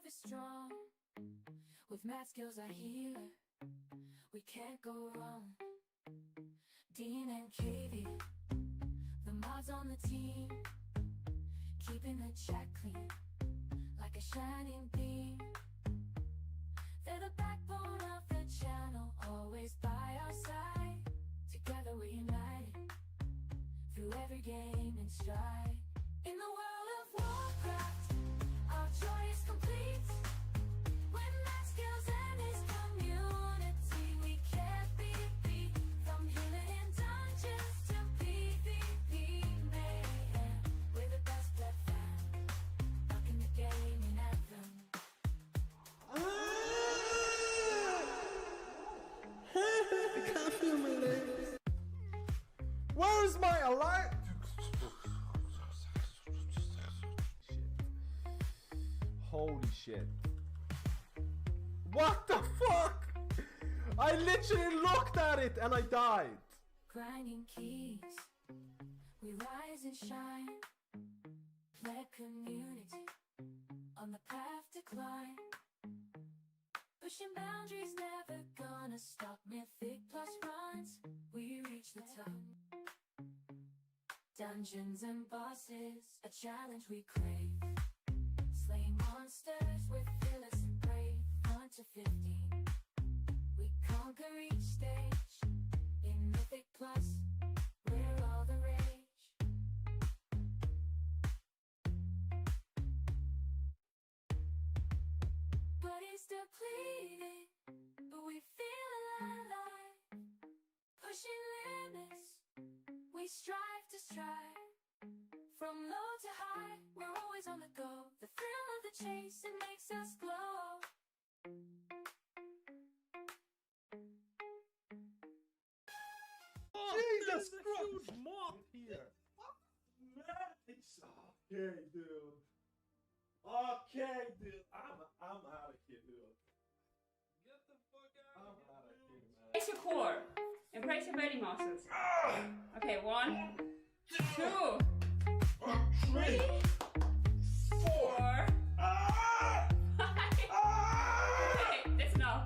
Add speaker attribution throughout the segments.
Speaker 1: is strong. With math skills I healer, we can't go wrong. Dean and Katie, the mods on the team, keeping the chat clean, like a shining beam. They're the backbone of the channel, always by our side. Together we're united, through every game and stride. In the World of Warcraft, our joy is complete. When that skills and his community, we can't be beat. From healing in dungeons to PvP mayhem, we're the best pet fan, rocking the game in anthem.
Speaker 2: I can't feel my legs. Where is my alert? Holy shit. What the fuck? I literally looked at it and I died.
Speaker 1: Grinding keys, we rise and shine. Let community on the path to climb. Pushing boundaries, never gonna stop. Mythic plus runs, we reach the top. Dungeons and bosses, a challenge we crave. Slaying monsters, we're fearless and brave. 1 to 15, we conquer each stage. In Mythic plus, we're all the rage. Body's depleted, but we feel alive. Pushing limits, we strive to strive. From low to high, we're always on the go. The thrill of the chase, it makes us glow.
Speaker 2: Jesus Christ! Huge moth here. Man, it's okay, dude. Okay, dude. I'm out of here, dude. Get the fuck out of here, man.
Speaker 3: Embrace your core. Embrace your body muscles. Okay, 1, 2, 3, 4, 5. Okay, that's enough.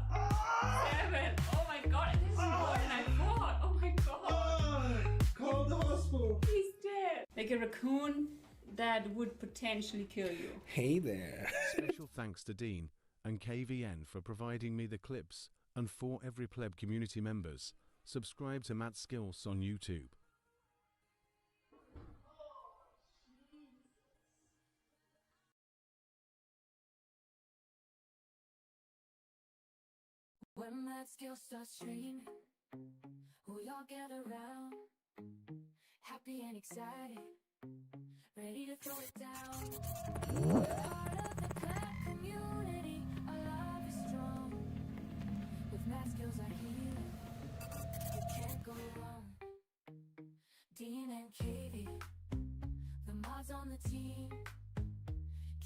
Speaker 3: 7. Oh my god, this is more than I thought. Oh my god.
Speaker 2: Call the hospital.
Speaker 3: He's dead. Like a raccoon that would potentially kill you.
Speaker 2: Hey there.
Speaker 4: Special thanks to Dean and KVN for providing me the clips, and for every pleb community members, subscribe to Matt Skills on YouTube.
Speaker 1: When that skill starts streaming, we all gather around, happy and excited, ready to throw it down. We're part of the clan community, our love is strong. With math skills I heal, you can't go wrong. Dean and Katie, the mods on the team,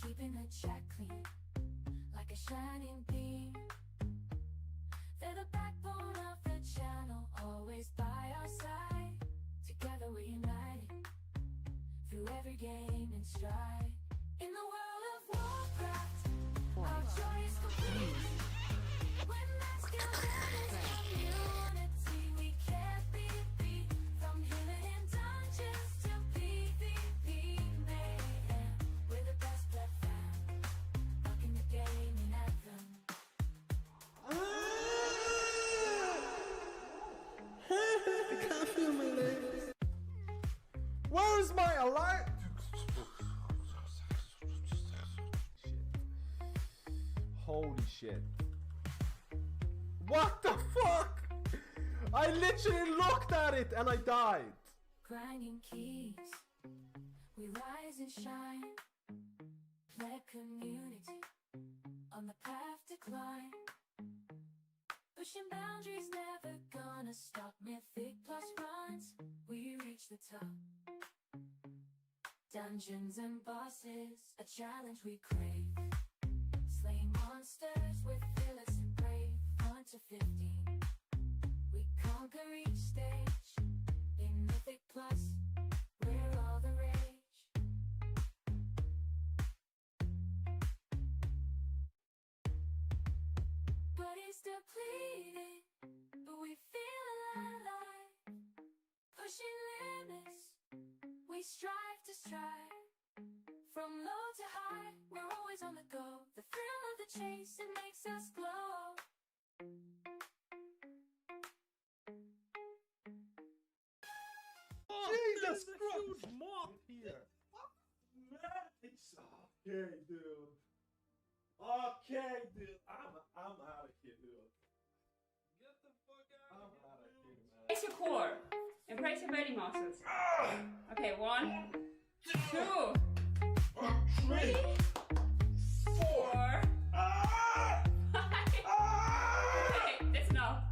Speaker 1: keeping the chat clean, like a shining beam. They're the backbone of the channel, always by our side. Together we're united, through every game and stride. In the World of Warcraft, our joy is complete. When that skills and his community, we can't be beat. From healing in dungeons to PvP mayhem, we're the best pet fan, rocking the game in anthem.
Speaker 2: I can't feel my legs. Where is my alert? Holy shit. What the fuck? I literally looked at it and I died.
Speaker 1: Grinding keys, we rise and shine. Let community on the path to climb. Pushing boundaries, never gonna stop. Mythic plus runs, we reach the top. Dungeons and bosses, a challenge we crave. Slaying monsters, we're fearless and brave. 1 to 15, we conquer each stage. In Mythic plus, we're all the rage. body's depleted, but we feel alive. Pushing limits, we strive to strive. From low to high, we're always on the go. The thrill of the chase, it makes us glow.
Speaker 2: Jesus Christ! There's a huge moth here. Man, it's okay, dude. Okay, dude. I'm out of here, dude. Get the fuck out of here, man.
Speaker 3: Brace your core. Embrace your belly muscles. Okay, 1, 2, 3, 4, 5. Okay, that's enough.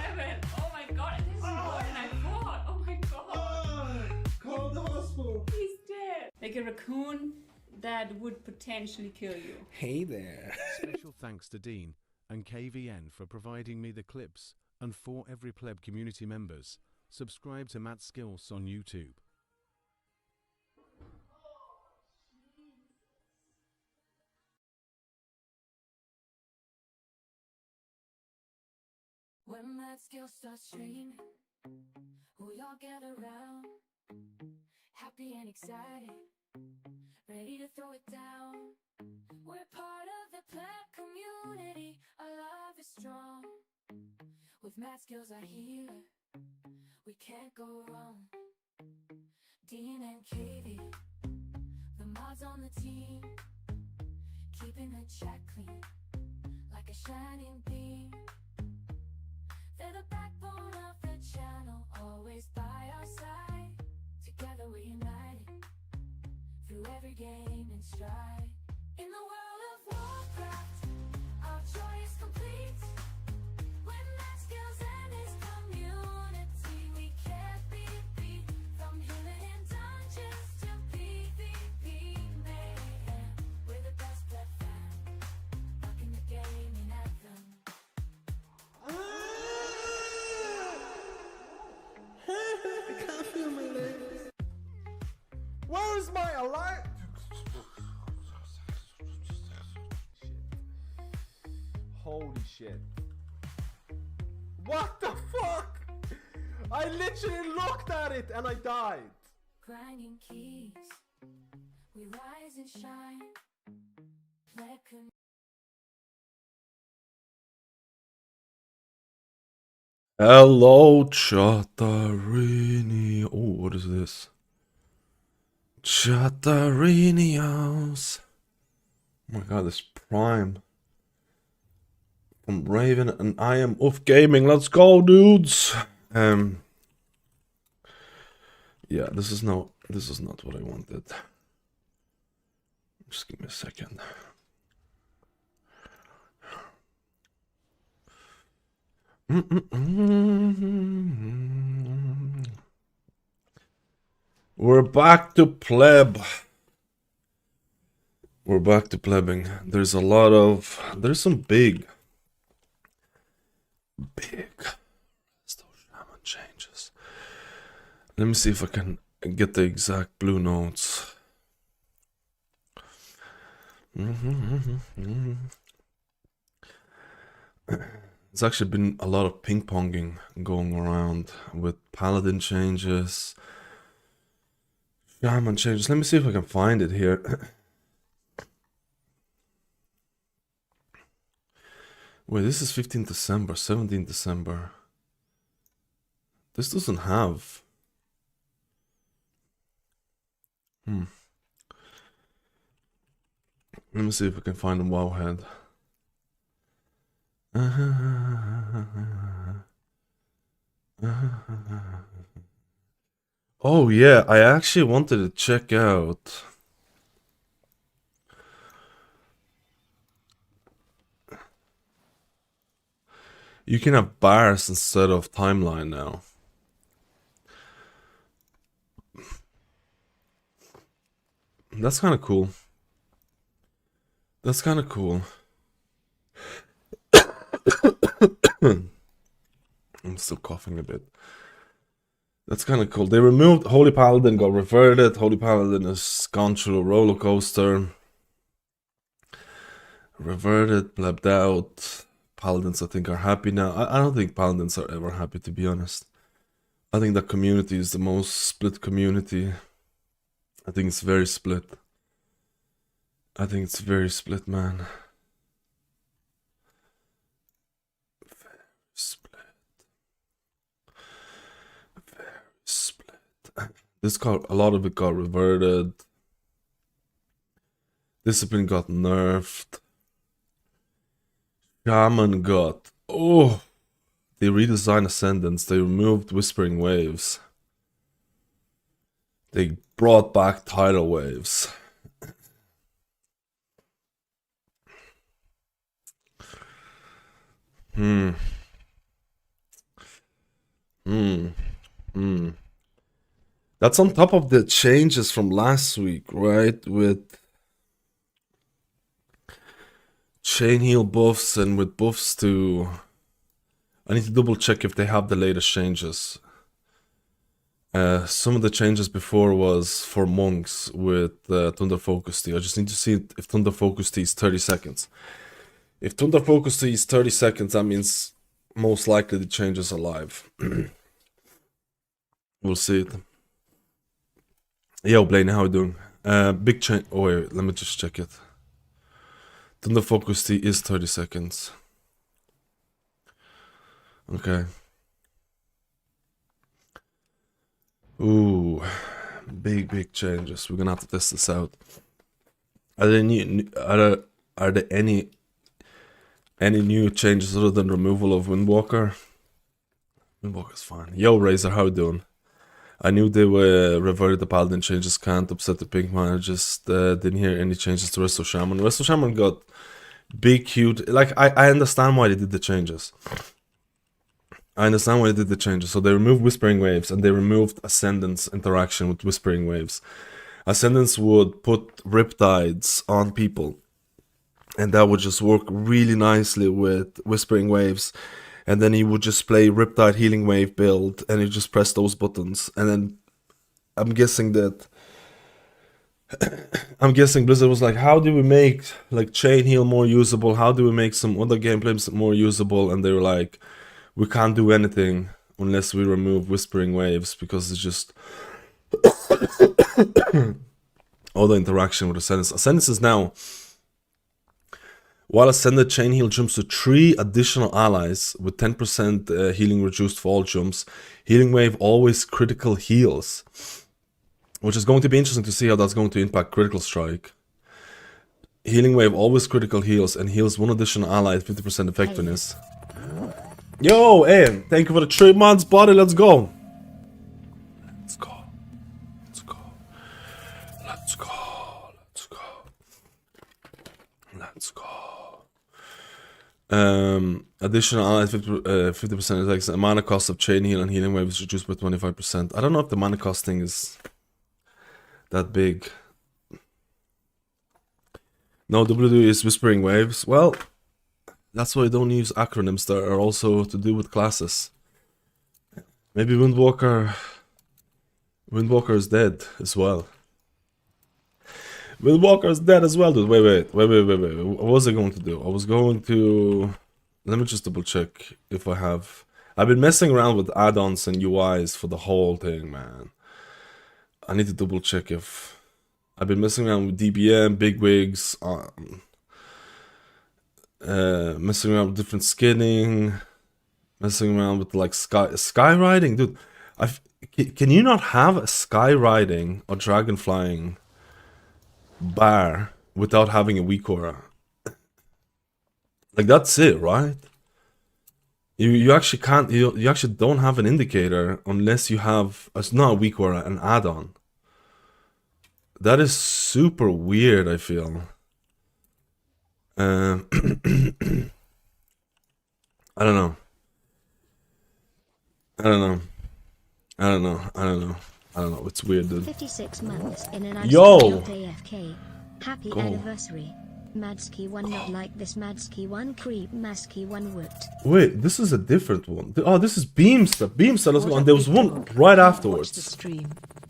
Speaker 3: 7. Oh my god, this is more than I thought. Oh my god.
Speaker 2: Call the hospital.
Speaker 3: He's dead. Like a raccoon that would potentially kill you.
Speaker 5: Hey there.
Speaker 4: Special thanks to Dean and KVN for providing me the clips, and for every pleb community members, subscribe to Matt Skills on YouTube.
Speaker 1: When that skill starts streaming, we all gather around, happy and excited, ready to throw it down. We're part of the pleb community, our love is strong. With Matt Skills our healer, we can't go wrong. Dean and Katie, the mods on the team, keeping the chat clean, like a shining beam. They're the backbone of the channel, always by our side. Together we're united, through every game and stride. In the world of Warcraft, our joy is complete. When Matt Skills and his community, we can't be beat. From healing in dungeons to PvP mayhem, we're the best pleb fan, rocking the gaming anthem.
Speaker 5: I can't feel my legs.
Speaker 2: Where is my alive? Holy shit. What the fuck? I literally looked at it and I died.
Speaker 1: Grinding keys, we rise and shine. Pleb
Speaker 6: Hello, Chatarini. Oh, what is this? Chatarinios. Oh my god, this Prime. From Raven, and I am off gaming. Let's go, dudes. Yeah, this is not what I wanted. Just give me a second. We're back to pleb. We're back to plebbing. There's some big Resto Shaman changes. Let me see if I can get the exact blue notes. There's actually been a lot of ping-ponging going around with Paladin changes, Shaman changes. Let me see if I can find it here. Wait, this is 15th December, 17th December. This doesn't have... Let me see if I can find a Wowhead. Oh yeah, I actually wanted to check out you can have bars instead of timeline now. That's kind of cool. That's kind of cool. I'm still coughing a bit. That's kind of cool. They removed Holy Paladin, got reverted. Holy Paladin has gone through a roller coaster. Reverted, blebbed out. Paladins, I think, are happy now. I don't think Paladins are ever happy, to be honest. I think that community is the most split community. I think it's very split. I think it's very split, man. Very split. Very split. A lot of it got reverted. Discipline got nerfed. Shaman got... Oh! They redesigned Ascendance. They removed Whispering Waves. They brought back Tidal Waves. That's on top of the changes from last week, right? With chain heal buffs and with buffs to... I need to double check if they have the latest changes. Some of the changes before was for monks with Thunder Focus Tea. I just need to see if Thunder Focus Tea is 30 seconds. If Thunder Focus Tea is 30 seconds, that means most likely the changes are live. We'll see it. Yo, Blaney, how you doing? Big change. Oh, wait, let me just check it. Thunder Focus Tea is 30 seconds. Okay. Ooh, big changes. We're gonna have to test this out. Are there any new changes other than removal of Windwalker? Windwalker's fine. Yo, Razor, how you doing? I knew they were reverted the Paladin changes. Can't upset the pink man. I just didn't hear any changes to Resto Shaman. Resto Shaman got big, huge. Like I understand why they did the changes. I understand why they did the changes. So they removed Whispering Waves and they removed Ascendance interaction with Whispering Waves. Ascendance would put Riptides on people, and that would just work really nicely with Whispering Waves. And then he would just play Riptide Healing Wave build, and you just press those buttons. And then I'm guessing Blizzard was like, how do we make like Chain Heal more usable? How do we make some other gameplays more usable? And they were like, we can't do anything unless we remove Whispering Waves, because it's just all the interaction with Ascendance. Ascendance is now, while Ascended Chain Heal jumps to 3 additional allies with 10% healing reduced for all jumps, Healing Wave always critical heals, which is going to be interesting to see how that's going to impact Critical Strike. Healing Wave always critical heals and heals 1 additional ally at 50% effectiveness. Yo, hey, thank you for the 3 months, buddy. Let's go. Let's go. Let's go. Let's go. Let's go. Let's go. Additional allies 50% attacks. The mana cost of Chain Heal and Healing Wave is reduced by 25%. I don't know if the mana cost thing is that big. No, W is Whispering Waves. Well, that's why I don't use acronyms that are also to do with classes. Maybe Windwalker is dead as well. Windwalker is dead as well, dude. Wait. What was I going to do? I was going to... Let me just double check if I have... I've been messing around with add-ons and UIs for the whole thing, man. I need to double check if... I've been messing around with DBM, bigwigs, messing around with different skinning, messing around with like sky riding, dude. Can you not have a sky riding or dragon flying bar without having a weak aura? Like, that's it, right? You actually can't. You actually don't have an indicator unless you have. It's not a weak aura, an add-on. That is super weird, I feel. I don't know. It's weird, dude.
Speaker 7: 56 months in an
Speaker 6: Yo!
Speaker 7: AFK. Happy anniversary. Madsky one not like this. Madsky one creep. Masky one whipped.
Speaker 6: Wait, this is a different one. Oh, this is Beamster. Beamster, let's go. And there was one right afterwards.
Speaker 8: Watch the stream.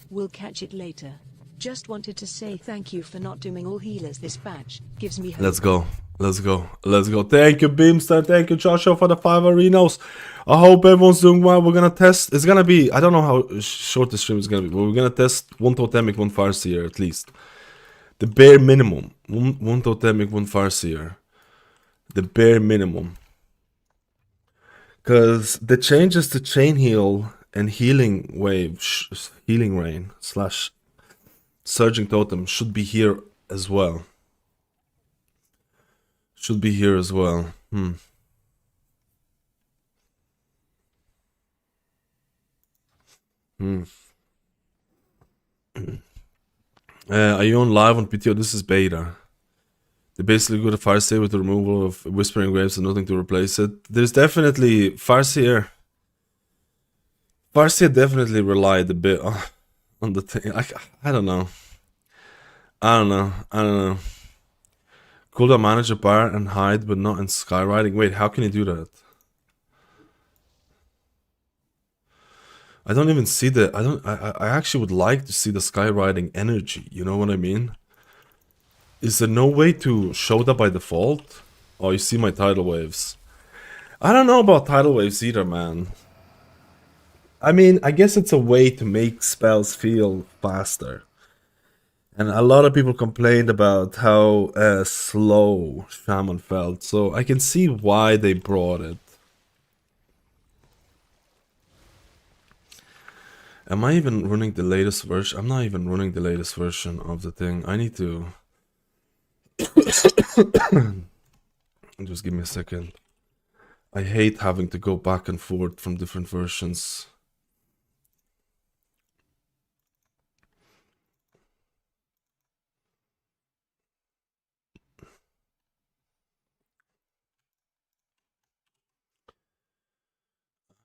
Speaker 8: We'll catch it later. Just wanted to say thank you for not dooming all healers this batch. Gives me hope.
Speaker 6: Let's go. Let's go. Let's go. Thank you, Beamster. Thank you, Joshua, for the 5 arenas. I hope everyone's doing well. We're gonna test. It's gonna be, I don't know how short the stream is gonna be, but we're gonna test one Totemic, one Farseer at least. The bare minimum. One Totemic, one Farseer. The bare minimum. Because the changes to Chain Heal and Healing Wave, Healing Rain / Surging Totem should be here as well. Should be here as well. Are you on live on PTO? This is beta. They basically go to Farseer with the removal of Whispering Waves and nothing to replace it. There's definitely Farseer. Farseer definitely relied a bit on the thing. I don't know. I don't know. Cooldown manage a bar and hide, but not in skywriting. Wait, how can you do that? I don't even see the. I actually would like to see the skywriting energy. You know what I mean? Is there no way to show that by default? Oh, you see my tidal waves. I don't know about tidal waves either, man. I mean, I guess it's a way to make spells feel faster. And a lot of people complained about how slow Shaman felt, so I can see why they brought it. Am I even running the latest version? I'm not even running the latest version of the thing. I need to... Just give me a second. I hate having to go back and forth from different versions.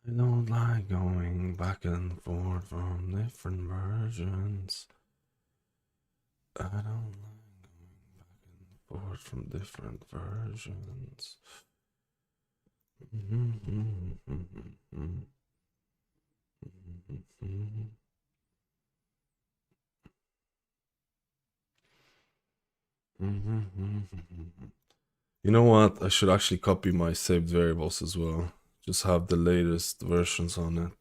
Speaker 6: I don't like going back and forth from different versions. I don't like going back and forth from different versions. You know what? I should actually copy my saved variables as well. Just have the latest versions on it.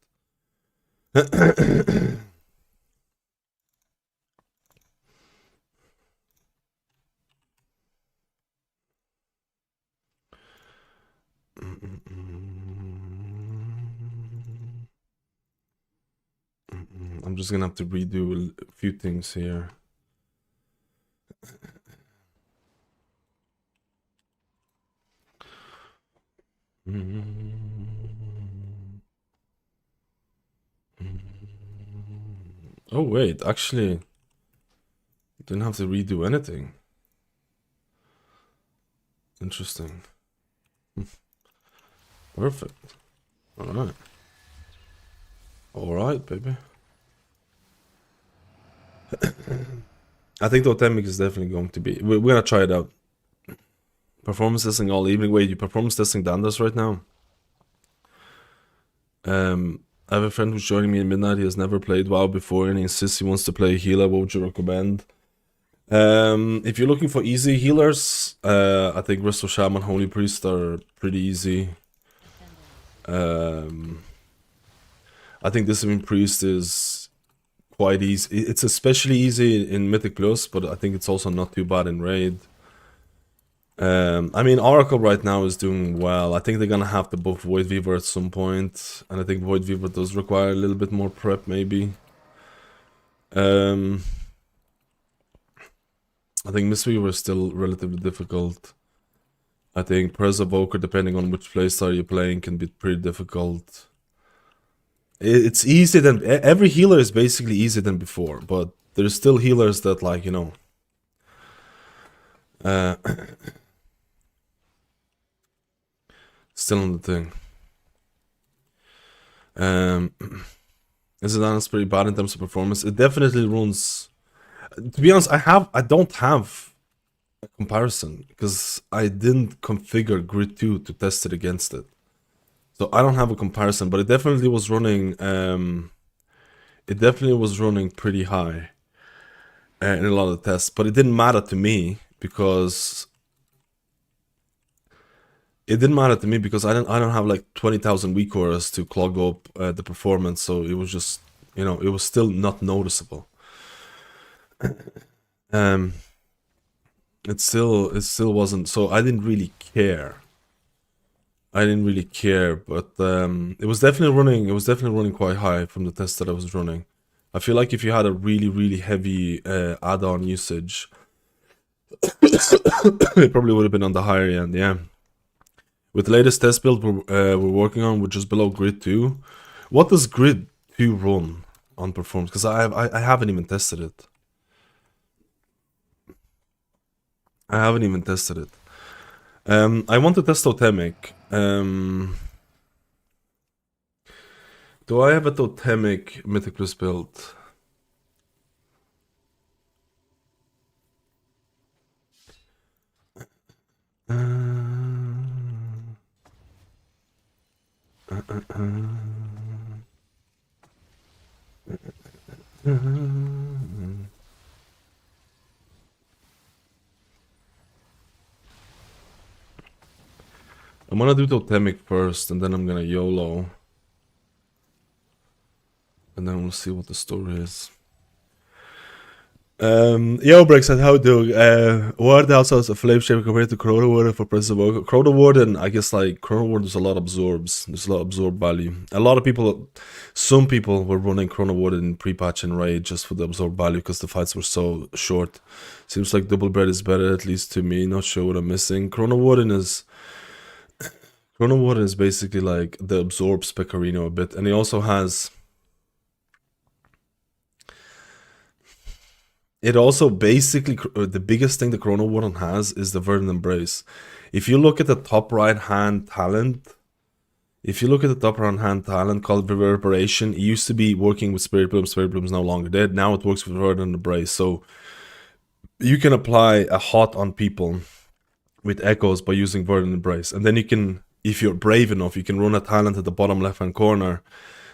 Speaker 6: I'm just gonna have to redo a few things here. Oh wait, actually, didn't have to redo anything. Interesting. Perfect. Alright. Alright, baby. I think Totemic is definitely going to be... We're gonna try it out. Performance testing all evening. Wait, you performance testing Dandas right now? I have a friend who's joining me in midnight. He has never played WoW before and he insists he wants to play healer. What would you recommend? If you're looking for easy healers, I think Resto Shaman, Holy Priest are pretty easy. I think Discipline Priest is quite easy. It's especially easy in Mythic Plus, but I think it's also not too bad in Raid. I mean, Oracle right now is doing well. I think they're gonna have the buff Void Weaver at some point, and I think Void Weaver does require a little bit more prep, maybe. I think Mistweaver is still relatively difficult. I think Press Evoker, depending on which playstyle you're playing, can be pretty difficult. It's easier than... Every healer is basically easier than before, but there's still healers that, like, you know... still on the thing. Is it honest pretty bad in terms of performance? It definitely runs... To be honest, I don't have a comparison because I didn't configure Grid 2 to test it against it. So I don't have a comparison, but it definitely was running pretty high in a lot of tests, but it didn't matter to me because it didn't matter to me because I don't have like 20,000 weak cores to clog up the performance, so it was just, you know, it was still not noticeable. It still wasn't, so I didn't really care. But it was definitely running quite high from the test that I was running. I feel like if you had a really heavy add-on usage, it probably would have been on the higher end, yeah. With the latest test build we're working on, which is below Grid 2. What does Grid 2 run on performance? Because I haven't even tested it. I want to test Totemic. Do I have a Totemic Mythic Plus build? I'm gonna do Totemic first, and then I'm gonna YOLO. And then we'll see what the story is. Yo, Brexit, how do what else has a flame shaper compared to Chrono Warden for President Evoker? Chrono Warden, I guess like Chrono Warden there's a lot of absorbs. There's a lot of absorb value. A lot of people, some people were running Chrono Warden in pre-patch and raid just for the absorb value because the fights were so short. Seems like double bread is better, at least to me. Not sure what I'm missing. Chrono Warden is basically like the absorb Specarino a bit, and he also has. It also basically, the biggest thing the Chrono Warden has is the Verdant Embrace. If you look at the top right hand talent, called Reverberation, it used to be working with Spirit Bloom. Spirit Bloom is no longer dead. Now it works with Verdant Embrace. So you can apply a hot on people with echoes by using Verdant Embrace. And then you can, if you're brave enough, you can run a talent at the bottom left hand corner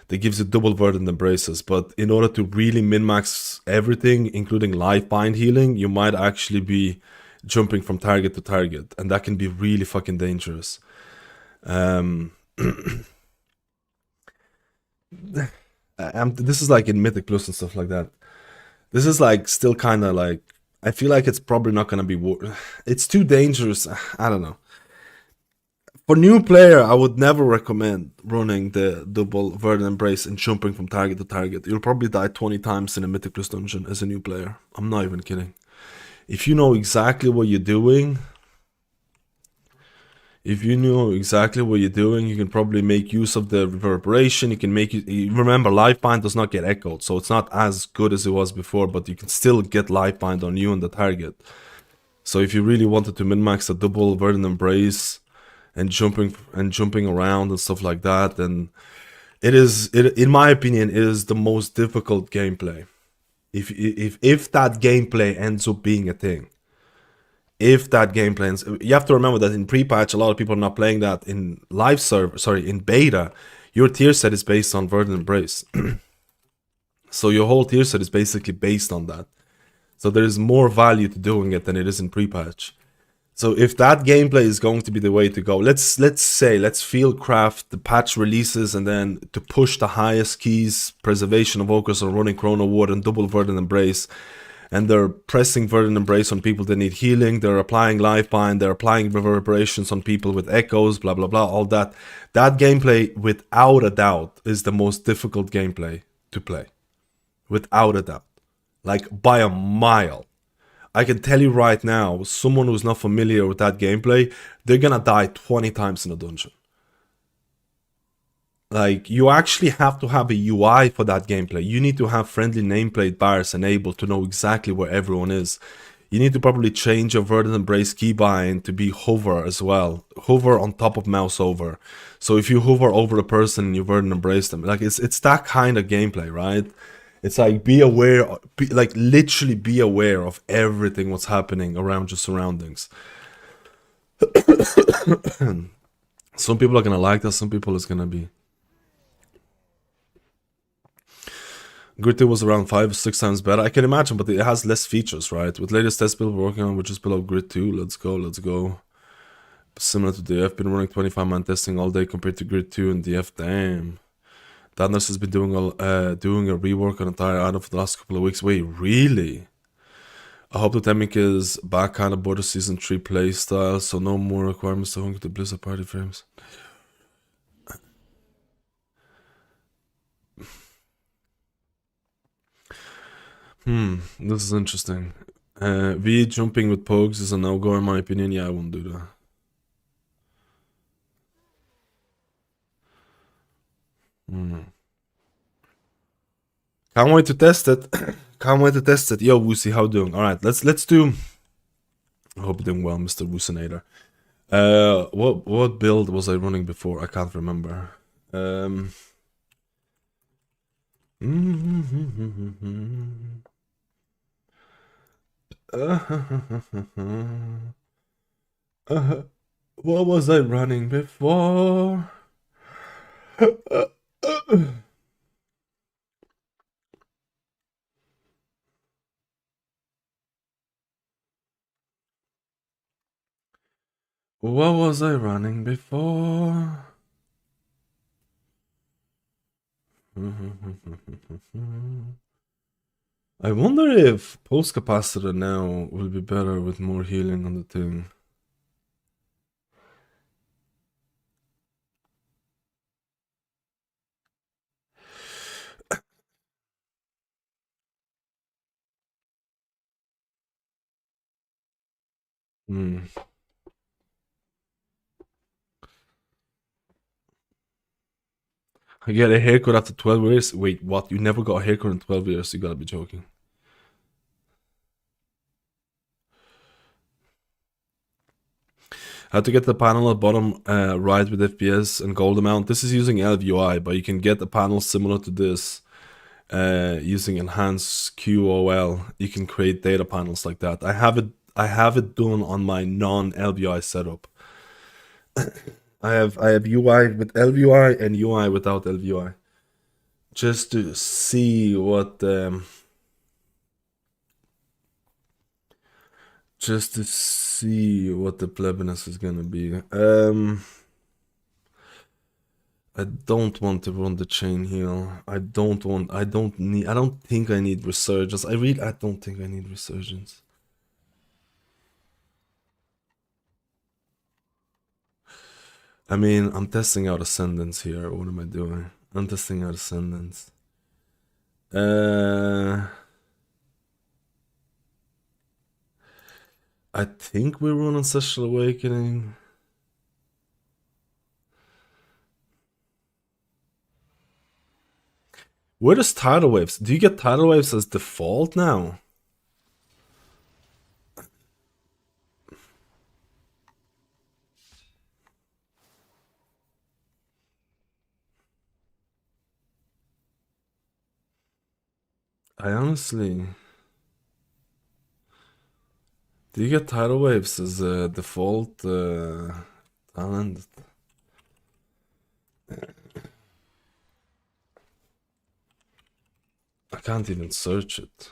Speaker 6: that gives you double Verdant Embraces. But in order to really min-max everything, including life bind healing, you might actually be jumping from target to target, and that can be really fucking dangerous. This is like in Mythic Plus and stuff like that. This is like still kind of like, I feel like it's probably not going to be, it's too dangerous. I don't know. For new player, I would never recommend running the double Verdant Embrace and jumping from target to target. You'll probably die 20 times in a Mythic Plus dungeon as a new player. I'm not even kidding. If you know exactly what you're doing, you can probably make use of the Reverberation. You can remember, Life Bind does not get echoed, so it's not as good as it was before, but you can still get Life Bind on you and the target. So if you really wanted to min-max the double Verdant Embrace and jumping around and stuff like that, then in my opinion, it is the most difficult gameplay. If that gameplay ends up being a thing, you have to remember that in pre-patch, a lot of people are not playing that. In in beta, your tier set is based on Verdant Embrace. So your whole tier set is basically based on that. So there is more value to doing it than it is in pre-patch. So if that gameplay is going to be the way to go, let's field craft the patch releases, and then to push the highest keys, Preservation of Evokers are running Chrono Warden, double Verdant Embrace, and they're pressing Verdant Embrace on people that need healing, they're applying Life Bind, they're applying Reverberations on people with echoes, blah blah blah, all that. That gameplay, without a doubt, is the most difficult gameplay to play. Without a doubt. Like, by a mile. I can tell you right now, someone who's not familiar with that gameplay, they're gonna die 20 times in a dungeon. Like, you actually have to have a UI for that gameplay. You need to have friendly nameplate bars enabled to know exactly where everyone is. You need to probably change your Verdant Embrace keybind to be hover as well. Hover on top of mouse over. So if you hover over a person and you Verdant Embrace them, like, it's that kind of gameplay, right? It's like, literally be aware of everything what's happening around your surroundings. Some people are gonna like that, some people it's gonna be. Grid 2 was around 5 or 6 times better. I can imagine, but it has less features, right? With latest test build we're working on, which is below Grid 2. Let's go. similar to DF. Been running 25-man testing all day compared to Grid 2 and DF. Damn. Danders has been doing a rework on entire item for the last couple of weeks. Wait, really? I hope Totemic is back kind of border season 3 playstyle, so no more requirements to hunk the Blizzard party frames. This is interesting. V jumping with Pogues is a no-go in my opinion. Yeah, I won't do that. Can't wait to test it. Can't wait to test it. Yo, Woosie, how doing? Alright, let's do. I hope you're doing well, Mr. Woosinator. What build was I running before? I can't remember. What was I running before? What was I running before? I wonder if pulse capacitor now will be better with more healing on the thing. I get a haircut after 12 years? Wait, what? You never got a haircut in 12 years? You gotta be joking. How to get the panel at bottom right with FPS and gold amount. This is using LVUI, but you can get a panel similar to this using enhanced QOL. You can create data panels like that. I have it done on my non-LVUI setup. I have UI with LVUI and UI without LVUI, just to see what the plebiness is gonna be. I don't want to run the chain heal. I don't think I need resurgence. I don't think I need resurgence. I mean, I'm testing out Ascendance here. What am I doing? I'm testing out Ascendance. I think we run Ancestral Awakening. Where does tidal waves? Do you get tidal waves as default now? I honestly... Do you get tidal waves as a default talent? I can't even search it.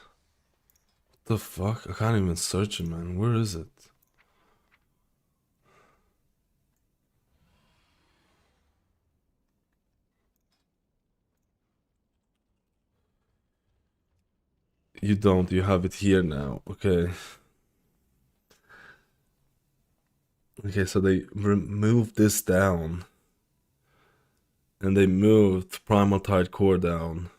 Speaker 6: What the fuck? I can't even search it, man. Where is it? You don't. You have it here now. Okay. Okay, so they removed this down. And they moved Primal Tide Core down.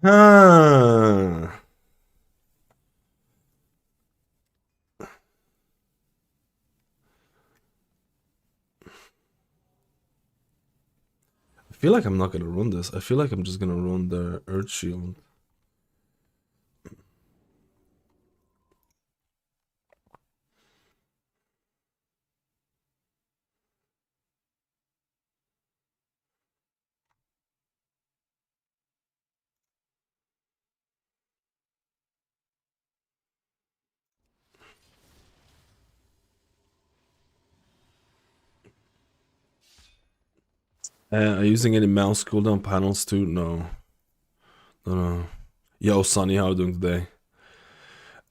Speaker 6: Ah. I feel like I'm not gonna run this. I feel like I'm just gonna run the Earth Shield. Are you using any mouse cooldown panels too? No. No. Yo, Sonny, how are you doing today?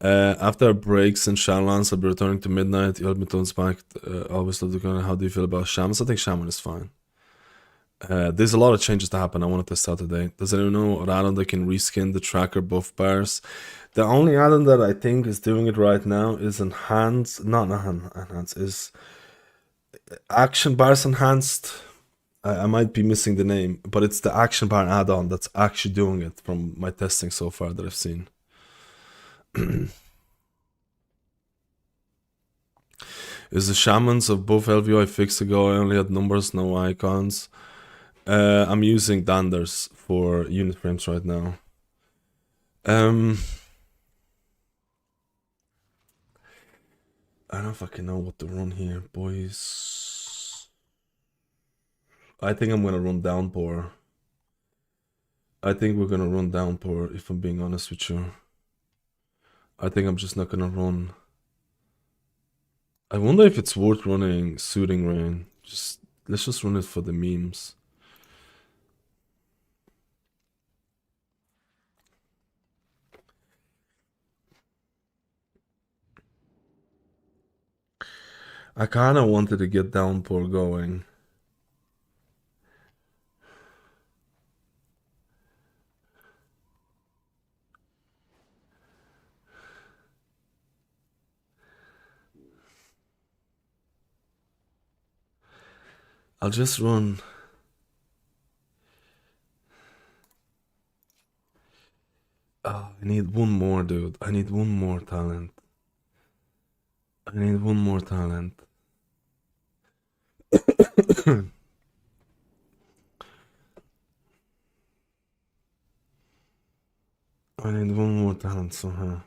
Speaker 6: After breaks in Shadowlands, I'll be returning to Midnight. You helped me to inspect. Always love the kind. How do you feel about Shamans? I think Shaman is fine. There's a lot of changes to happen. I want to test out today. Does anyone know an add-on that can reskin the tracker buff bars? The only add-on that I think is doing it right now is is action bars enhanced. I might be missing the name, but it's the action bar add-on that's actually doing it from my testing so far that I've seen. Is the shamans of both LVI fixed ago? I only had numbers, no icons. I'm using Danders for unit frames right now. I don't fucking know what to run here, boys. I think I'm gonna run Downpour. I think we're gonna run Downpour, if I'm being honest with you. I think I'm just not gonna run. I wonder if it's worth running Soothing Rain. Let's just run it for the memes. I kinda wanted to get Downpour going. I'll just run. Oh, I need one more, dude. I need one more talent. I need one more talent. I need one more talent somehow.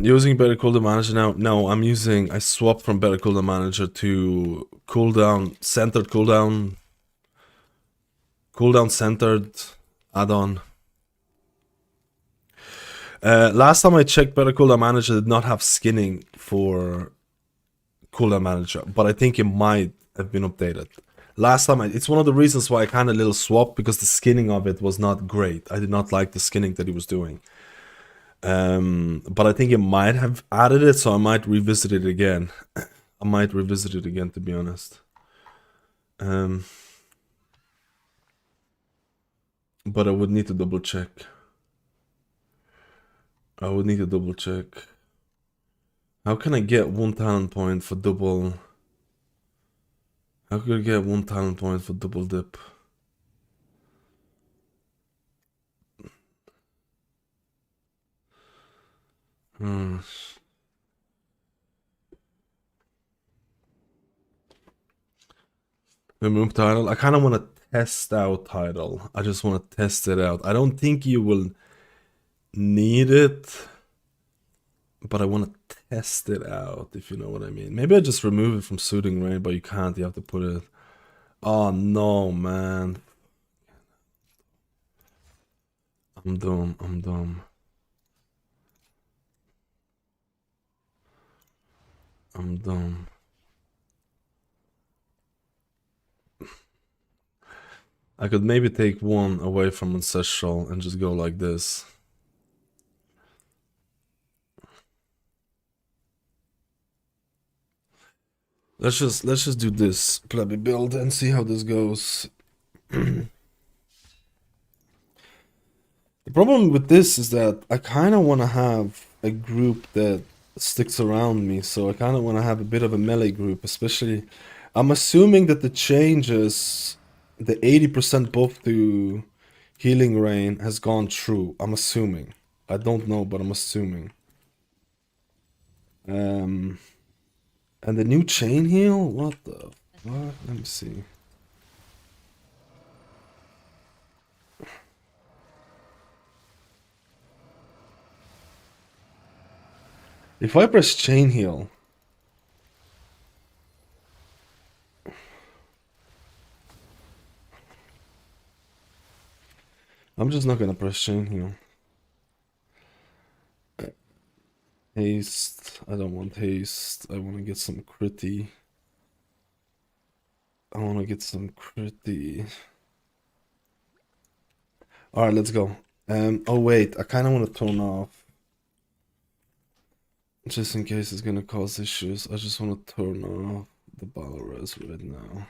Speaker 6: Using Better Cooldown Manager now? No, I swapped from Better Cooldown Manager to centered cooldown centered add-on. Last time I checked, Better Cooldown Manager did not have skinning for Cooldown Manager, but I think it might have been updated. Last time, it's one of the reasons why I kind of little swapped, because the skinning of it was not great. I did not like the skinning that he was doing. But I think it might have added it, so I might revisit it again. I might revisit it again, to be honest. But I would need to double check. How can I get one talent point for double? How could I get one talent point for double dip? Remove title. I kind of want to test out title. I just want to test it out. I don't think you will need it, but I want to test it out, if you know what I mean. Maybe I just remove it from Soothing Rain, but you can't. You have to put it. Oh no, man. I'm dumb. I could maybe take one away from Ancestral and just go like this. Let's just do this plebby build and see how this goes. The problem with this is that I kind of want to have a group that sticks around me, so I kind of want to have a bit of a melee group, especially. I'm assuming that the changes, the 80% buff to Healing Rain has gone through. I'm assuming. I don't know, but I'm assuming. And the new chain heal? What? Let me see. If I press chain heal, I'm just not gonna press chain heal. Haste. I don't want haste. I want to get some critty. I want to get some critty. All right, let's go. Oh wait, I kind of want to turn off, just in case it's gonna cause issues. I just want to turn off the battle res right now.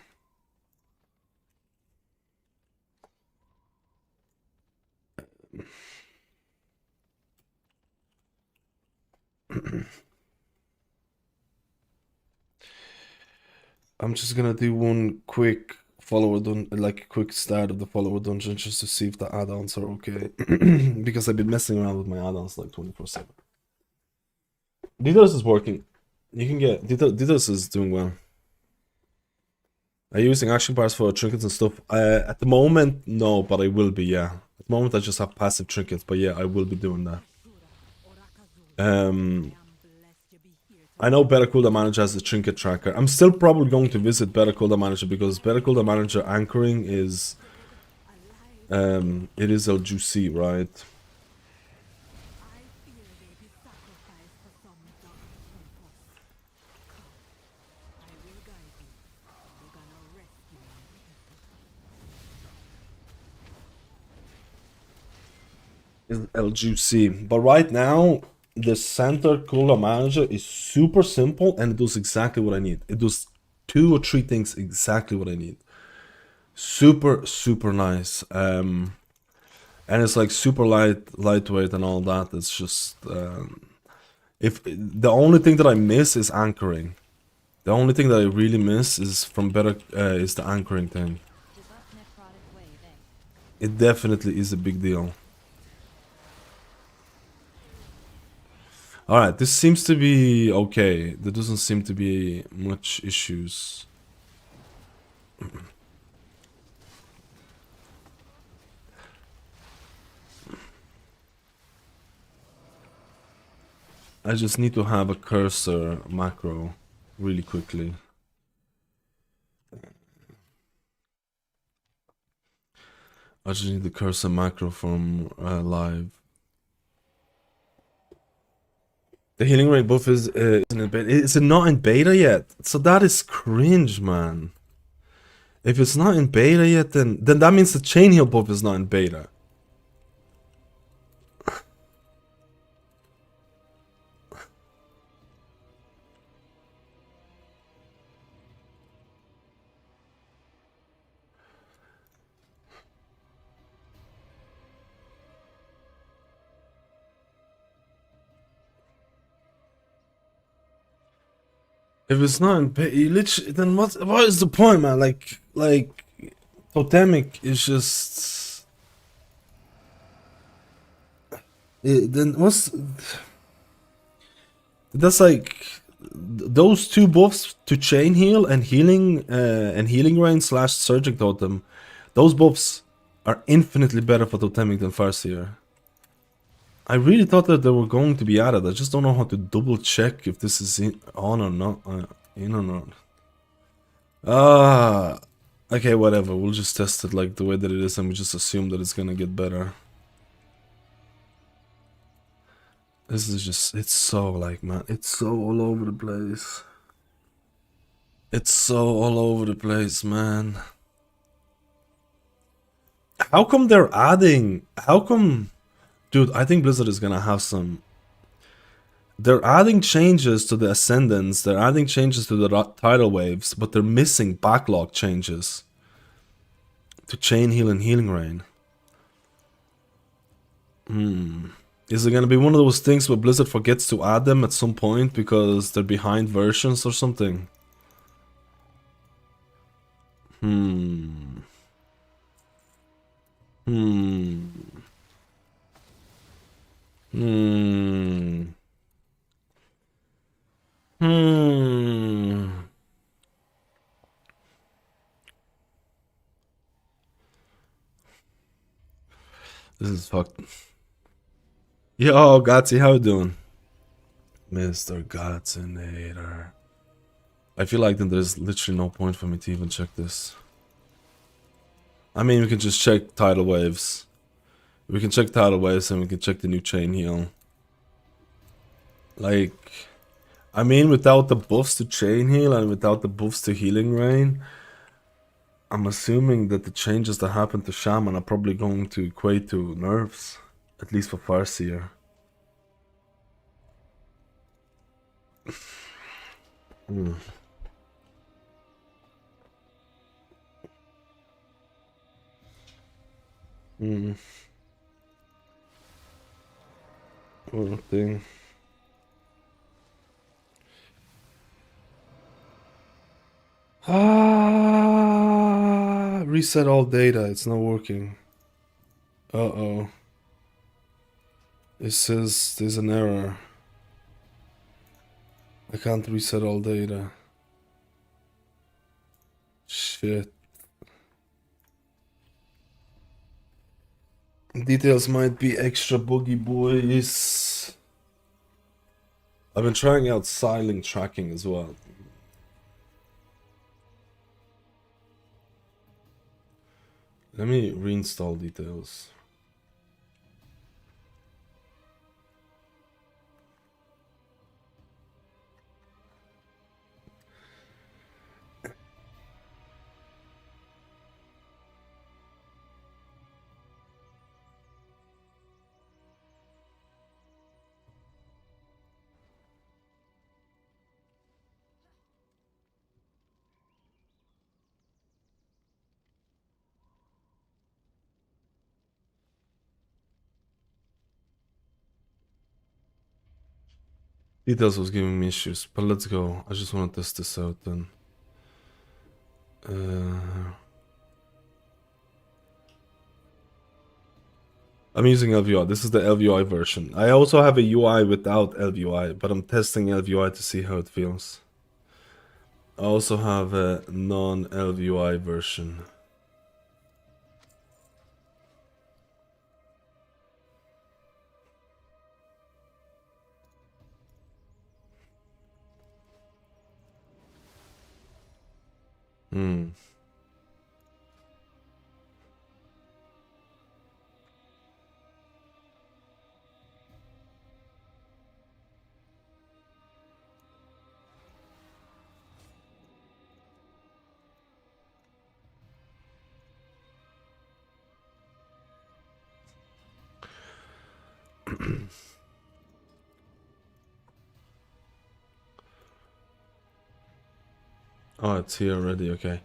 Speaker 6: I'm just gonna do one quick follower like quick start of the follower dungeon, just to see if the add-ons are okay. Because I've been messing around with my add-ons like 24/7. DDoS is working. You can get DDoS is doing well. Are you using action bars for trinkets and stuff? At the moment, no, but I will be, yeah. At the moment I just have passive trinkets, but yeah, I will be doing that. I know Better Call the Manager has the trinket tracker. I'm still probably going to visit Better Call the Manager because Better Call the Manager anchoring is it is LGC, right? Is LGC, but right now the center cooler manager is super simple and it does exactly what I need. It does 2 or 3 things exactly what I need. Super nice. And it's like super lightweight and all that. It's just if the only thing that I miss is anchoring. The only thing that I really miss is from better is the anchoring thing. It definitely is a big deal. Alright, this seems to be okay. There doesn't seem to be much issues. I just need to have a cursor macro really quickly. I just need the cursor macro from live. The healing rate buff is in beta. Is it not in beta yet? So that is cringe, man. If it's not in beta yet, then that means the chain heal buff is not in beta. If it's not in beta, then what is the point, man? Like Totemic is just then what's that's like those 2 buffs to chain heal and healing rain / surging totem. Those buffs are infinitely better for Totemic than Farseer. I really thought that they were going to be added. I just don't know how to double check if this is on or not. In or not. Okay, whatever. We'll just test it like the way that it is and we just assume that it's gonna get better. This is just, it's so like, man, it's so all over the place. It's so all over the place, man. How come they're adding, dude, I think Blizzard is gonna have some. They're adding changes to the Ascendants, they're adding changes to the tidal waves, but they're missing backlog changes to chain heal and healing rain. Is it gonna be one of those things where Blizzard forgets to add them at some point because they're behind versions or something? This is fucked. Yo, Gatsy, how you doing? Mr. Gatsinator. I feel like then there's literally no point for me to even check this. I mean, we can just check tidal waves. We can check tidal waves and we can check the new chain heal. Like, I mean, without the buffs to chain heal and without the buffs to healing rain, I'm assuming that the changes that happen to Shaman are probably going to equate to nerfs, at least for Farseer. Hmm. Poor thing. Reset all data. It's not working. Uh-oh. It says there's an error. I can't reset all data. Shit. Details might be extra buggy, boys. I've been trying out silent tracking as well. Let me reinstall details. Details was giving me issues, but let's go. I just want to test this out then. I'm using LVI. This is the LVI version. I also have a UI without LVI, but I'm testing LVI to see how it feels. I also have a non-LVI version. Oh, it's here already, okay.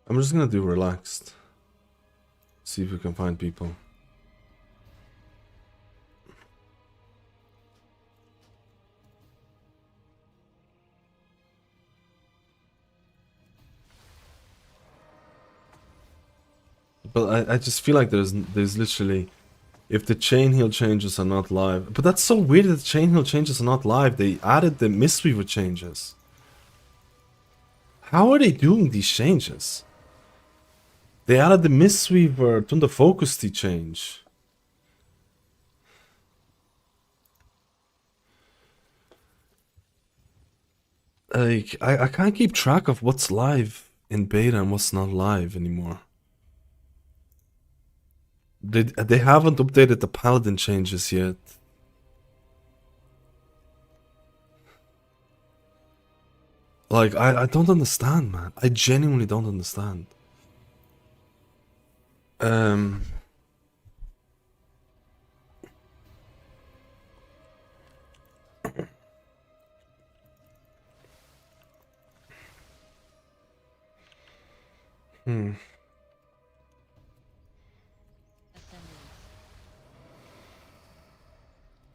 Speaker 6: I'm just gonna do relaxed. See if we can find people. But I just feel like there's literally, if the chain heal changes are not live, but that's so weird that the chain heal changes are not live. They added the Mistweaver changes. How are they doing these changes? They added the Mistweaver to the Focus T change. Like, I can't keep track of what's live in beta and what's not live anymore. They haven't updated the Paladin changes yet. Like, I don't understand, man. I genuinely don't understand.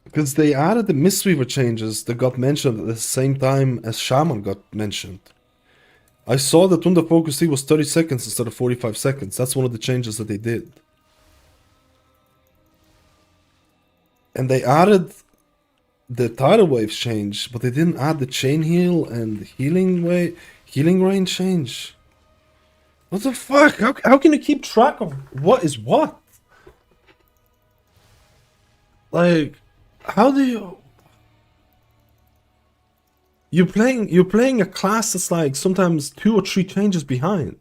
Speaker 6: Because they added the Mistweaver changes that got mentioned at the same time as Shaman got mentioned. I saw that when the Focus T was 30 seconds instead of 45 seconds. That's one of the changes that they did. And they added the tidal wave change, but they didn't add the chain heal and healing range change. What the fuck? How can you keep track of what is what? Like, how do you? You're playing a class that's like sometimes 2 or 3 changes behind.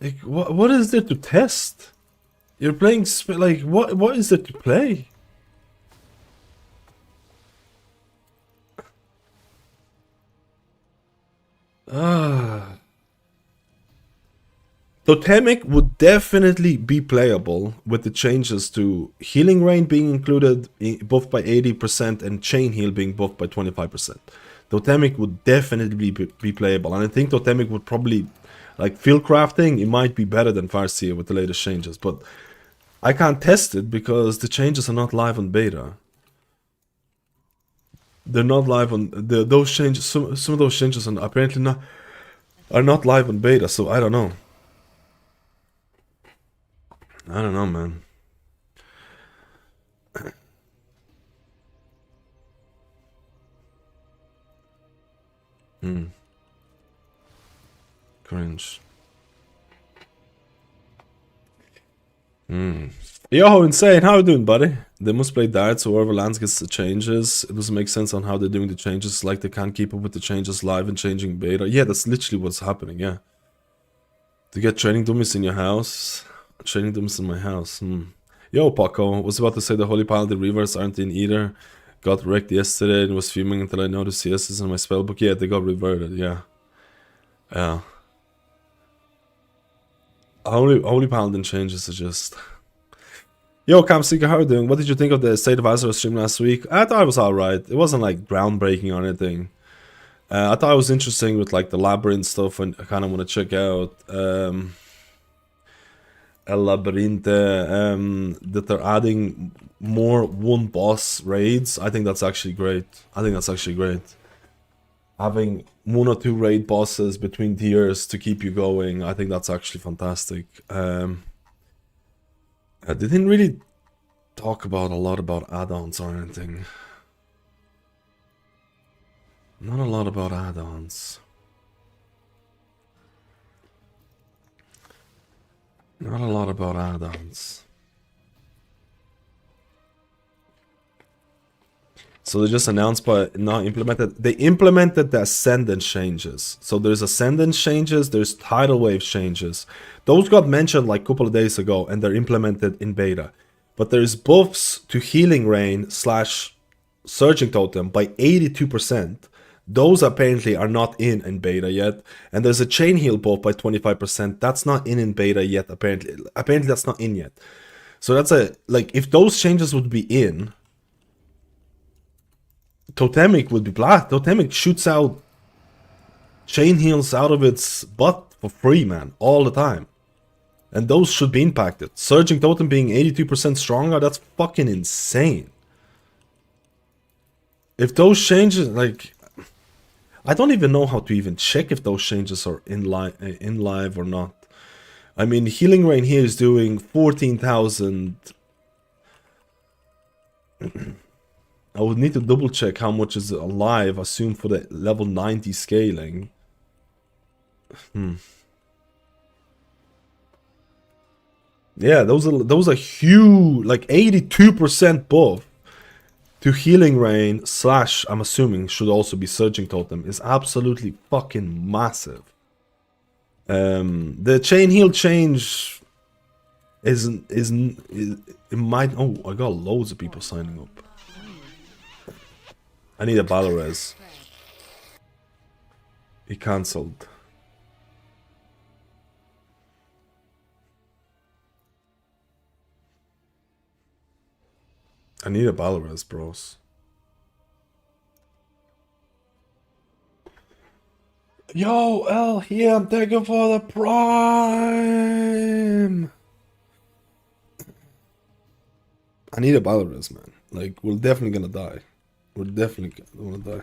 Speaker 6: Like, what is there to test? You're playing like what is there to play? Totemic would definitely be playable with the changes to healing rain being included, buffed by 80%, and chain heal being buffed by 25%. Totemic would definitely be playable, and I think Totemic would probably, like field crafting, it might be better than Farseer with the latest changes, but I can't test it because the changes are not live on beta. They're not live on those changes. Some of those changes are apparently not live on beta, so I don't know. I don't know, man. Cringe. Yo, insane. How you doing, buddy? They must play diet, so whoever lands gets the changes. It doesn't make sense on how they're doing the changes. Like they can't keep up with the changes live and changing beta. Yeah, that's literally what's happening. Yeah. To get training dummies in your house. Training dummies in my house. Yo, Paco. Was about to say the Holy Paladin reverse aren't in either. Got wrecked yesterday and was fuming until I noticed CSs in my spellbook. Yeah, they got reverted. Yeah. Yeah. Holy Paladin changes are just... Yo, Camseeker, how are you doing? What did you think of the State of Azeroth stream last week? I thought it was alright. It wasn't like groundbreaking or anything. I thought it was interesting with like the labyrinth stuff, and I kind of want to check out El Labyrinthe, that they're adding more one boss raids. I think that's actually great. Having 1 or 2 raid bosses between tiers to keep you going, I think that's actually fantastic. They didn't really talk about a lot about add-ons or anything. Not a lot about add-ons. Not a lot about add-ons. So they just announced but not implemented. They implemented the Ascendant changes. So there's Ascendant changes, there's Tidal Wave changes. Those got mentioned like a couple of days ago and they're implemented in beta. But there's buffs to Healing Rain / Surging Totem by 82%. Those apparently are not in beta yet. And there's a Chain Heal buff by 25%. That's not in beta yet, apparently. Apparently that's not in yet. So that's like, if those changes would be in, Totemic would be blast. Totemic shoots out chain heals out of its butt for free, man, all the time. And those should be impacted. Surging Totem being 82% stronger, that's fucking insane. If those changes, like, I don't even know how to even check if those changes are in live or not. I mean, Healing Rain here is doing 14,000. I would need to double check how much is alive, assume for the level 90 scaling. Yeah, those are huge, like 82% buff to Healing Rain / I'm assuming should also be Surging Totem is absolutely fucking massive. The Chain Heal change it might. Oh, I got loads of people signing up. I need a battle res. He cancelled. I need a battle res, bros. Yo, L here, I'm taking for the prime. I need a battle res, man. Like, we're definitely gonna die. We're definitely gonna die.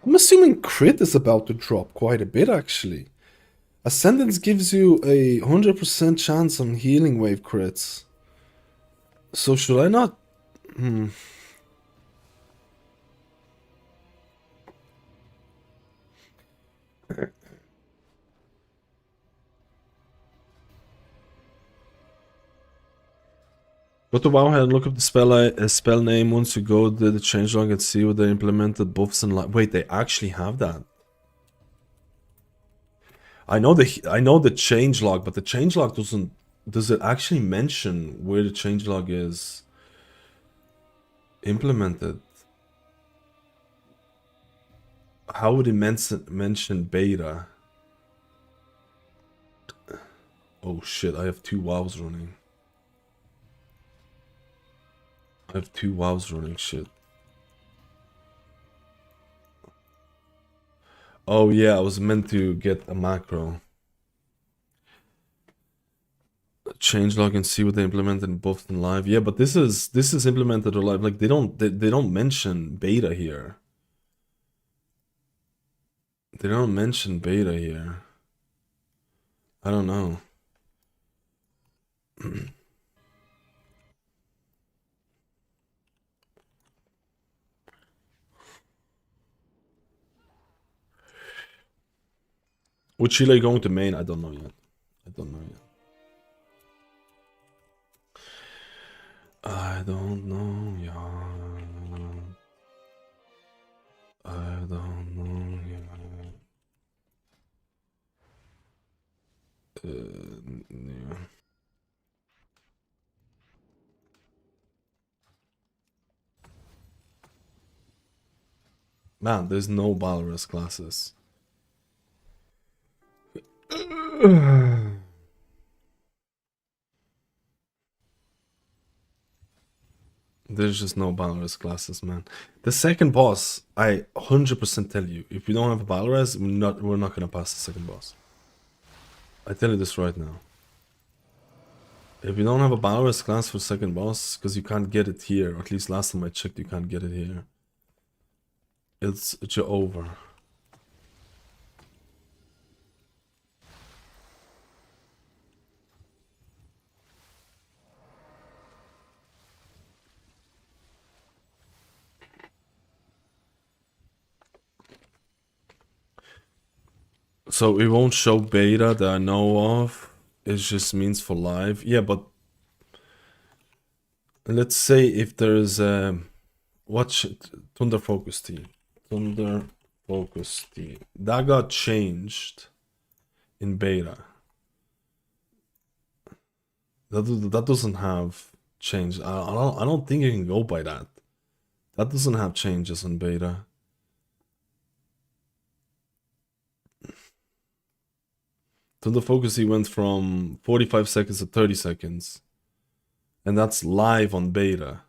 Speaker 6: I'm assuming crit is about to drop quite a bit, actually. Ascendance gives you a 100% chance on healing wave crits. So should I not? Go to Wowhead and look up the spell name once you go to the changelog and see what they implemented buffs and wait, they actually have that. I know the changelog, but the changelog doesn't. Does it actually mention where the changelog is implemented? How would it mention beta? Oh shit! I have 2 WoWs running. Shit. Oh yeah, I was meant to get a macro. Changelog and see what they implemented in buffs and live. Yeah, but this is implemented or live. Like they don't mention beta here. They don't mention beta here. I don't know. With Chile going to main, I don't know yet. I don't know yet. I don't know yet. I don't know yet. Yeah. Man, there's no Balrus classes. There's just no Balrus classes, man. The second boss, I 100% tell you, if we don't have a Balrus, we're not gonna pass the second boss. I tell you this right now. If you don't have a Balrus class for second boss, because you can't get it here, or at least last time I checked, you can't get it here. It's over. So it won't show beta that I know of. It just means for live. Yeah, but let's say if there's watch Thunder Focus Team. Thunder Focus Team. That got changed in beta. That doesn't have change. I don't think you can go by that. That doesn't have changes in beta. Thunder Focus Team went from 45 seconds to 30 seconds. And that's live on beta.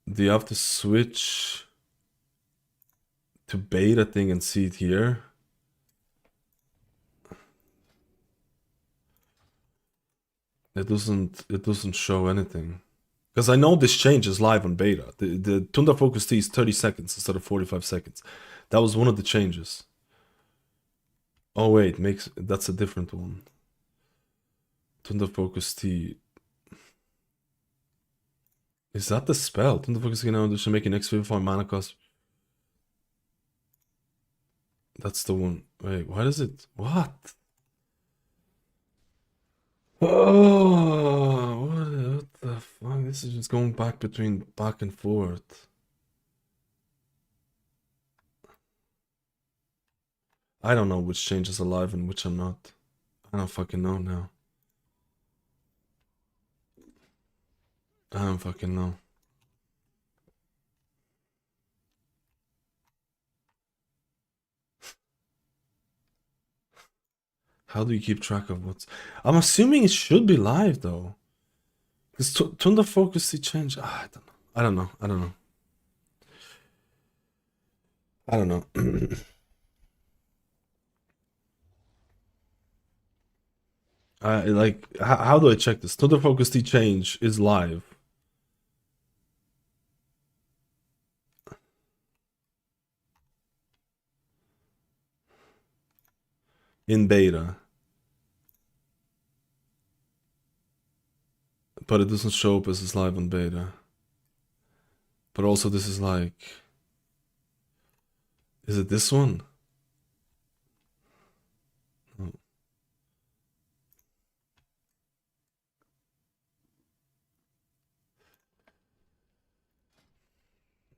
Speaker 6: Do you have to switch to beta thing and see it here? It doesn't show anything. Because I know this change is live on beta. The Thunder Focus T is 30 seconds instead of 45 seconds. That was one of the changes. Oh wait, that's a different one. Thunder Focus T. Is that the spell? Thunder Focus T now should make an X55 mana cost. That's the one. Wait, why does it? What? Oh, what the fuck? This is just going back and forth. I don't know which changes are live and which are not. I don't fucking know now. I don't fucking know. How do you keep track of what's... I'm assuming it should be live though. Because Thunder Focus T change... I don't know. I don't know. Like, how do I check this? Thunder Focus T change is live. in beta. But it doesn't show up as it's live on beta. But also this is like... Is it this one? No.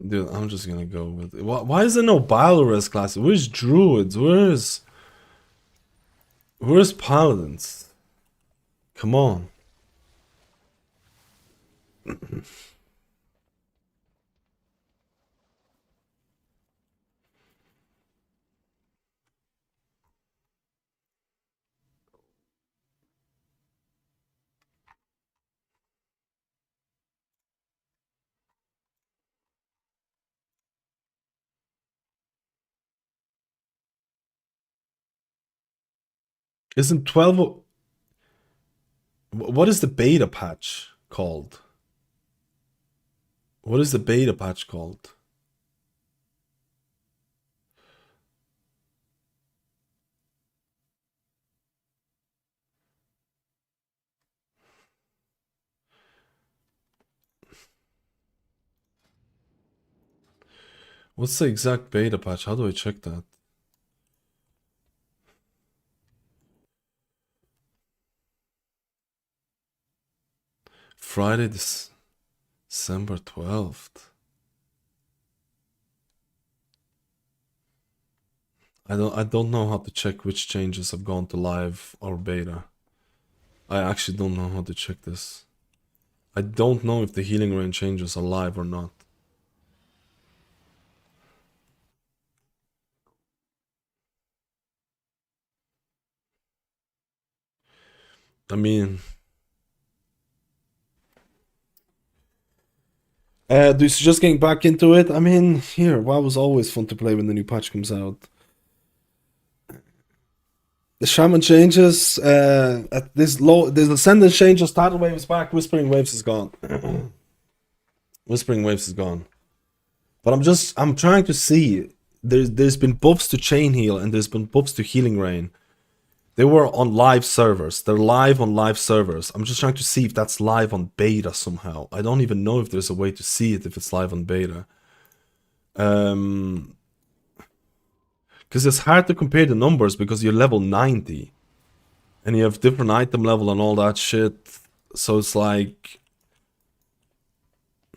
Speaker 6: Dude, I'm just gonna go with it. Why is there no Biolores class? Where's Druids? Where's Paladins? Come on. Isn't 12... What is the beta patch called? What is the beta patch called? What's the exact beta patch? How do I check that? Friday, December 12th. I don't know how to check which changes have gone to live or beta. I actually don't know how to check this. I don't know if the healing rain changes are live or not. I mean... just getting back into it. I mean, here, WoW was always fun to play when the new patch comes out. The Shaman changes, there's Ascendant changes, Tidal Wave is back, Whispering Waves is gone. Whispering Waves is gone. But I'm trying to see, there's been buffs to Chain Heal and there's been buffs to Healing Rain. They were on live servers. They're live on live servers. I'm just trying to see if that's live on beta somehow. I don't even know if there's a way to see it if it's live on beta. Because it's hard to compare the numbers because you're level 90. And you have different item level and all that shit. So it's like...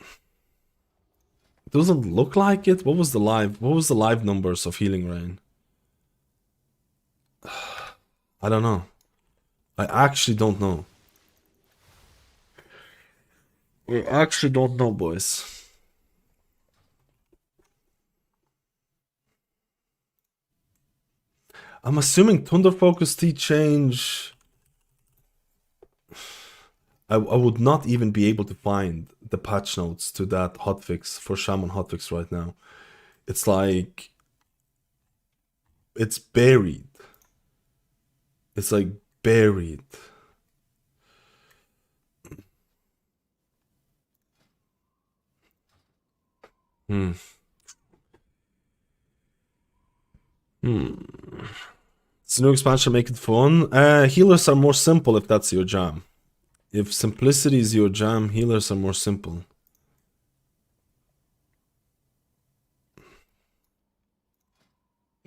Speaker 6: It doesn't look like it. What was the live numbers of Healing Rain? I don't know. I actually don't know. I actually don't know, boys. I'm assuming Thunder Focus T change... I would not even be able to find the patch notes to that hotfix for Shaman hotfix right now. It's like... It's buried. It's like buried. Does the new expansion make it fun? Healers are more simple if that's your jam. If simplicity is your jam, healers are more simple.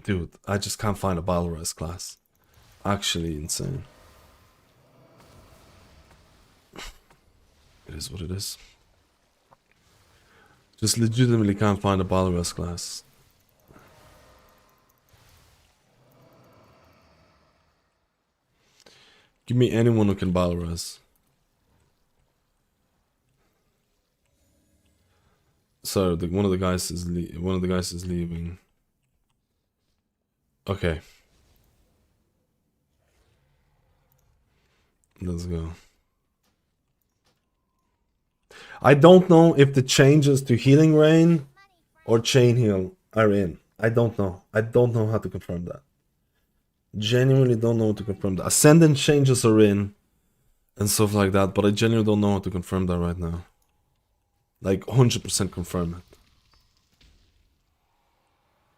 Speaker 6: Dude, I just can't find a Biolores class. Actually insane. It is what it is. Just legitimately can't find a Biolores class. Give me anyone who can Biolores. So one of the guys is leaving. Okay. Let's go. I don't know if the changes to Healing Rain or Chain Heal are in. I don't know. I don't know how to confirm that. Genuinely don't know how to confirm that. Ascendant changes are in and stuff like that, but I genuinely don't know how to confirm that right now. Like 100% confirm it.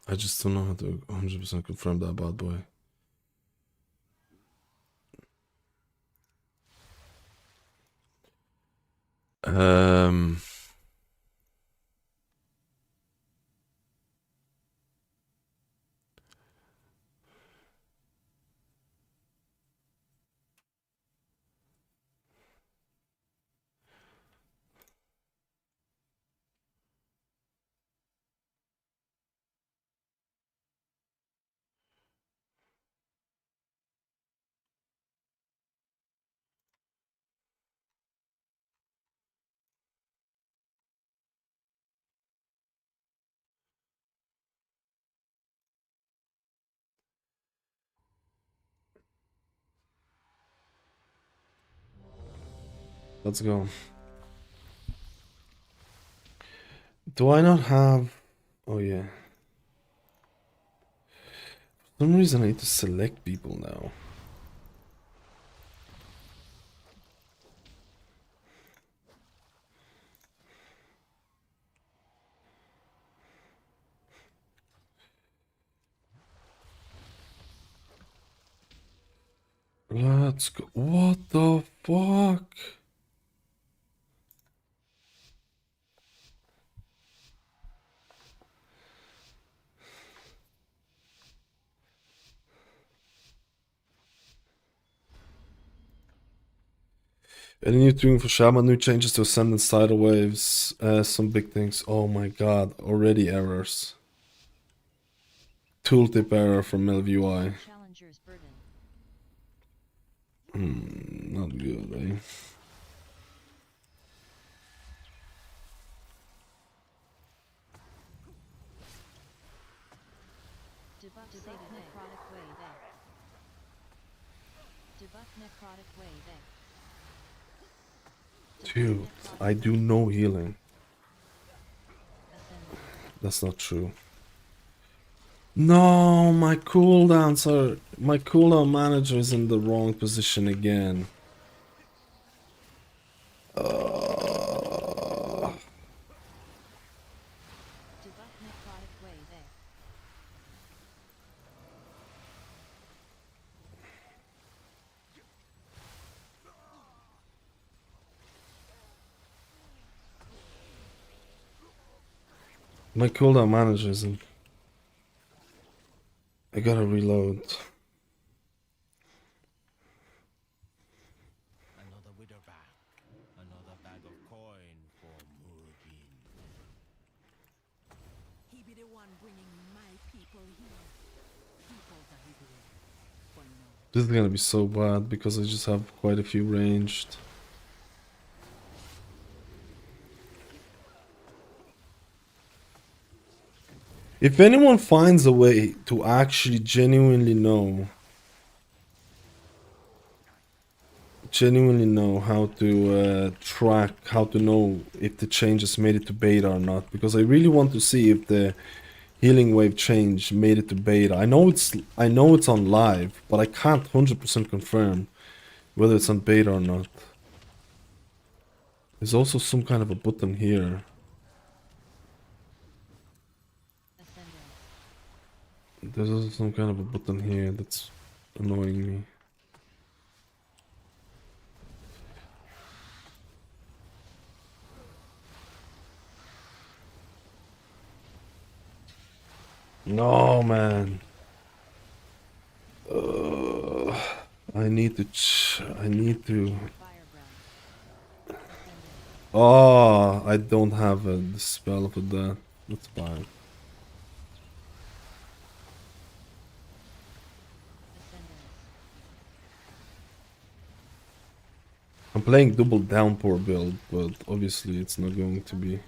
Speaker 6: I just don't know how to 100% confirm that bad boy. Um, let's go. Do I not have... Oh yeah. For some reason I need to select people now. Let's go. What the fuck? Any new tuning for Shaman, new changes to Ascendant tidal waves, some big things. Oh my god, already errors. Tooltip error from MelVUI.
Speaker 8: Challenger's burden.
Speaker 6: Not good, eh?
Speaker 8: Debuff necrotic wave there. Debuff necrotic wave there.
Speaker 6: Dude, I do no healing. That's not true. No, my cooldowns are... My cooldown manager is in the wrong position again.
Speaker 8: Debuff necrotic wave there.
Speaker 6: My cooldown manager isn't... I gotta reload.
Speaker 9: Another widow bag. Another bag of coin for Murbin.
Speaker 8: He be the one bringing my people here. People that he will. For now.
Speaker 6: This is gonna be so bad because I just have quite a few ranged. If anyone finds a way to actually genuinely know how to track, how to know if the changes made it to beta or not, because I really want to see if the healing wave change made it to beta. I know it's on live, but I can't 100% confirm whether it's on beta or not. There's also some kind of a button here. There's also some kind of a button here that's annoying me. No, man. I need to. Oh, I don't have the spell for that. That's fine. I'm playing double downpour build, but obviously it's not going to be.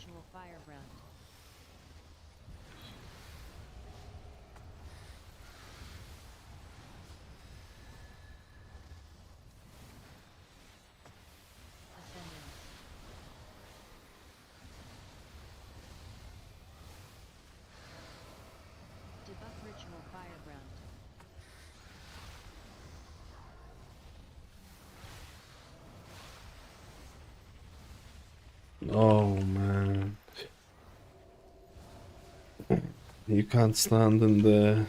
Speaker 6: Oh man. You can't stand in there.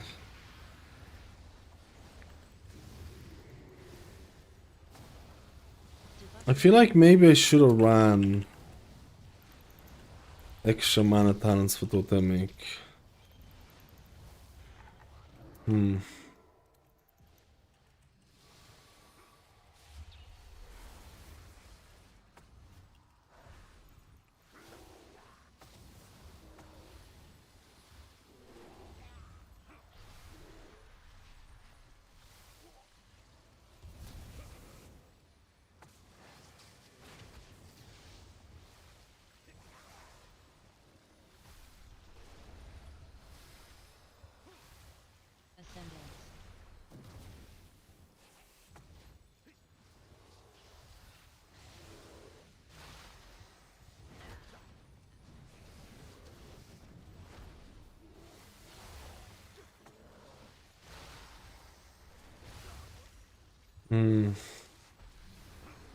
Speaker 6: I feel like maybe I should have ran Extra mana talents for Totemic.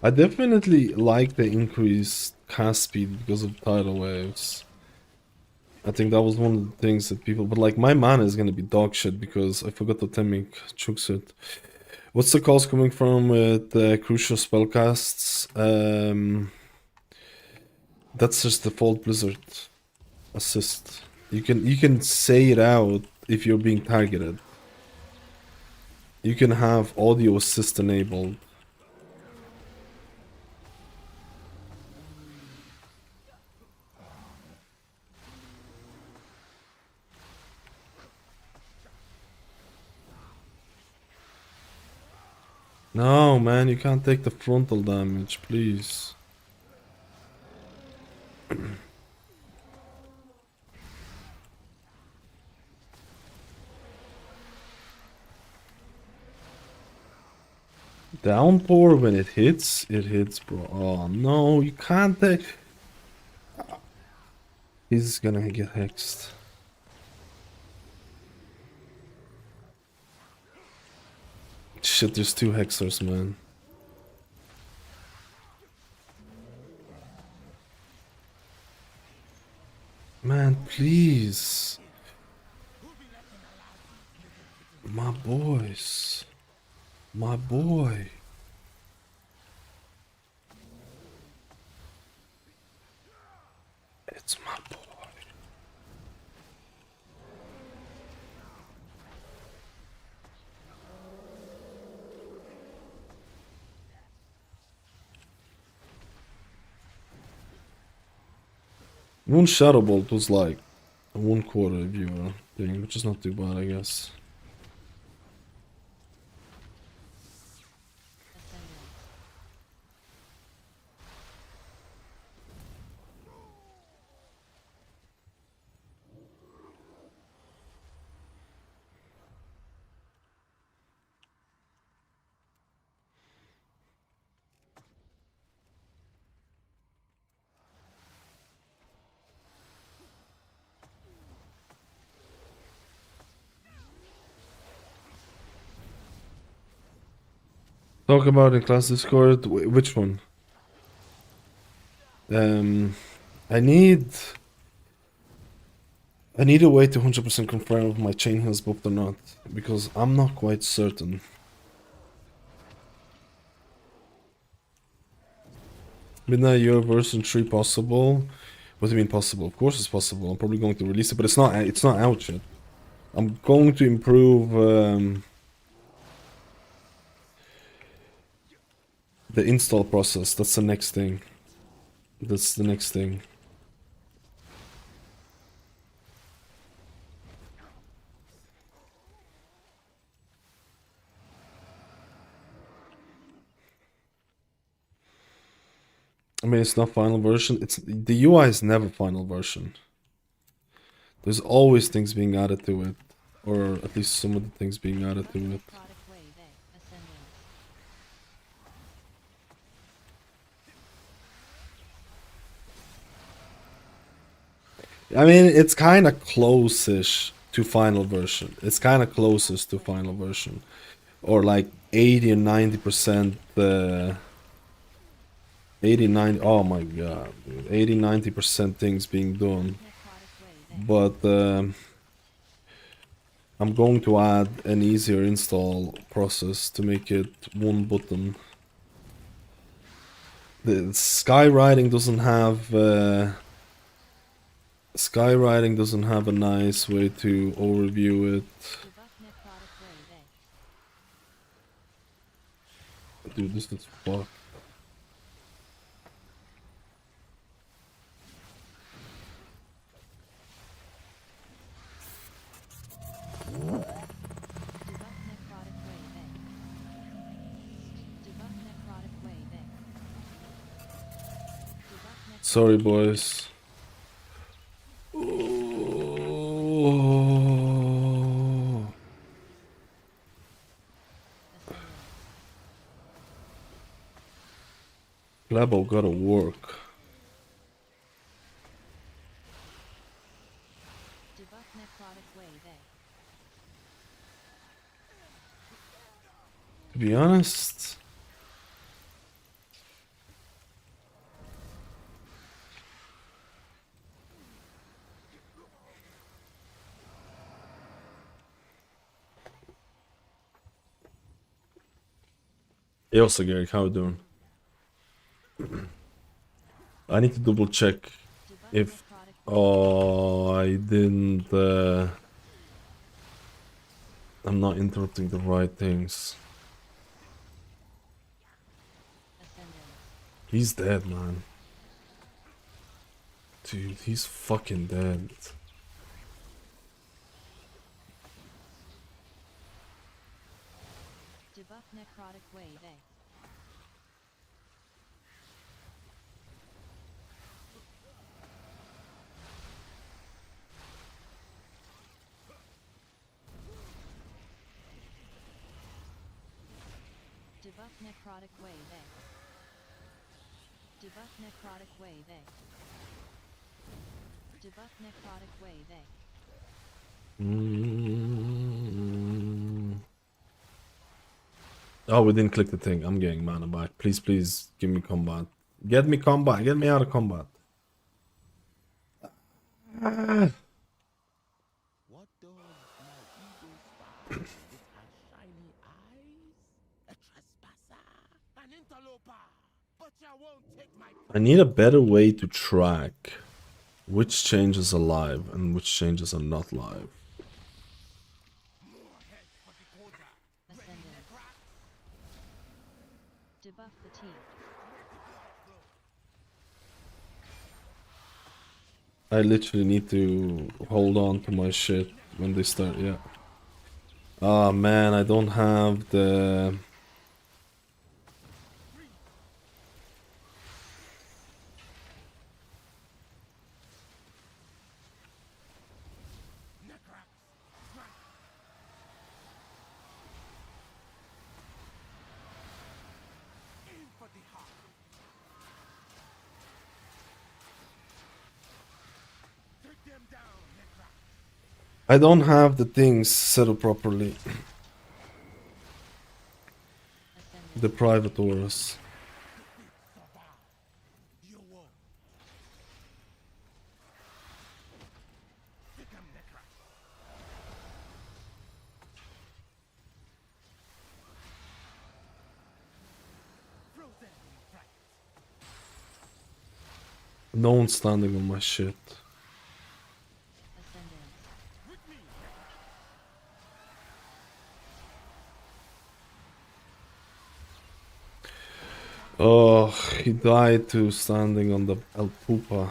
Speaker 6: I definitely like the increased cast speed because of tidal waves. I think that was one of the things that people, but like my mana is gonna be dog shit because I forgot to Totemic chooks it. What's the cost coming from with the crucial spellcasts? That's just default Blizzard assist. You can say it out if you're being targeted. You can have audio assist enabled. No, man, you can't take the frontal damage, please. Downpour, when it hits, bro. Oh, no, you can't take... He's gonna get hexed. Shit, there's 2 hexers, man. Man, please. My boys. My boy. It's my boy. One Shadow Bolt was like a 1/4 viewer thing, which is not too bad, I guess. Talk about in class Discord. Which one? I need a way to 100% confirm if my chain has buffed or not, because I'm not quite certain. Midnight Year version 3 possible? What do you mean possible? Of course it's possible. I'm probably going to release it, but it's not out yet. I'm going to improve the install process. That's the next thing. That's the next thing. I mean, it's not final version. It's the UI is never final version. There's always things being added to it, or at least some of the things being added to it. I mean, it's kind of close-ish to final version. It's kind of closest to final version, or like 80 and 90%. 80, 90. Oh my god, dude. 80, 90% things being done. But I'm going to add an easier install process to make it one button. The skywriting doesn't have Skywriting doesn't have a nice way to overview it. Dude, this is fucked. Sorry, boys. Oh. Labo gotta work. To be honest, hey, also Gary, how you doing? I need to double check if I didn't I'm not interrupting the right things. He's dead, man. Dude, he's fucking dead.
Speaker 7: Debuff necrotic wave. Debuff necrotic wave. Debuff necrotic wave. Debuff necrotic wave.
Speaker 6: Oh, we didn't click the thing. I'm getting mana back. Please, please give me combat. Get me combat. Get me out of combat. Ah.
Speaker 9: What does my ego spy with her shiny eyes? A trespasser, an interloper. But you won't take my
Speaker 6: I need a better way to track which changes are live and which changes are not live.
Speaker 7: Debuff fatigue.
Speaker 6: I literally need to hold on to my shit when they start, yeah. Ah, man, I don't have the... I don't have the things set up properly. The private auras. No one's standing on my shit. Oh, he died to standing on the El Pupa.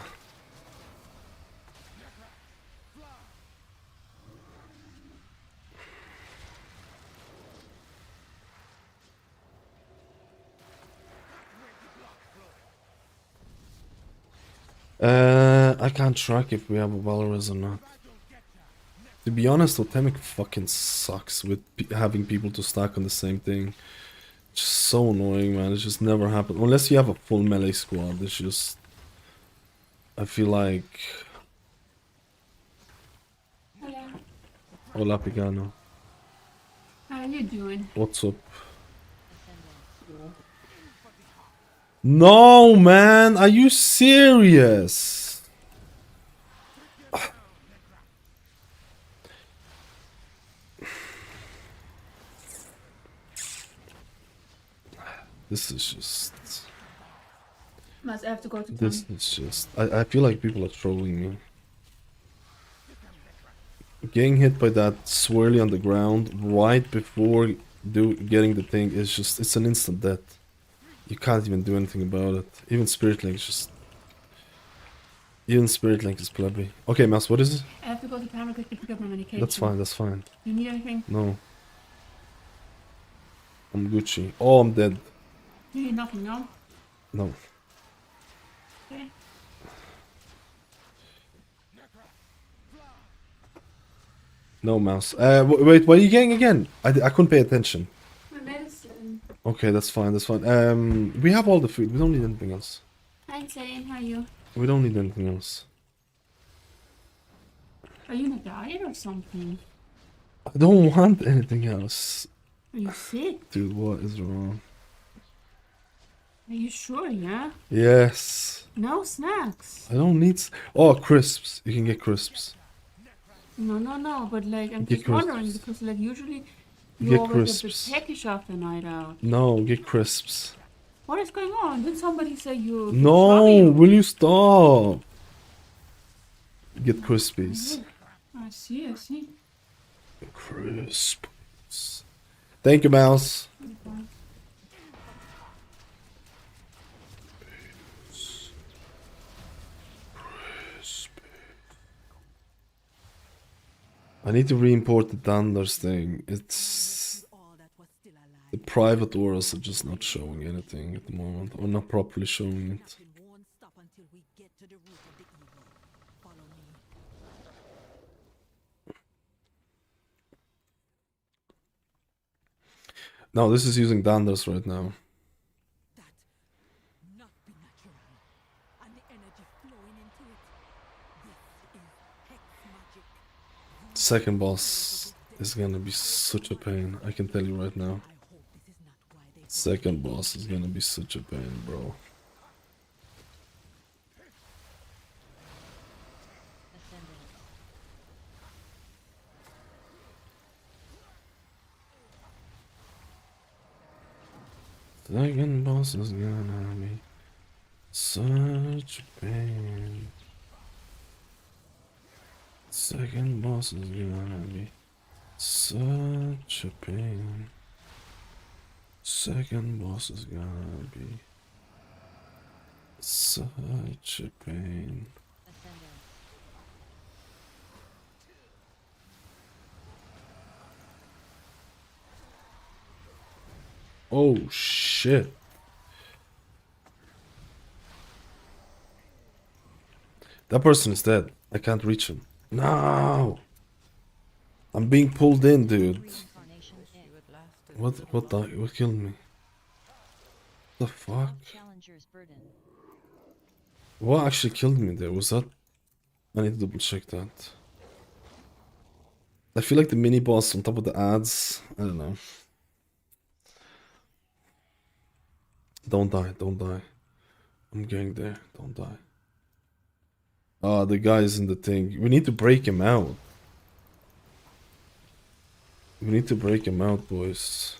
Speaker 6: I can't track if we have a Valorous or not. To be honest, Totemic fucking sucks with having people to stack on the same thing. Just so annoying, man. It just never happens. Unless you have a full melee squad, it's just... I feel like...
Speaker 3: Hola.
Speaker 6: Hola, Picano.
Speaker 3: How are you doing?
Speaker 6: What's up? No, man! Are you serious? This is just...
Speaker 3: Must have to go to
Speaker 6: This
Speaker 3: town.
Speaker 6: is just... I feel like people are trolling me. getting hit by that swirly on the ground right before getting the thing is just, it's an instant death. You can't even do anything about it. Even Spirit Link is just... Even Spirit Link is plebby. Okay, Mouse, what is it?
Speaker 3: I have to go to Paladin to pick up my medication.
Speaker 6: That's fine, that's fine.
Speaker 3: You need anything?
Speaker 6: No. I'm Gucci. Oh, I'm dead.
Speaker 3: You need nothing, no?
Speaker 6: No.
Speaker 3: Okay.
Speaker 6: No, Mouse. Wait, what are you getting again? I couldn't pay attention.
Speaker 3: My medicine.
Speaker 6: Okay, that's fine, that's fine. We have all the food. We don't need anything else.
Speaker 3: Hi, Zane. How are you?
Speaker 6: We don't need anything else.
Speaker 3: Are you in a diet or something?
Speaker 6: I don't want anything else.
Speaker 3: Are you sick?
Speaker 6: Dude, what is wrong?
Speaker 3: Are you sure, yeah?
Speaker 6: Yes.
Speaker 3: No snacks.
Speaker 6: I don't need... Oh, crisps. You can get crisps.
Speaker 3: No, but like, I'm
Speaker 6: Get
Speaker 3: just wondering
Speaker 6: crisps.
Speaker 3: because like usually you
Speaker 6: Get
Speaker 3: always
Speaker 6: crisps.
Speaker 3: get the peckish after night out.
Speaker 6: No, get crisps.
Speaker 3: What is going on? Did somebody say you...
Speaker 6: No, will you stop? Get crispies.
Speaker 3: I see, I see.
Speaker 6: Crispies. Thank you, Mouse. I need to re-import the Thunders thing. It's... The private auras are just not showing anything at the moment. Or not properly showing it. No, this is using Thunders right now. Second boss is gonna be such a pain, I can tell you right now. Second boss is gonna be such a pain, bro. Second boss is gonna be such a pain. Second boss is gonna be such a pain. Second boss is gonna be such a pain. Oh shit. That person is dead. I can't reach him. No! I'm being pulled in, dude. What killed me? The fuck? What actually killed me there? Was that... I need to double check that. I feel like the mini boss on top of the ads. I don't know. Don't die, don't die. I'm getting there, don't die. Ah, the guy's in the thing. We need to break him out. We need to break him out, boys.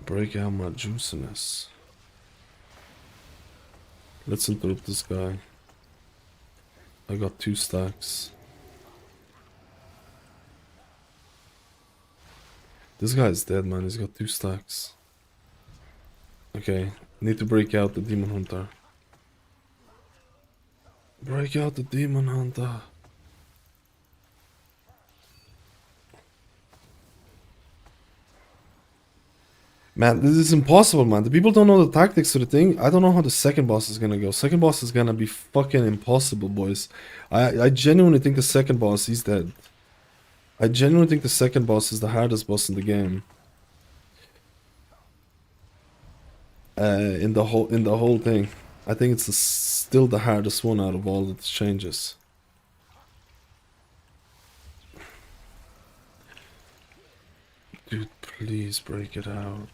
Speaker 6: Break out my juiciness. Let's interrupt this guy. I got 2 stacks. This guy's dead, man. He's got 2 stacks. Okay, need to break out the Demon Hunter. Break out the Demon Hunter. Man, this is impossible, man. The people don't know the tactics to the thing. I don't know how the second boss is gonna go. Second boss is gonna be fucking impossible, boys. I genuinely think the second boss is dead. I genuinely think the second boss is the hardest boss in the game. In the whole thing. I think it's still the hardest one out of all the changes. Dude, please break it out.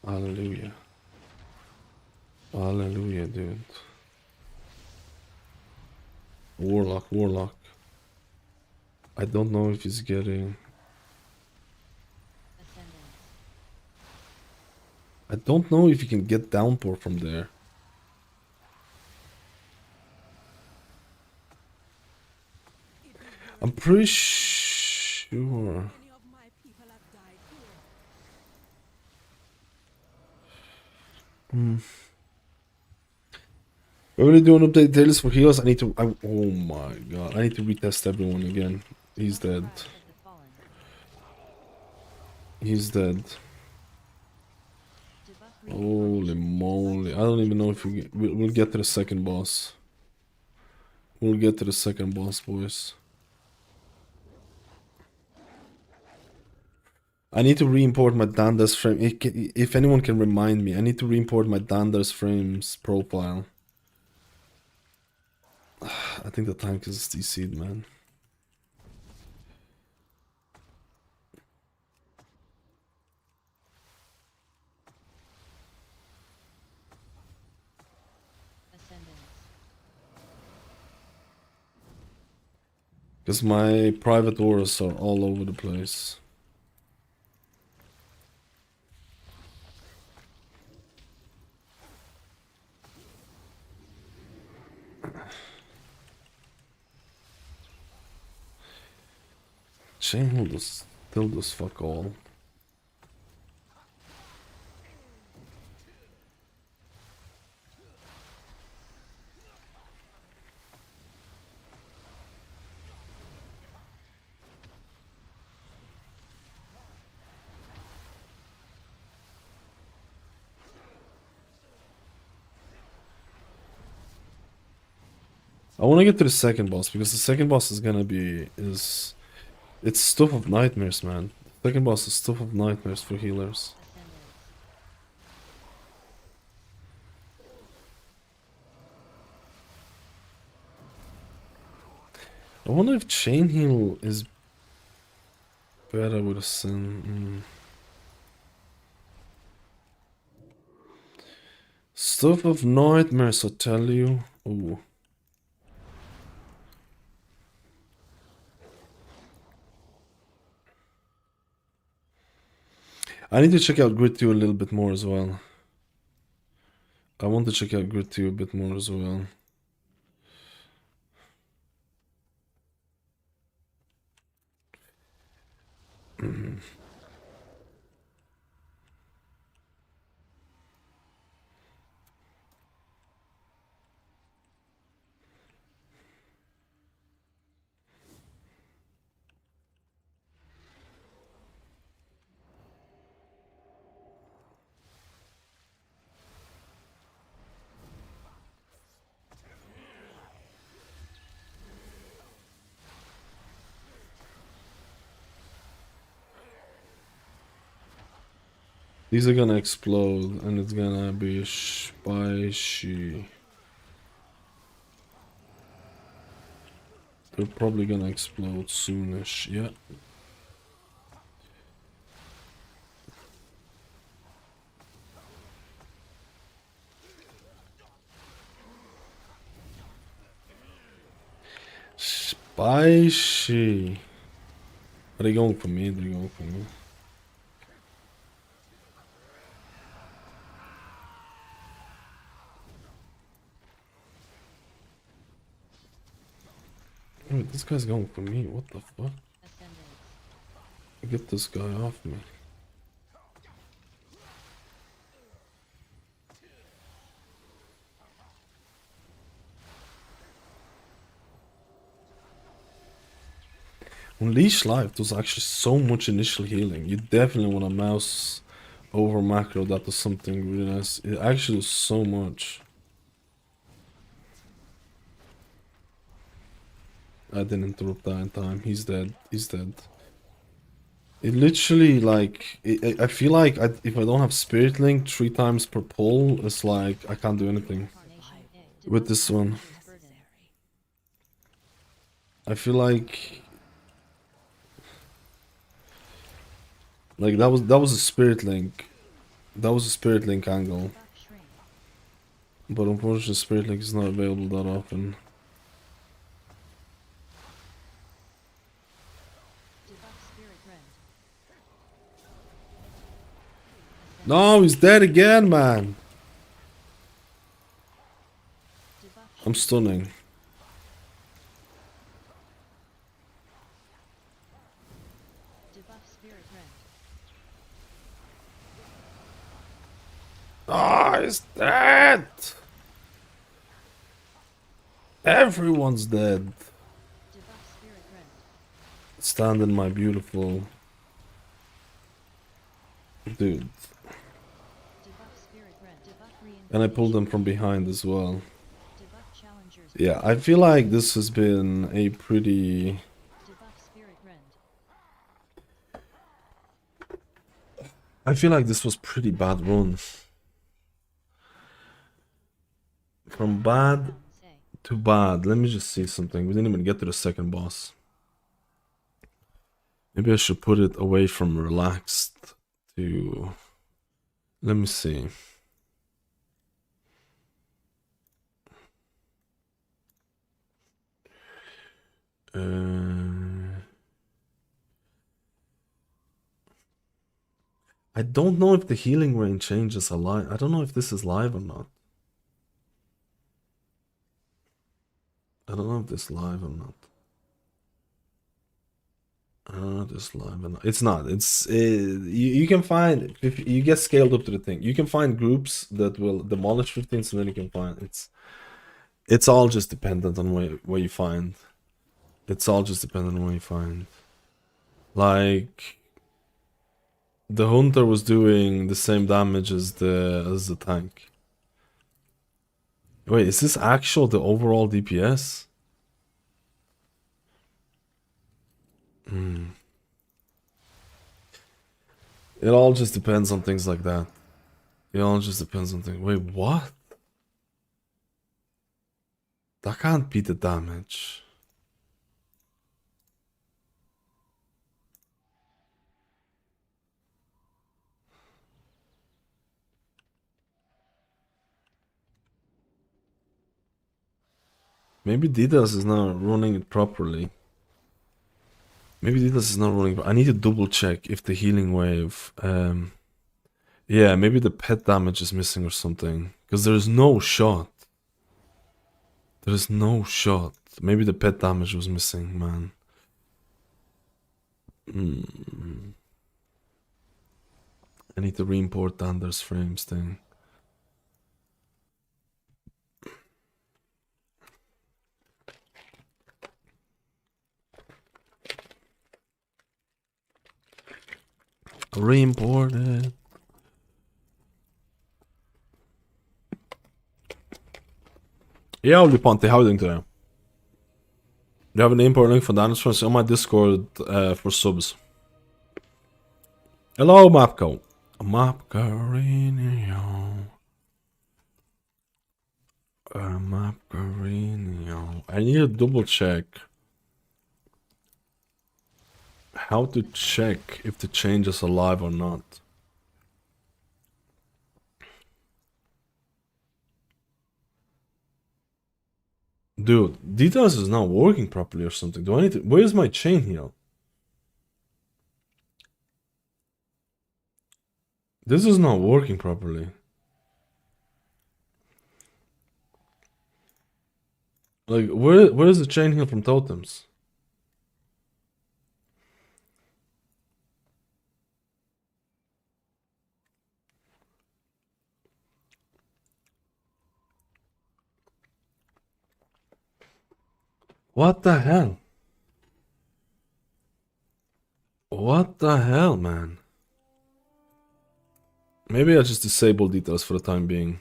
Speaker 6: Hallelujah. Hallelujah, dude. Warlock. I don't know if he's getting... I don't know if you can get downpour from there. I'm pretty sure.
Speaker 8: Many of my people have died here.
Speaker 6: We're gonna do an update dailies for healers. I need to. Oh my god! I need to retest everyone again. He's dead. He's dead. Holy moly! I don't even know if we get, we'll get to the second boss. We'll get to the second boss, boys. I need to re-import my Dander's frame. If anyone can remind me, I need to re-import my Dander's frames profile. I think the tank is DC'd, man. Because my private auras are all over the place. Chain does still does fuck all. I want to get to the second boss because the second boss is gonna be it's stuff of nightmares, man. The second boss is stuff of nightmares for healers. I wonder if chain heal is better with a sin. Stuff of nightmares, I tell you. Ooh. I need to check out Grid 2 a little bit more as well. I want to check out Grid 2 a bit more as well. These are gonna explode and it's gonna be spicy. They're probably gonna explode soonish, yeah. Spicy. Are they going for me? They're going for me. Wait, this guy's going for me. What the fuck? Get this guy off me. On Leash Life, there's actually so much initial healing. You definitely want to mouse over macro that does something really nice. It actually does so much. I didn't interrupt that in time. He's dead. He's dead. It literally, like, I feel like if I don't have Spirit Link 3 times per pull, it's like I can't do anything with this one. I feel like that was a Spirit Link. That was a Spirit Link angle. But unfortunately, Spirit Link is not available that often. No, he's dead again, man. I'm stunning. Ah, he's dead. Everyone's dead. Stand in my beautiful dude. And I pulled them from behind as well. Yeah, I feel like this has been a pretty... I feel like this was pretty bad run. From bad to bad. Let me just see something. We didn't even get to the second boss. Maybe I should put it away from relaxed to... Let me see. I don't know if the healing rain changes a lot. I don't know if this is live or not. I don't know if this is live or not. I don't know if this is live or not. It's not. It's you can find, if you get scaled up to the thing, you can find groups that will demolish 15, so then you can find it's all just dependent on where you find. It's all just dependent on where you find. Like the hunter was doing the same damage as the tank. Wait, is this actual the overall DPS? It all just depends on things like that. It all just depends on things. Wait, what? That can't be the damage. Maybe Didas is not running it properly. Maybe Didas is not running. I need to double check if the healing wave. Yeah, maybe the pet damage is missing or something. Because there's no shot. There's no shot. Maybe the pet damage was missing, man. I need to re-import Anders frames thing. Re-import it. Yeah, Lipanti, how are you doing today? You have an import link for the Anders frames on my Discord for subs. Hello, Mapco. Mapcarinio. Mapcarinio. I need to double check how to check if the change is alive or not. Dude, details is not working properly or something. Do I need to... Where's my chain heal? This is not working properly. Like, where is the chain heal from totems? What the hell? What the hell, man? Maybe I just disable details for the time being.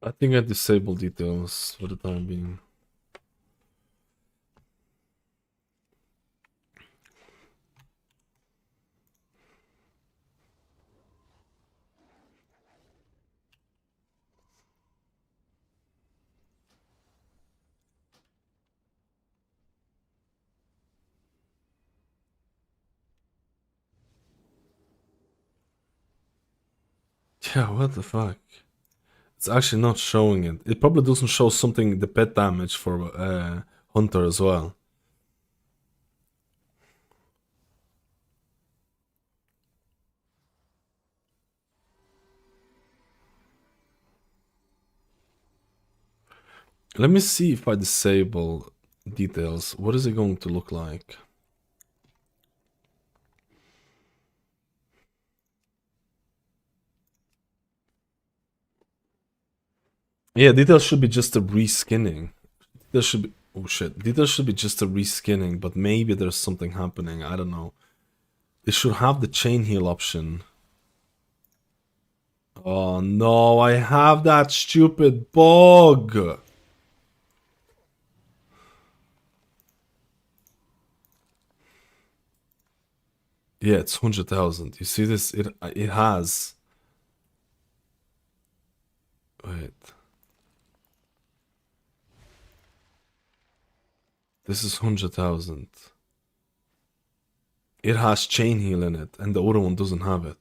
Speaker 6: I think I disabled details for the time being. Yeah, what the fuck? It's actually not showing it. It probably doesn't show something, the pet damage for Hunter as well. Let me see if I disable details. What is it going to look like? Yeah, details should be just a reskinning. Details should be, oh shit. Details should be just a reskinning, but maybe there's something happening. I don't know. It should have the chain heal option. Oh no, I have that stupid bug. Yeah, it's 100,000. You see this? It has. Wait. This is 100,000. It has chain heal in it, and the other one doesn't have it.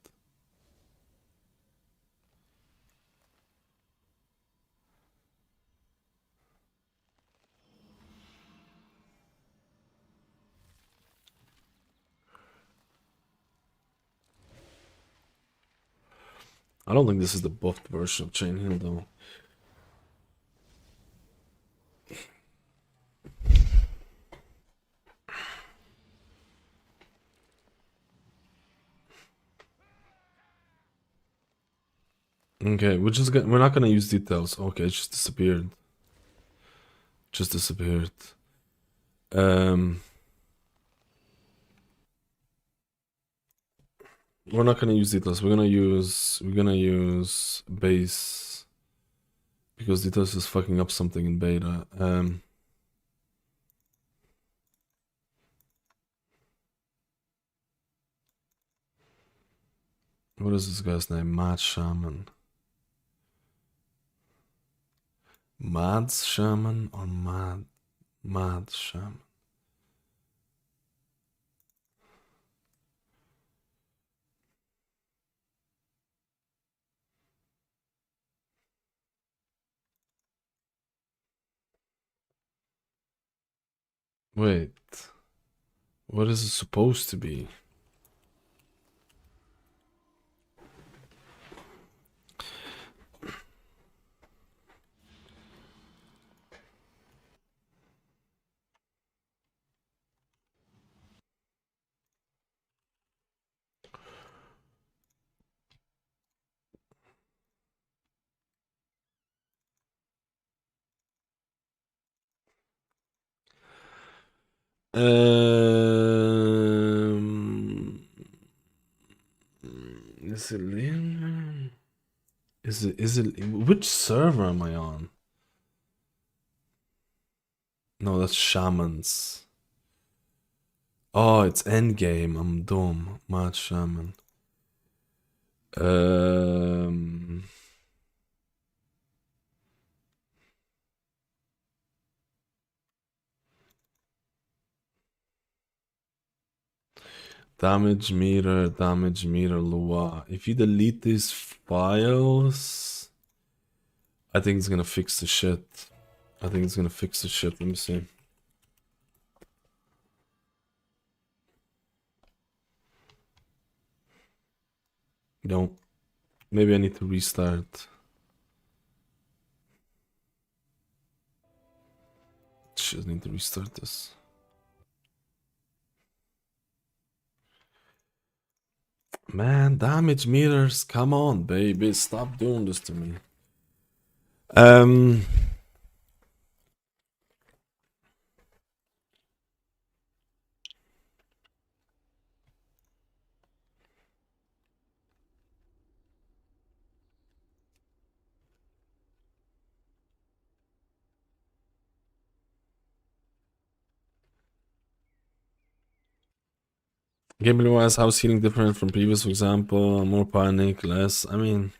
Speaker 6: I don't think this is the buffed version of chain heal though. Okay, we're not gonna use details. Okay, it just disappeared. Just disappeared. We're not gonna use details. We're gonna use base because details is fucking up something in beta. What is this guy's name? Mad Shaman. Mad Shaman or Mad Shaman? Wait. What is it supposed to be? Is it in? Is it which server am I on? No, that's Shamans. Oh, it's endgame. I'm dumb. Mad Shaman. Damage meter, Lua. If you delete these files, I think it's gonna fix the shit. Let me see. No. Maybe I need to restart. Shit, I need to restart this. Man, damage meters, come on, baby, stop doing this to me. Gameplay wise, how's healing different from previous, for example? More panic, less. I mean,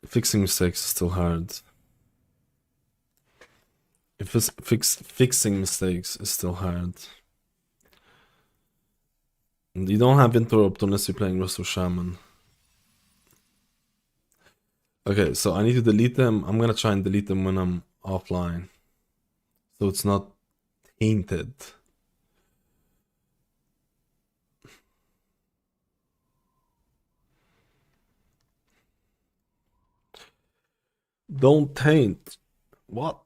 Speaker 6: fixing mistakes is still hard. If it's fixing mistakes is still hard. And you don't have interrupt unless you're playing Resto Shaman. Okay, so I need to delete them. I'm gonna try and delete them when I'm offline, so it's not tainted. Don't taint. What?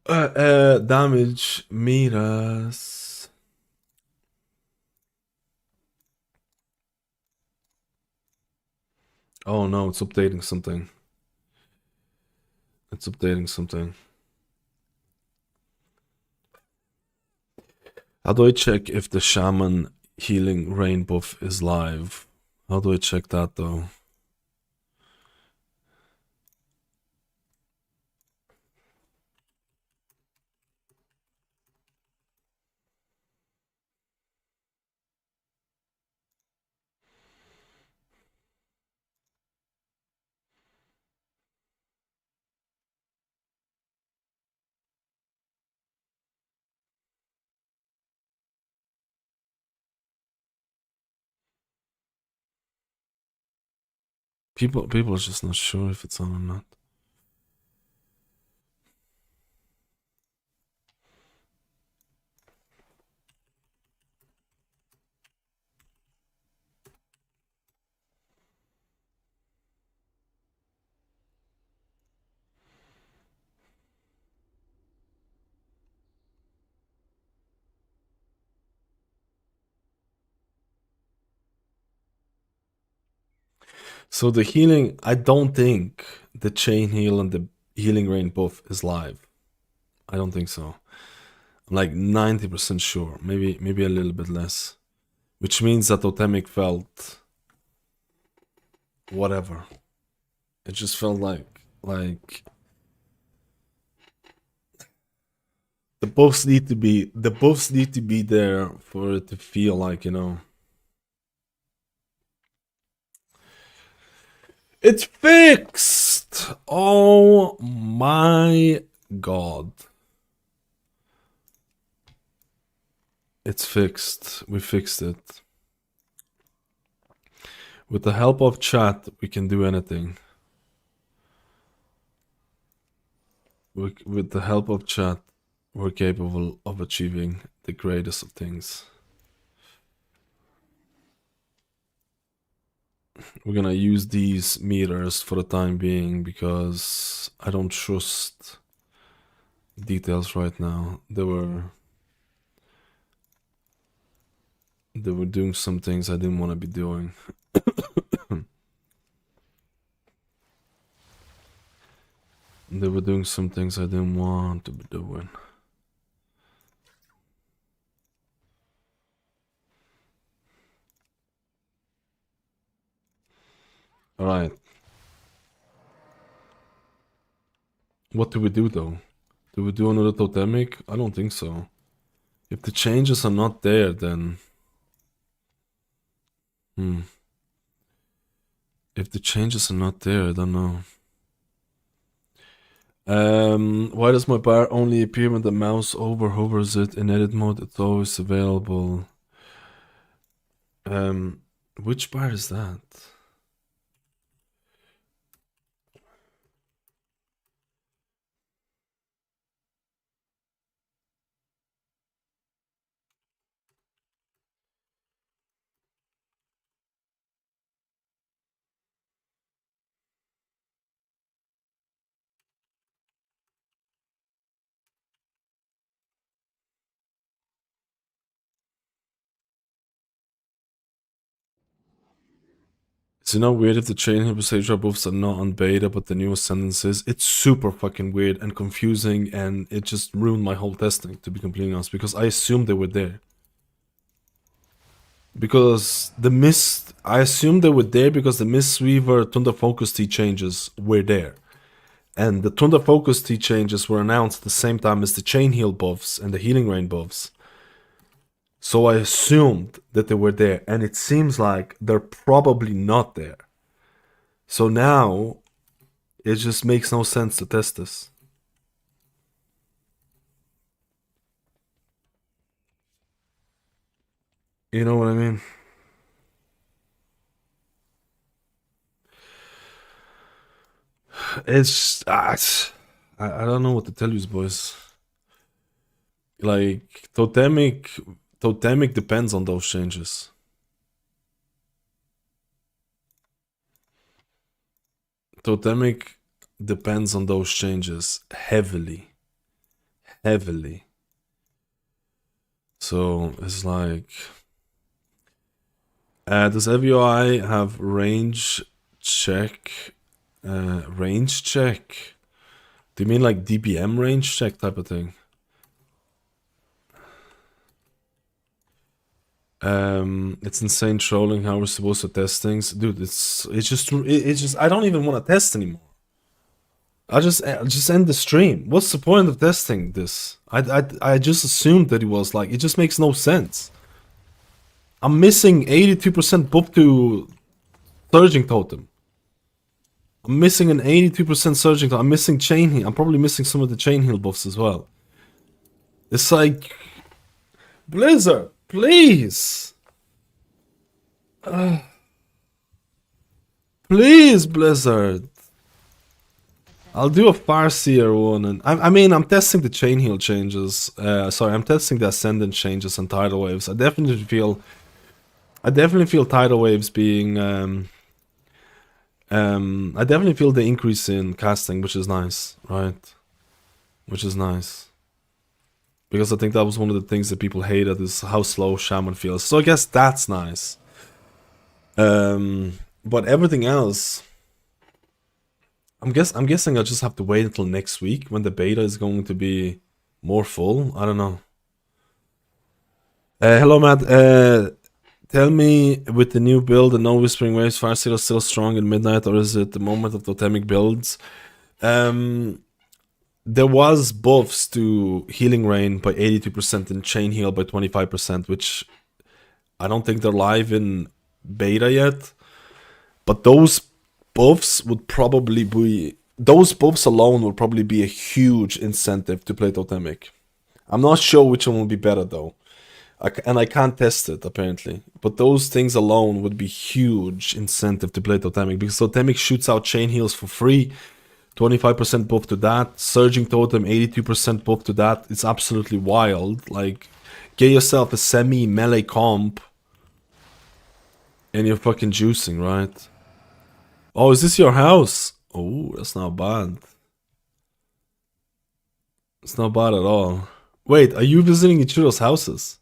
Speaker 6: Damage meters. Oh no, it's updating something. It's updating something. How do I check if the Shaman healing rain buff is live? How do I check that though? People are just not sure if it's on or not. So the healing, I don't think the chain heal and the healing rain buff is live. I don't think so. I'm like 90% sure, maybe a little bit less, which means that Totemic felt whatever. It just felt like the buffs need to be there for it to feel like, you know. It's fixed! Oh my god. It's fixed. We fixed it. With the help of chat, we can do anything. With the help of chat, we're capable of achieving the greatest of things. We're gonna use these meters for the time being because I don't trust details right now. They were doing some things I didn't want to be doing. They were doing some things I didn't want to be doing. Alright. What do we do though? Do we do another Totemic? I don't think so. If the changes are not there, then... If the changes are not there, I don't know. Why does my bar only appear when the mouse hovers it? In edit mode, it's always available. Which bar is that? Is it not weird if the chain hypersage buffs are not on beta but the newest sentences? It's super fucking weird and confusing, and it just ruined my whole testing, to be completely honest, because I assumed they were there. Because I assumed they were there because the Mistweaver Thunder Focus T changes were there. And the Thunder Focus T changes were announced at the same time as the Chain Heal buffs and the Healing Rain buffs. So I assumed that they were there, and it seems like they're probably not there. So now, it just makes no sense to test this. You know what I mean? It's I don't know what to tell you, boys. Like Totemic depends on those changes. Totemic depends on those changes heavily. So it's like, does EVOI have range check? Range check? Do you mean like DBM range check type of thing? It's insane trolling how we're supposed to test things, dude. It's just I don't even want to test anymore. I just end the stream. What's the point of testing this? I just assumed that it was like, it just makes no sense. I'm missing 82% buff to Surging Totem. I'm missing an 82% Surging Totem. I'm missing Chain Heal. I'm probably missing some of the Chain Heal buffs as well. It's like, Blizzard, please. Please, Blizzard. I'll do a Farseer one, and I mean, I'm testing the Chain Heal changes. Sorry, I'm testing the Ascendant changes and Tidal Waves. I definitely feel Tidal Waves being. I definitely feel the increase in casting, which is nice, right? Which is nice. Because I think that was one of the things that people hated, is how slow Shaman feels. So I guess that's nice. But everything else, I'm guessing I'll just have to wait until next week when the beta is going to be more full. I don't know. Hello, Matt. Tell me, with the new build and no Whispering Waves, Farseer is still strong in Midnight, or is it the moment of Totemic builds? There was buffs to Healing Rain by 82% and Chain Heal by 25%, which I don't think they're live in beta yet. But those buffs would probably be... Those buffs alone would probably be a huge incentive to play Totemic. I'm not sure which one will be better though. And I can't test it, apparently. But those things alone would be huge incentive to play Totemic. Because Totemic shoots out Chain Heals for free. 25% buff to that. Surging Totem, 82% buff to that. It's absolutely wild. Like, get yourself a semi-melee comp. And you're fucking juicing, right? Oh, is this your house? Oh, that's not bad. It's not bad at all. Wait, are you visiting each other's houses?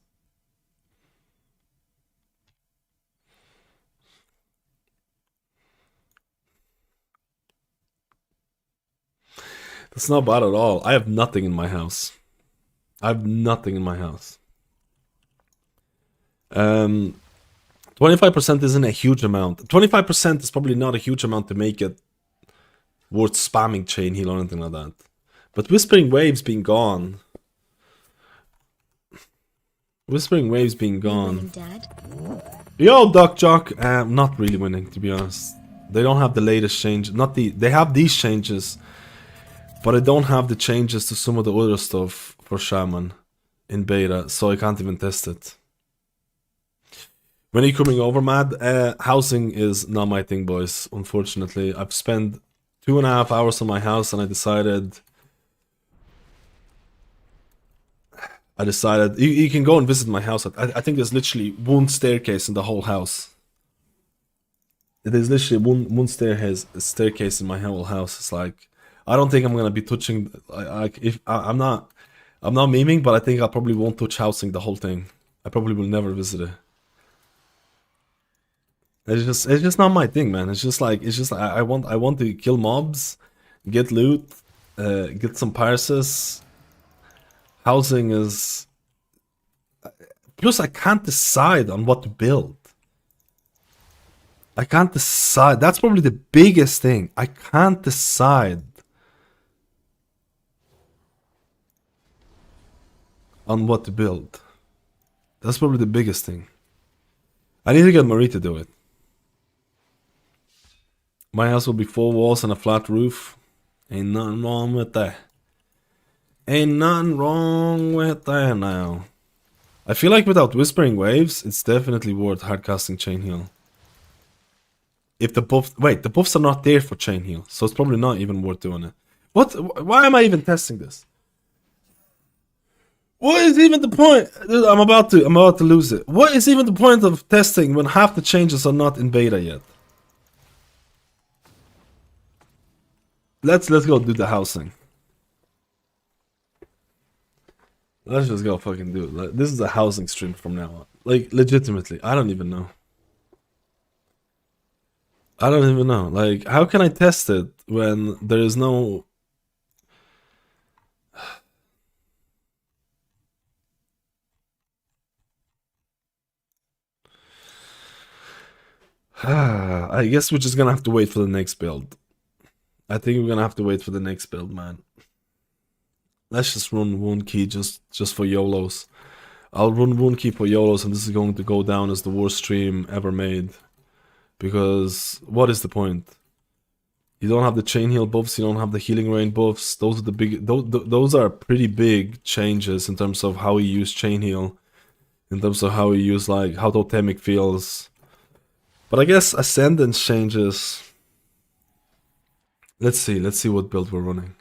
Speaker 6: That's not bad at all. I have nothing in my house. I have nothing in my house. 25% isn't a huge amount. 25% is probably not a huge amount to make it worth spamming Chain Heal or anything like that. But Whispering Waves being gone. Whispering Waves being gone. Yo, Duck Jock. Not really winning, to be honest. They don't have the latest change. They have these changes. But I don't have the changes to some of the other stuff for Shaman in beta, so I can't even test it. When are you coming over, Mad? Housing is not my thing, boys, unfortunately. I've spent 2.5 hours on my house and I decided you can go and visit my house. I think there's literally one staircase in the whole house. There's literally one staircase in my whole house. It's like, I don't think I'm gonna be touching. I'm not memeing, but I think I probably won't touch housing the whole thing. I probably will never visit it. It's just not my thing, man. It's just like I want to kill mobs, get loot, get some parses. Housing is. Plus, I can't decide on what to build. I can't decide. That's probably the biggest thing. I can't decide on what to build. That's probably the biggest thing. I need to get Marie to do it. My house will be 4 walls and a flat roof. Ain't nothing wrong with that. Ain't nothing wrong with that now. I feel like without Whispering Waves, it's definitely worth hardcasting Chain Heal. If the buff... Wait, the buffs are not there for Chain Heal, so it's probably not even worth doing it. What? Why am I even testing this? What is even the point? Dude, I'm about to lose it. What is even the point of testing when half the changes are not in beta yet? Let's go do the housing. Let's just go fucking do it. Like, this is a housing stream from now on. Like, legitimately, I don't even know. I don't even know. Like, how can I test it when there is no... I guess we're just gonna have to wait for the next build. I think we're gonna have to wait for the next build, man. Let's just run one key just for YOLOs. I'll run one key for YOLOs, and this is going to go down as the worst stream ever made. Because what is the point? You don't have the chain heal buffs, you don't have the healing rain buffs. Those are the big those are pretty big changes in terms of how you use chain heal. In terms of how you use, like, how Totemic feels. But I guess Ascendance changes. Let's see what build we're running.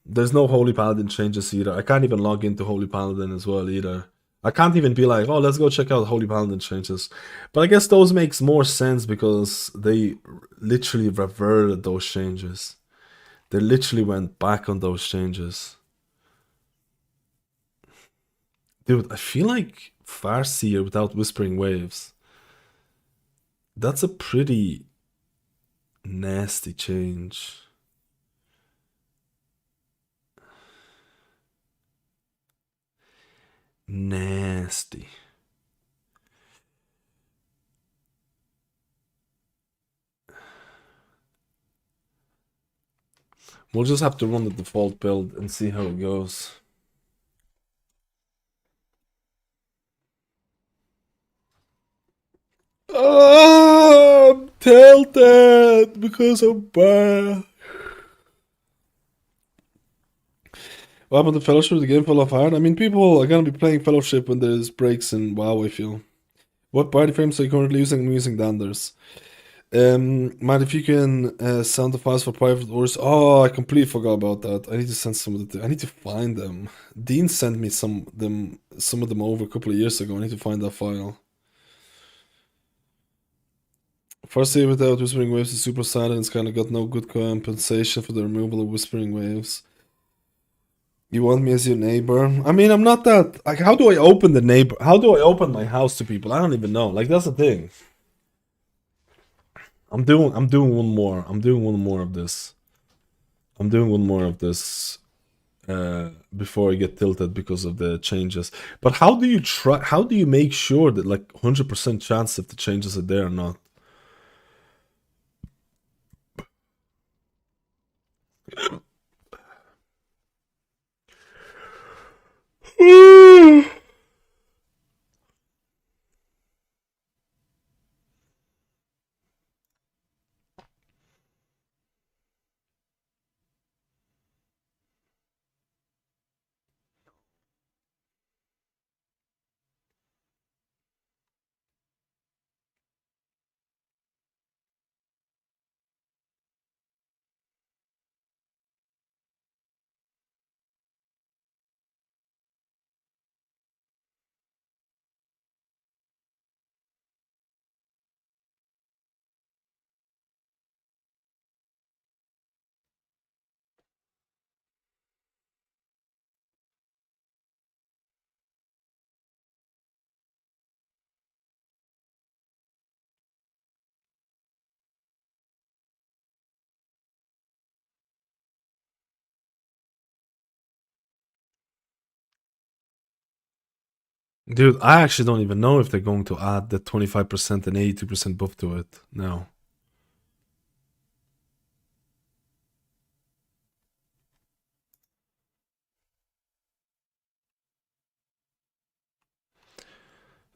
Speaker 6: There's no Holy Paladin changes either. I can't even log into Holy Paladin as well either. I can't even be like, oh, let's go check out Holy Paladin changes. But I guess those makes more sense because they literally reverted those changes. They literally went back on those changes. Dude, I feel like Farseer without Whispering Waves. That's a pretty nasty change. Nasty. We'll just have to run the default build and see how it goes. Oh, I'm tilted because I'm bad. What happened to Fellowship? The game fell off hard. I mean, people are gonna be playing Fellowship when there's breaks in WoW, I feel. What party frames are you currently using? I'm using Danders. Matt, if you can send the files for private orders. Oh, I completely forgot about that. I need to send some of the. I need to find them. Dean sent me some of them over a couple of years ago. I need to find that file. First year without Whispering Waves is super sad and it's kind of got no good compensation for the removal of Whispering Waves. You want me as your neighbor? I mean, I'm not that... Like, how do I open the neighbor... How do I open my house to people? I don't even know. Like, that's the thing. I'm doing one more. I'm doing one more of this. I'm doing one more of this before I get tilted because of the changes. But how do you try... How do you make sure that, like, 100% chance if the changes are there or not? Dude, I actually don't even know if they're going to add the 25% and 82% buff to it now.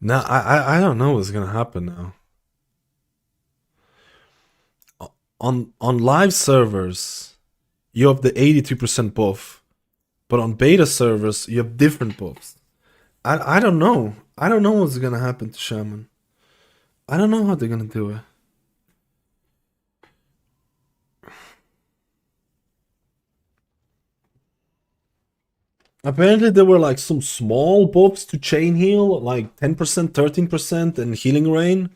Speaker 6: Now, I don't know what's gonna happen now. on live servers, you have the 82% buff, but on beta servers, you have different buffs. I don't know. I don't know what's gonna happen to Shaman. I don't know how they're gonna do it. Apparently there were like some small buffs to chain heal, like 10%, 13%, and healing rain.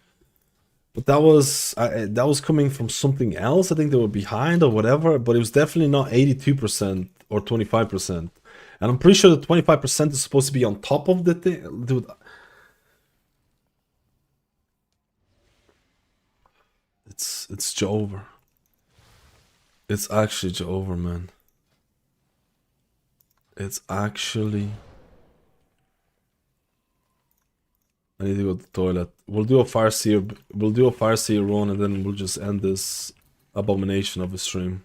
Speaker 6: But that was coming from something else. I think they were behind or whatever, but it was definitely not 82% or 25%. And I'm pretty sure the 25% is supposed to be on top of the thing. Dude, it's Jover. It's actually Jover, man. It's actually... I need to go to the toilet. We'll do a Farseer run and then we'll just end this abomination of a stream.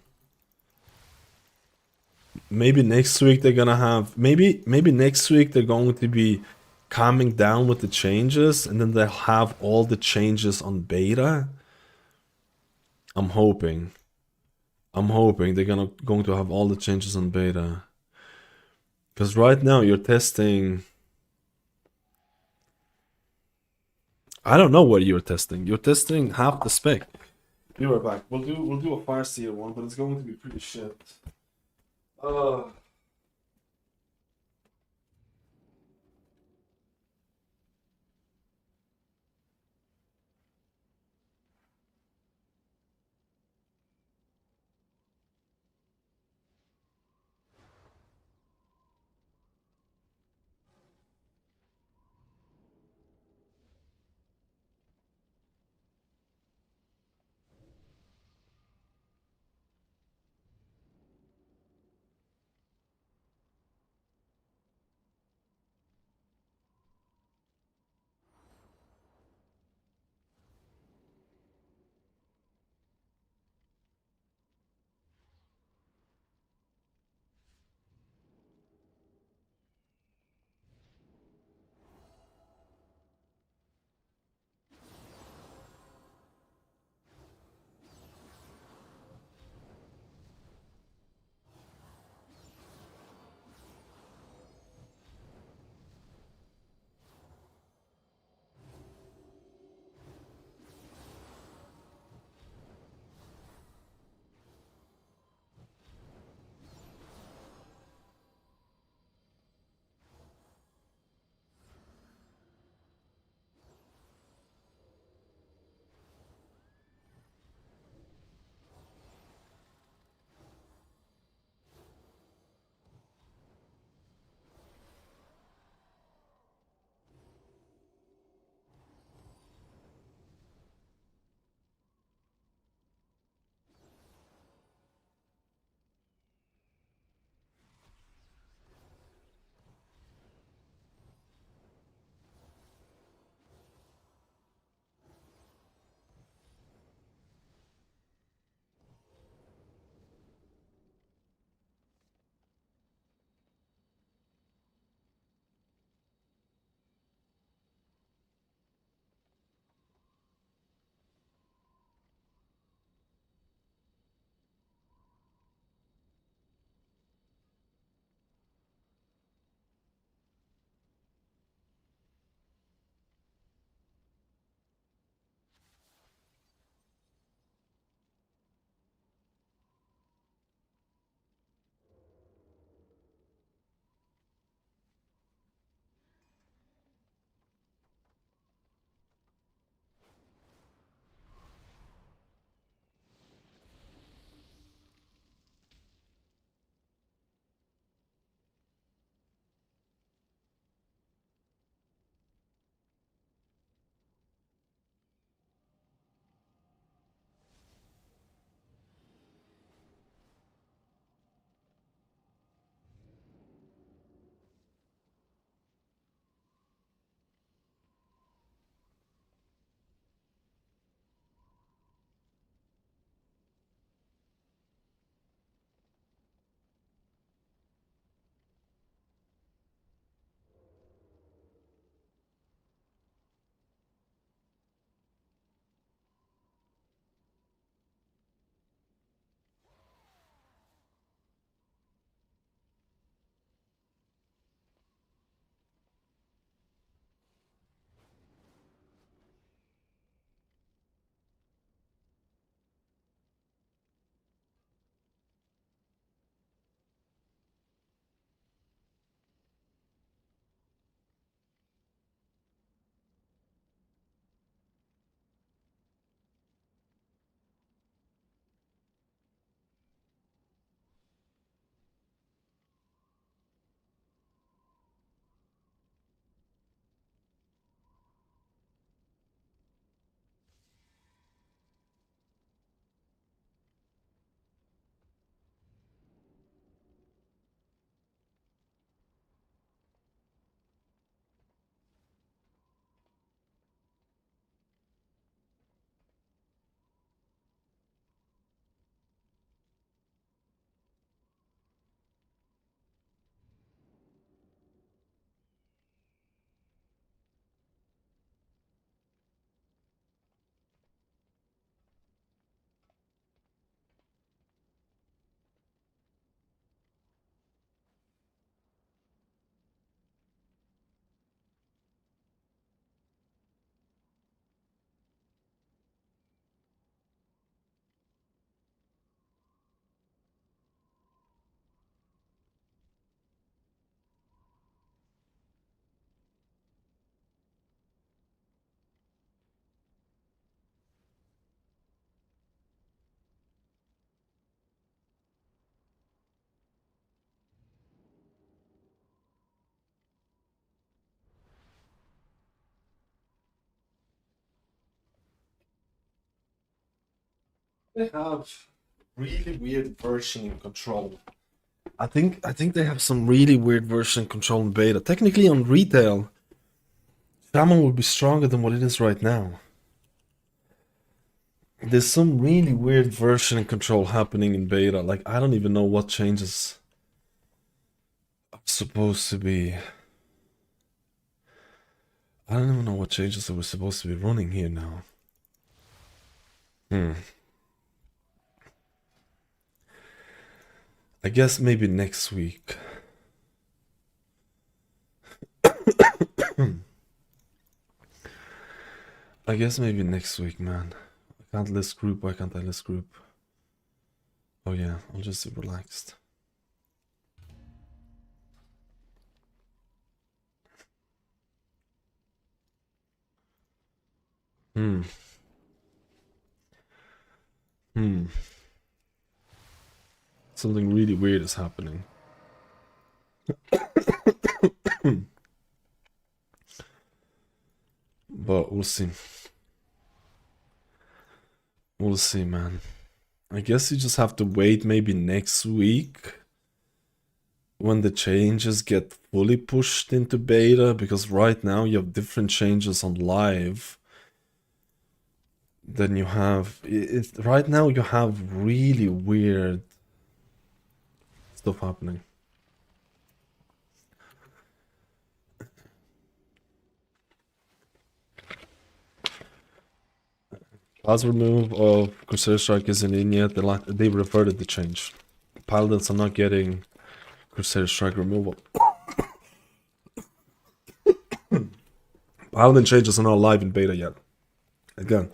Speaker 6: Maybe next week they're gonna have... Maybe next week they're going to be calming down with the changes and then they'll have all the changes on beta. I'm hoping they're going to have all the changes on beta. Because right now you're testing... I don't know what you're testing. You're testing half the spec. Be right back. We'll do a Farseer one, but it's going to be pretty shit. They have really weird versioning control. I think they have some really weird version control in beta. Technically on retail, Shaman would be stronger than what it is right now. There's some really weird version control happening in beta. Like, I don't even know what changes are supposed to be. I don't even know what changes are we supposed to be running here now. I guess maybe next week. I guess maybe next week, man. I can't list group. Why can't I list group? Oh yeah, I'll just be relaxed. Something really weird is happening. But we'll see. We'll see, man. I guess you just have to wait maybe next week when the changes get fully pushed into beta, because right now you have different changes on live than you have. Right now you have really weird stuff happening. Class remove of Crusader Strike isn't in yet. They reverted the change. Paladins are not getting Crusader Strike removal. Paladin changes are not live in beta yet. Again,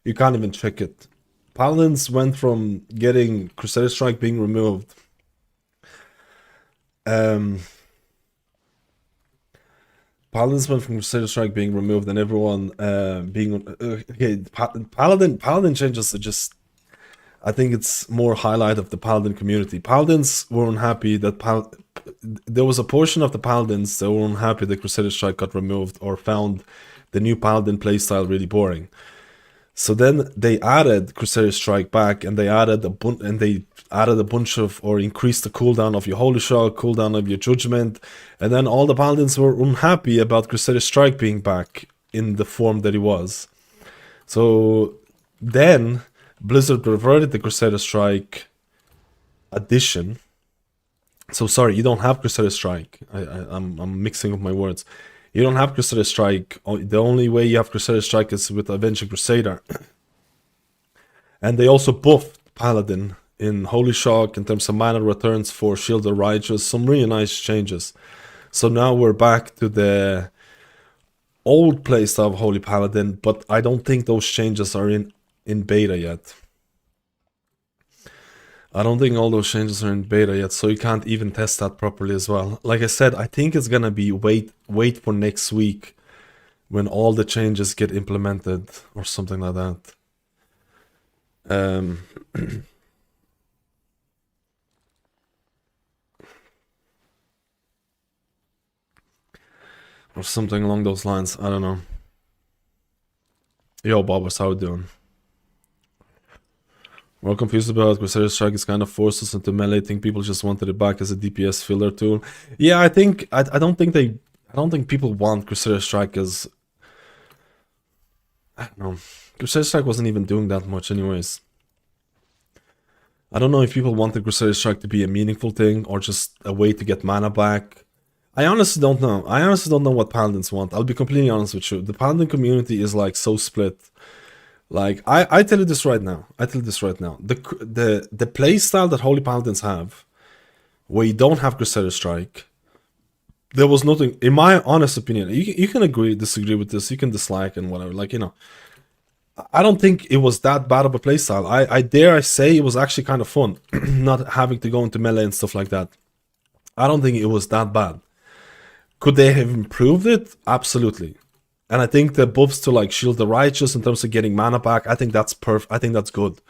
Speaker 6: you can't even check it. Paladins went from getting Crusader Strike being removed. Paladins went from Crusader Strike being removed and everyone being okay. Paladin changes are just. I think it's more highlight of the Paladin community. Paladins were unhappy that there was a portion of the Paladins that were unhappy that Crusader Strike got removed or found the new Paladin playstyle really boring. So then they added Crusader Strike back, and they added a bunch of, or increased the cooldown of your Holy Shock, cooldown of your Judgment, and then all the Paladins were unhappy about Crusader Strike being back in the form that it was. So then Blizzard reverted the Crusader Strike addition. So sorry, you don't have Crusader Strike. I'm mixing up my words. You don't have Crusader Strike. The only way you have Crusader Strike is with Avenging Crusader. And they also buffed Paladin in Holy Shock in terms of mana returns for Shield of Righteous. Some really nice changes. So now we're back to the old playstyle of Holy Paladin, but I don't think those changes are in beta yet. I don't think all those changes are in beta yet, so you can't even test that properly as well. Like I said, I think it's gonna be wait for next week when all the changes get implemented or something like that. Or something along those lines. I don't know. Yo, Bobbers, how you doing? We're confused about Crusader Strike. Is kind of forced us into melee. I think people just wanted it back as a DPS filler tool. Yeah, I don't think people want Crusader Strike as, I don't know. Crusader Strike wasn't even doing that much anyways. I don't know if people wanted Crusader Strike to be a meaningful thing or just a way to get mana back. I honestly don't know. I honestly don't know what Paladins want. I'll be completely honest with you. The Paladin community is like so split. Like, I tell you this right now. The playstyle that Holy Paladins have, where you don't have Crusader Strike, there was nothing, in my honest opinion, you can agree, disagree with this, you can dislike and whatever, like, you know. I don't think it was that bad of a playstyle. I dare say it was actually kind of fun, not having to go into melee and stuff like that. I don't think it was that bad. Could they have improved it? Absolutely. And I think the buffs to like Shield the Righteous in terms of getting mana back, I think that's perfect. I think that's good.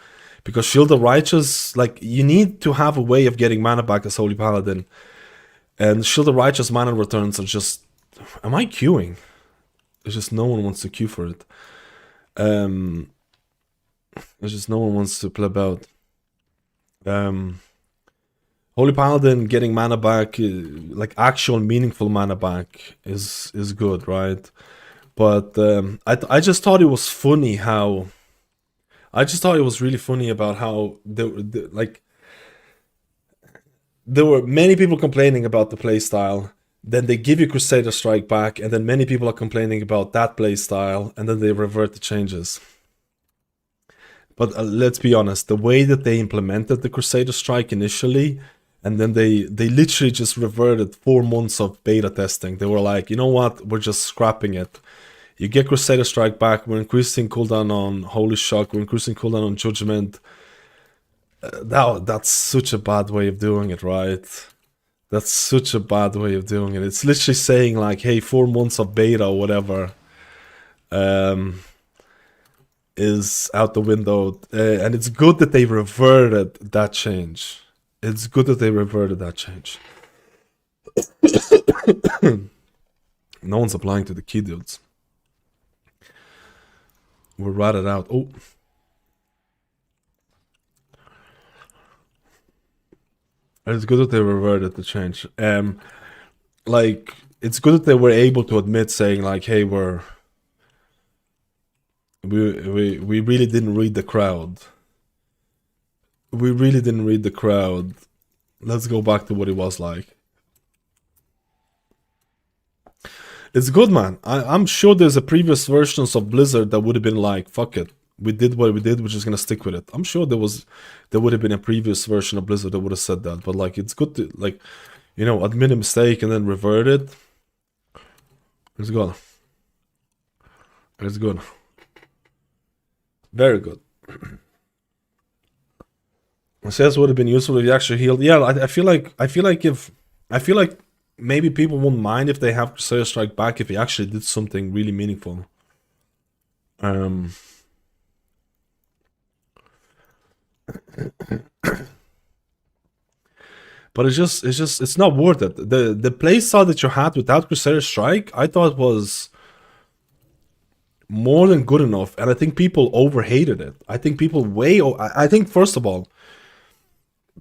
Speaker 6: Because Shield the Righteous, like, you need to have a way of getting mana back as Holy Paladin. And Shield the Righteous mana returns are just... Am I queuing? It's just no one wants to queue for it. It's just no one wants to pleb out. Holy Paladin getting mana back, like actual meaningful mana back, is good, right? But I just thought it was funny how. I just thought it was really funny about how like there were many people complaining about the playstyle. Then they give you Crusader Strike back, and then many people are complaining about that playstyle, and then they revert the changes. But let's be honest, the way that they implemented the Crusader Strike initially, and then they literally just reverted 4 months of beta testing. They were like, you know what, we're just scrapping it. You get Crusader Strike back, we're increasing cooldown on Holy Shock, we're increasing cooldown on Judgment. That's such a bad way of doing it, right? That's such a bad way of doing it. It's literally saying like, hey, 4 months of beta or whatever is out the window. And it's good that they reverted that change. It's good that they reverted that change. No one's applying to the key dudes. We'll rat it out. Oh. It's good that they reverted the change. Like, it's good that they were able to admit saying like, hey, we really didn't read the crowd. We really didn't read the crowd. Let's go back to what it was like. It's good, man. I'm sure there's a previous versions of Blizzard that would have been like, fuck it. We did what we did, we're just gonna stick with it. I'm sure there would have been a previous version of Blizzard that would have said that. But like, it's good to, like, you know, admit a mistake and then revert it. It's good. It's good. Very good. It says would have been useful if you actually healed. Yeah, I feel like maybe people won't mind if they have Crusader Strike back if he actually did something really meaningful. But it's not worth it. The playstyle that you had without Crusader Strike, I thought was more than good enough, and I think people overhated it. I think people I think first of all,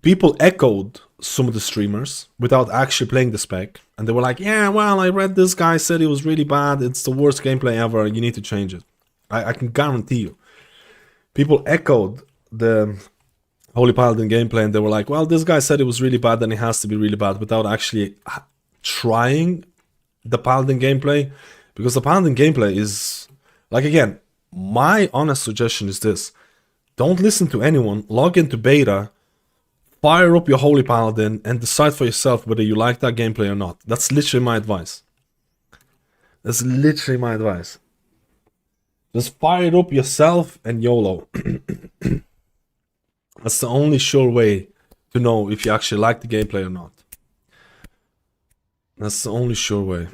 Speaker 6: people echoed some of the streamers without actually playing the spec, and they were like, yeah, well, I read this guy said it was really bad, it's the worst gameplay ever, you need to change it. I can guarantee you. People echoed the Holy Paladin gameplay, and they were like, well, this guy said it was really bad, then it has to be really bad, without actually trying the Paladin gameplay. Because the Paladin gameplay is, like, again, my honest suggestion is this. Don't listen to anyone, log into beta, fire up your Holy Paladin, and decide for yourself whether you like that gameplay or not. That's literally my advice. That's literally my advice. Just fire it up yourself and YOLO. That's the only sure way to know if you actually like the gameplay or not. That's the only sure way.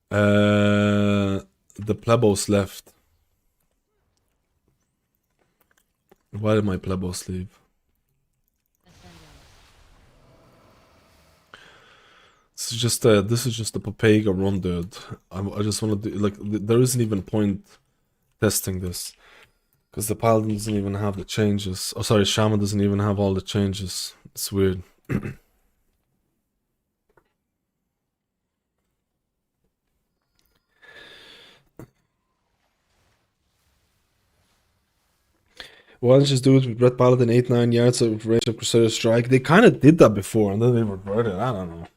Speaker 6: The plebos left. Why did my plebos leave? This is just a Papega run, dude. I just want to do, like, there isn't even point testing this. Because the Paladin doesn't even have the changes. Oh, sorry, Shaman doesn't even have all the changes. It's weird. Why don't you just do it with Red Paladin 8-9 yards of range of Crusader Strike? They kind of did that before, and then they reverted. I don't know.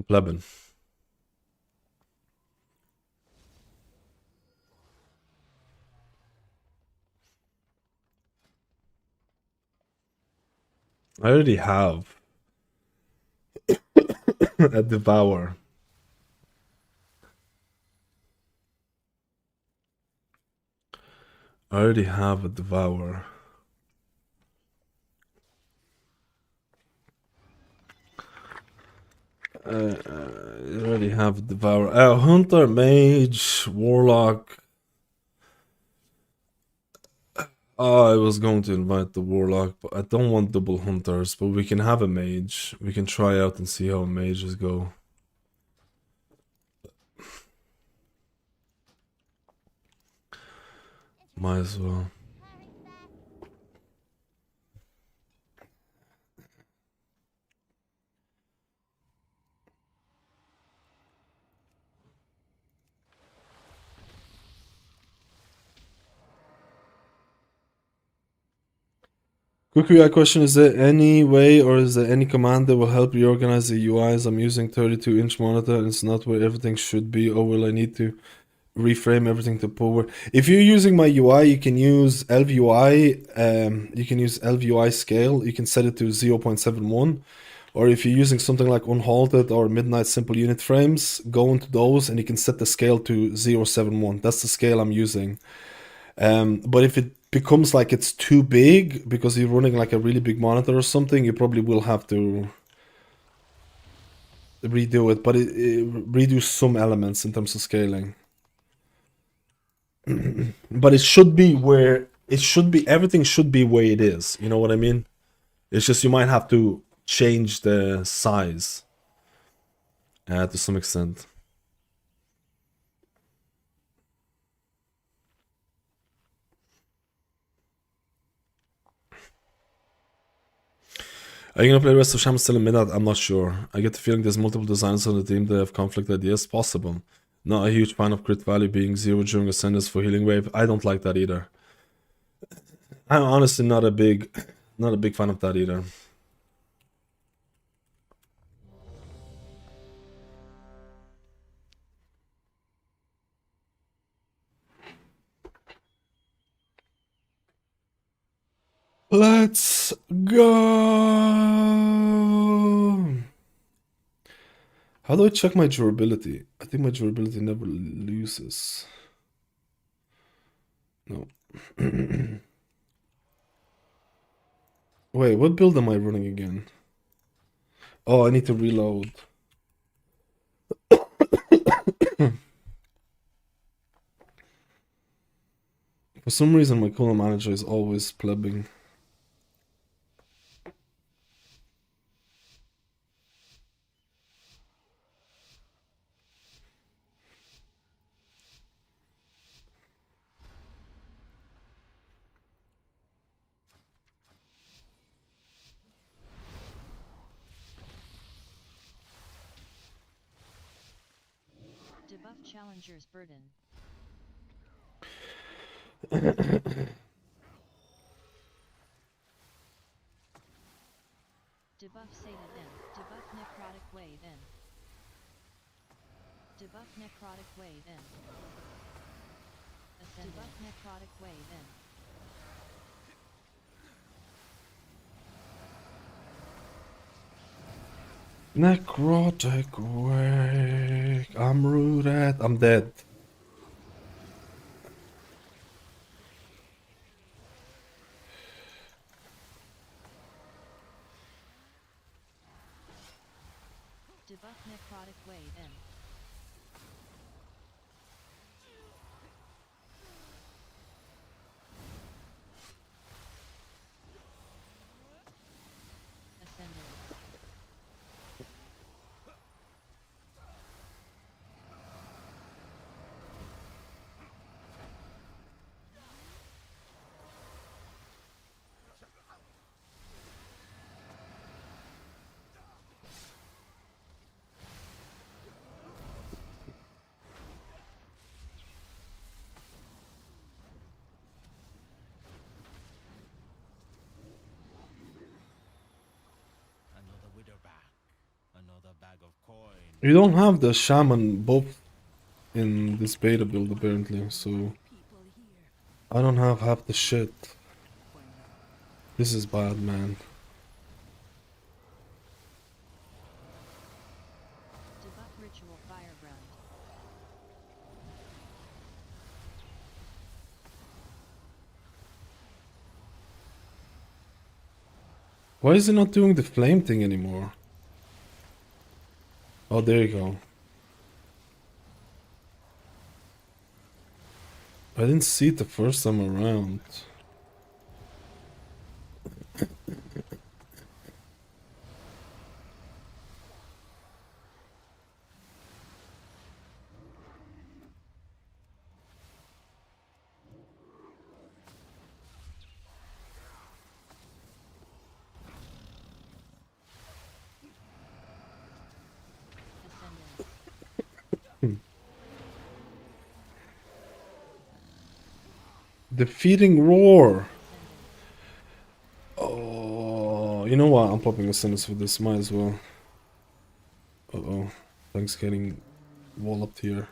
Speaker 6: Plebin. I already have a Devour. I already have a Devour. I already have a Devour. Hunter, Mage, Warlock. I was going to invite the Warlock, but I don't want double Hunters, but we can have a Mage. We can try out and see how mages go. Might as well. Quick UI question, is there any way or is there any command that will help reorganize the UIs? I'm using 32-inch monitor and it's not where everything should be, or will I need to reframe everything to power? If you're using my UI, you can use ElvUI, you can use ElvUI scale, you can set it to 0.71, or if you're using something like Unhalted or Midnight Simple Unit Frames, go into those and you can set the scale to 0.71. That's the scale I'm using. But if it becomes like it's too big because you're running like a really big monitor or something, you probably will have to redo it, but it redo some elements in terms of scaling. But it should be where it should be. Everything should be where it is. You know what I mean? It's just you might have to change the size to some extent. Are you gonna play Resto Shaman still in Midnight? I'm not sure. I get the feeling there's multiple designers on the team that have conflict ideas. Possible. Not a huge fan of crit value being 0 during Ascendance for healing wave. I don't like that either. I'm honestly not a big fan of that either. Let's go. How do I check my durability? I think my durability never loses. No. Wait, what build am I running again? Oh, I need to reload. For some reason, my color manager is always plebbing.
Speaker 10: Debuff Challenger's Burden. Debuff Sated N. Debuff Necrotic Wave N. Debuff Necrotic Wave N. Ascending. Debuff Necrotic Wave N.
Speaker 6: Necrotic wake. I'm rooted. I'm dead.
Speaker 10: Debuff Necrotic Wave N. Ascending.
Speaker 9: Another Witherback. Another bag of coin.
Speaker 6: You don't have the shaman buff in this beta build apparently, so I don't have half the shit. This is bad, man.
Speaker 10: Debuff Ritual Firebrand.
Speaker 6: Why is it not doing the flame thing anymore? Oh, there you go. I didn't see it the first time around. Defeating Roar. Oh, you know what? I'm popping a sentence for this. Might as well. Uh-oh. Thanks getting walloped here.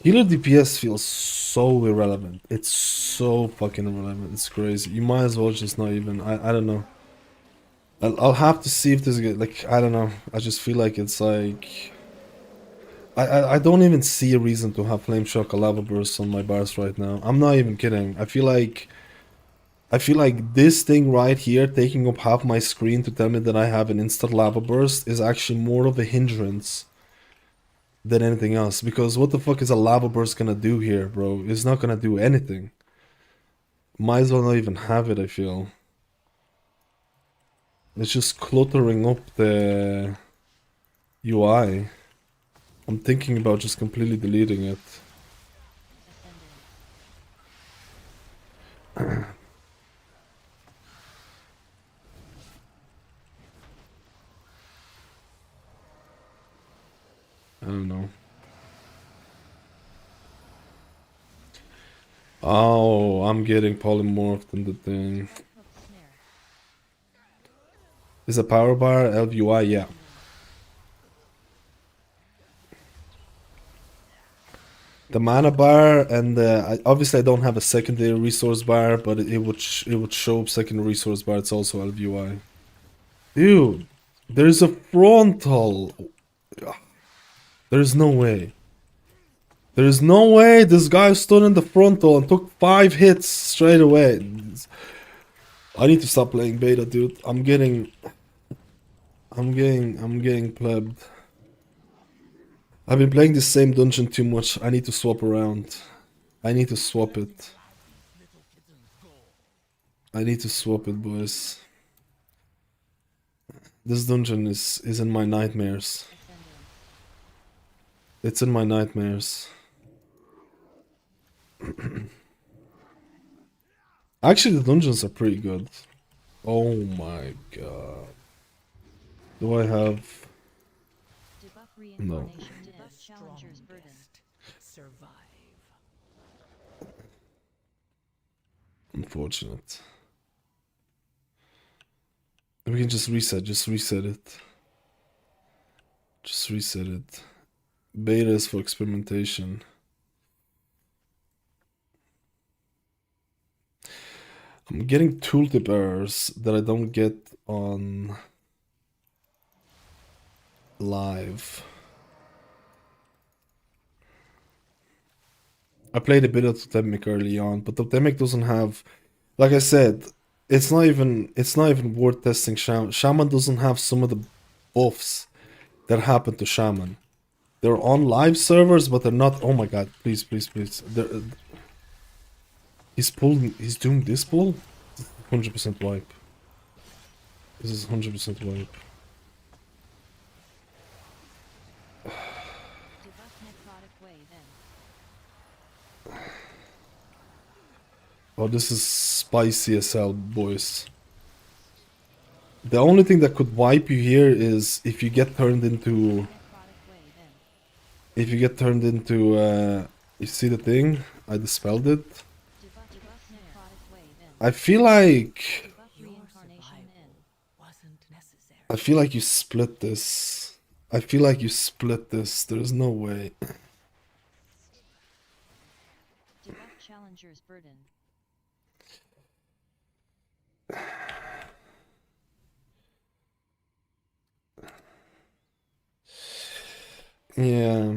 Speaker 6: Healer DPS feels so irrelevant. It's so fucking irrelevant. It's crazy. You might as well just not even. I don't know. I'll have to see if this is like, I don't know. I just feel like it's like I don't even see a reason to have Flame Shock or Lava Burst on my bars right now. I'm not even kidding. I feel like this thing right here taking up half my screen to tell me that I have an instant Lava Burst is actually more of a hindrance than anything else. Because what the fuck is a Lava Burst gonna do here, bro? It's not gonna do anything. Might as well not even have it, I feel. It's just cluttering up the UI. I'm thinking about just completely deleting it. I don't know. Oh, I'm getting polymorphed in the thing. Is a power bar LVUI? Yeah. The mana bar and obviously I don't have a secondary resource bar, but it would show up secondary resource bar. It's also LVUI. Dude, there's a frontal. There's no way. There's no way this guy stood in the frontal and took 5 hits straight away. I need to stop playing beta, dude. I'm getting plebbed. I've been playing the same dungeon too much. I need to swap around. I need to swap it. I need to swap it, boys. This dungeon is in my nightmares. It's in my nightmares. Actually, the dungeons are pretty good. Oh my god. Do I have... No. Unfortunate. We can just reset it. Just reset it. Beta is for experimentation. I'm getting tooltip errors that I don't get on live. I played a bit of Totemic early on, but Totemic doesn't have, like I said, it's not even worth testing Shaman. Shaman doesn't have some of the buffs that happen to Shaman. They're on live servers, but they're not. Oh my god! Please. He's doing this pull. 100% wipe. This is 100% wipe. Oh, this is spicy as hell, boys. The only thing that could wipe you here is if you get turned into... you see the thing? I dispelled it. I feel like you split this. There's no way.
Speaker 10: Challenger's burden.
Speaker 6: Yeah.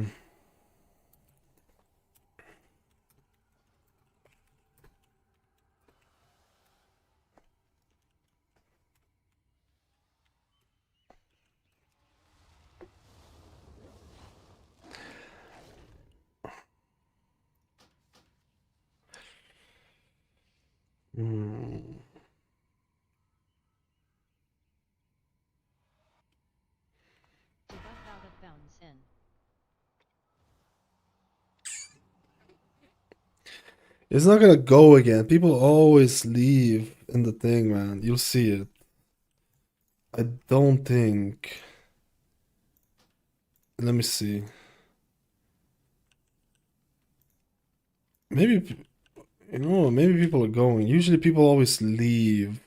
Speaker 6: It's not gonna go again. People always leave in the thing, man. You'll see it. I don't think... Let me see. Maybe, you know, maybe people are going. Usually people always leave,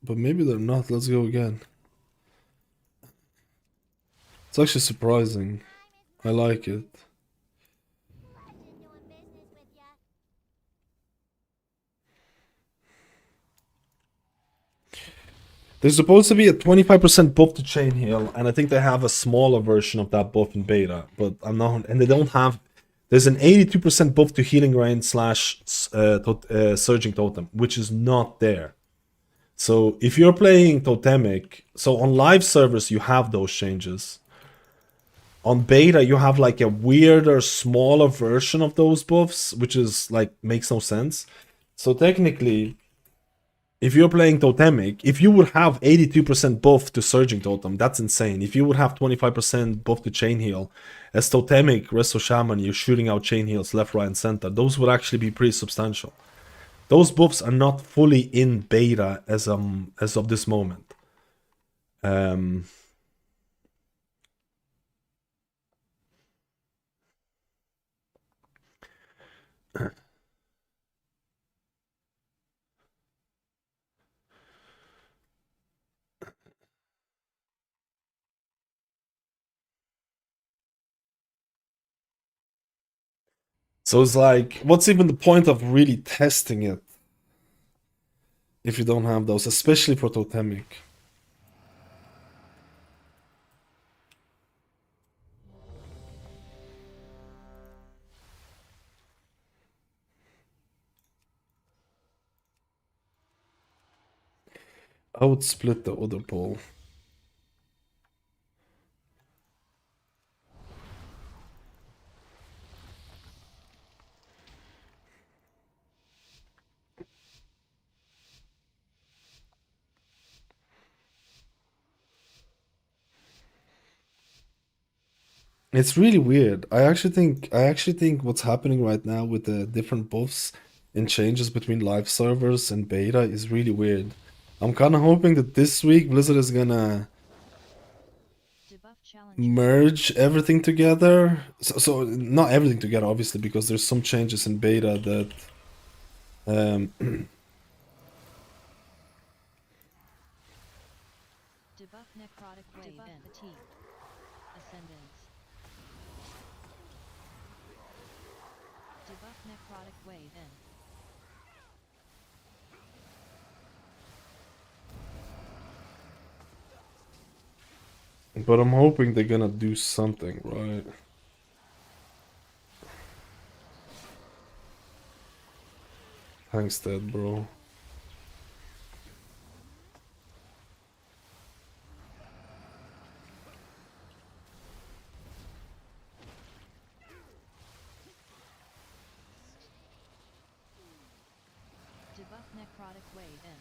Speaker 6: but maybe they're not. Let's go again. It's actually surprising. I like it. There's supposed to be a 25% buff to chain heal, and I think they have a smaller version of that buff in beta, but I'm not, and they don't have. There's an 82% buff to healing rain slash surging totem, which is not there. So if you're playing Totemic, so on live servers you have those changes. On beta you have like a weirder, smaller version of those buffs, which is like makes no sense. So technically, if you're playing Totemic, if you would have 82% buff to Surging Totem, that's insane. If you would have 25% buff to Chain Heal, as Totemic, Resto Shaman, you're shooting out Chain Heals left, right, and center. Those would actually be pretty substantial. Those buffs are not fully in beta as of this moment. So it's like, what's even the point of really testing it if you don't have those, especially for Totemic? I would split the other pole. It's really weird. I actually think what's happening right now with the different buffs and changes between live servers and beta is really weird. I'm kind of hoping that this week Blizzard is gonna merge everything together. So not everything together, obviously, because there's some changes in beta that
Speaker 10: Debuff necrotic wave and fatigue. Ascendance. Debuff necrotic wave in.
Speaker 6: but I'm hoping they're gonna do something, right? Thanks, Dad, bro.
Speaker 10: Debuff necrotic wave in.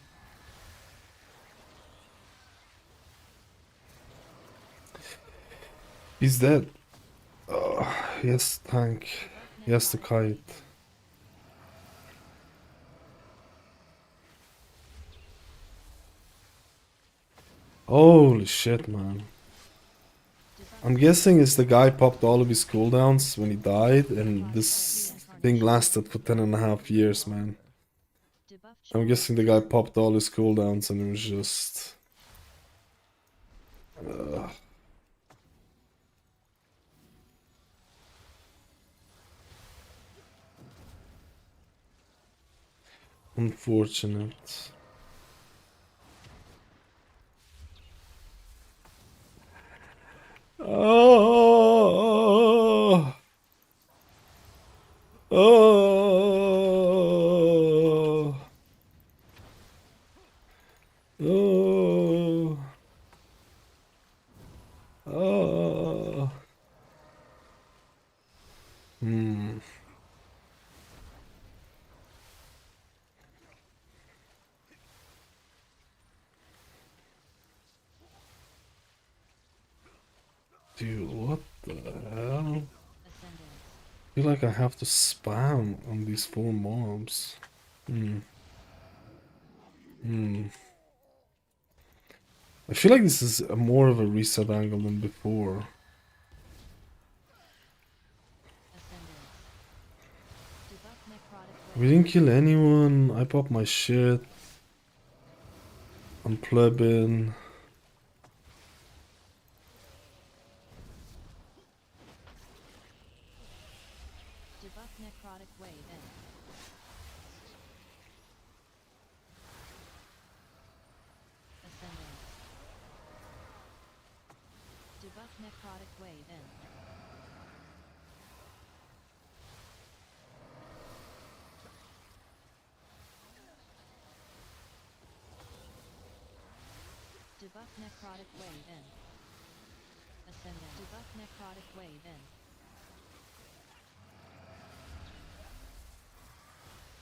Speaker 6: He's dead. Yes, tank. Yes, the kite. Holy shit, man. I'm guessing it's the guy popped all of his cooldowns when he died, and this thing lasted for 10.5 years, man. I'm guessing the guy popped all his cooldowns and it was just... unfortunate. Oh, oh, oh, oh. Dude, what the hell? I feel like I have to spam on these 4 mobs. I feel like this is more of a reset angle than before.
Speaker 10: Ascendance. Debuff necrotic
Speaker 6: We didn't kill anyone. I popped my shit. I'm plebin.
Speaker 10: Debuff necrotic wave in. Ascendant. Debuff necrotic wave in. Debuff necrotic wave in. Ascendant. Debuff necrotic wave in.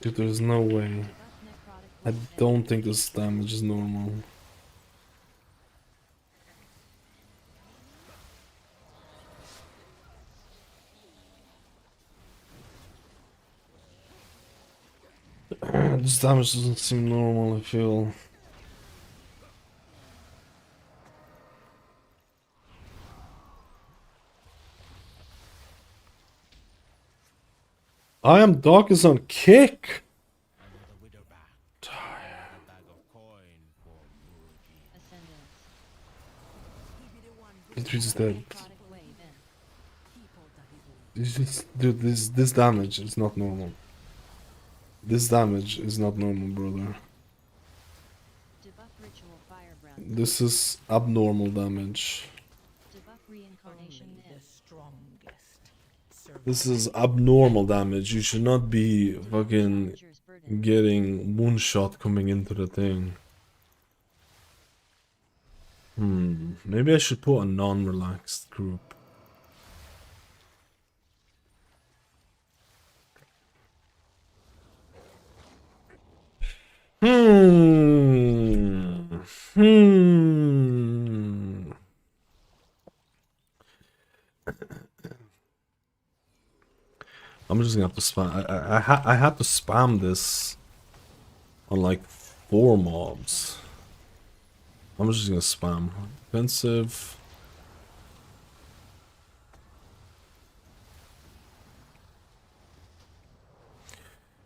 Speaker 6: Dude, there's no way.
Speaker 10: Debuff necrotic
Speaker 6: I
Speaker 10: wave in.
Speaker 6: don't think this damage is normal. This damage doesn't seem normal, I feel. I am dog is on kick.
Speaker 9: Another widow back. A bag of coin for Murugi.
Speaker 10: Ascendant.
Speaker 6: It is dead.
Speaker 10: Necrotic wave in.
Speaker 6: It's just, dude, this damage is not normal. This damage is not normal, brother.
Speaker 10: Debuff ritual firebrand.
Speaker 6: This is abnormal damage.
Speaker 10: Debuff reincarnation in.
Speaker 6: This is abnormal damage. You should not be fucking
Speaker 10: Ravager's burden.
Speaker 6: getting moonshot coming into the thing. Maybe I should put a non-relaxed group. I'm just gonna have to spam. I had to spam this on like 4 mobs. I'm just gonna spam. Defensive.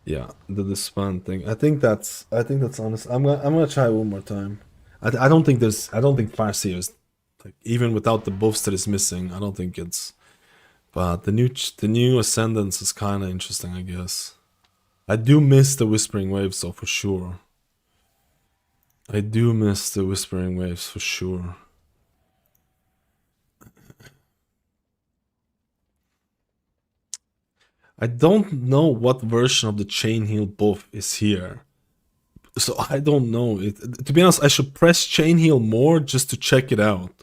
Speaker 6: Yeah, the disband thing. I think that's honest. I'm gonna try one more time. I don't think Farseer is like, even without the buffs that is missing. I don't think it's. But the new Ascendance is kind of interesting, I guess. I do miss the Whispering Waves, though, for sure. I do miss the Whispering Waves, for sure. I don't know what version of the Chain Heal buff is here. So I don't know. To be honest, I should press Chain Heal more just to check it out.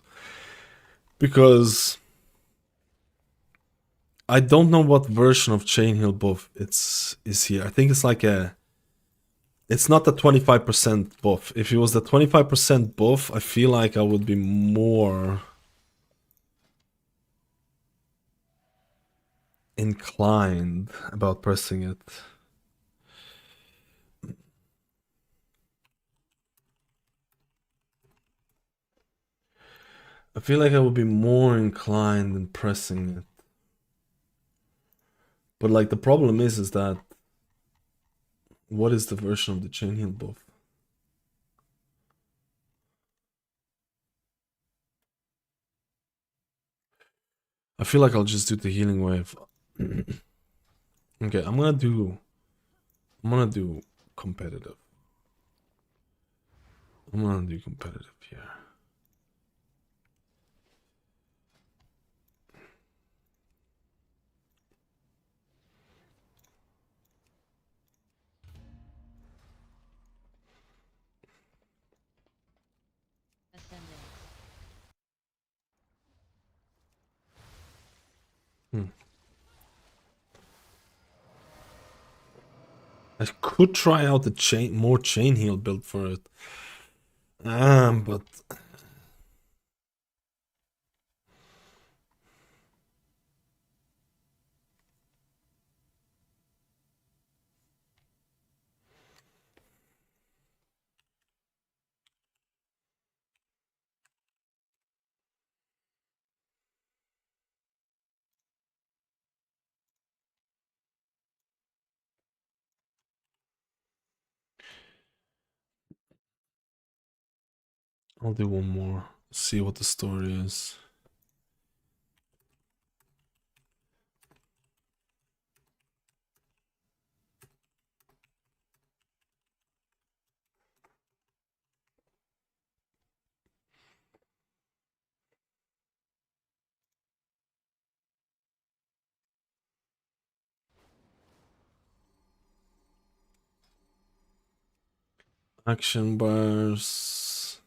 Speaker 6: Because I don't know what version of Chain Heal buff is here. I think it's like a... It's not the 25% buff. If it was the 25% buff, I feel like I would be more inclined about pressing it. I feel like I would be more inclined in pressing it. But like the problem is that what is the version of the Chain Heal buff? I feel like I'll just do the healing wave. Okay, I'm gonna do competitive. I'm gonna do competitive here.
Speaker 10: Ascendant.
Speaker 6: I could try out the more chain heal build for it. But I'll do one more. See what the story is. Action bars.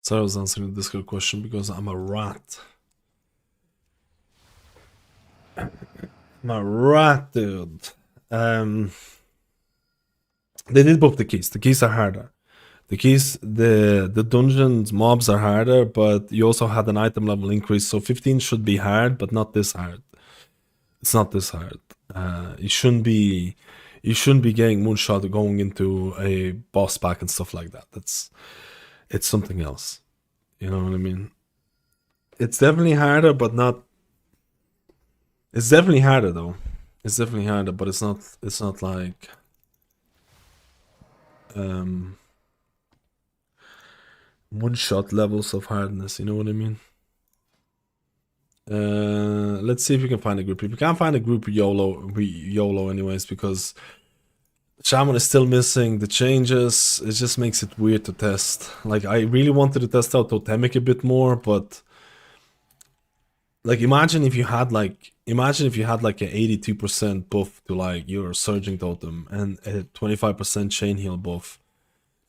Speaker 6: So I was answering the Discord question because I'm a rat. I'm a rat, dude. They did buff the keys. The keys are harder. The keys, the dungeons mobs are harder, but you also had an item level increase. So 15 should be hard, but not this hard. It's not this hard. You shouldn't be getting moonshot going into a boss pack and stuff like that. It's something else. You know what I mean? It's definitely harder, but not. It's definitely harder though. It's definitely harder, but it's not like one-shot levels of hardness, you know what I mean? Let's see if we can find a group. If we can't find a group, we YOLO anyways, because Shaman is still missing the changes. It just makes it weird to test. Like, I really wanted to test out Totemic a bit more, but like, imagine if you had like an 82% buff to like your surging totem and a 25% chain heal buff,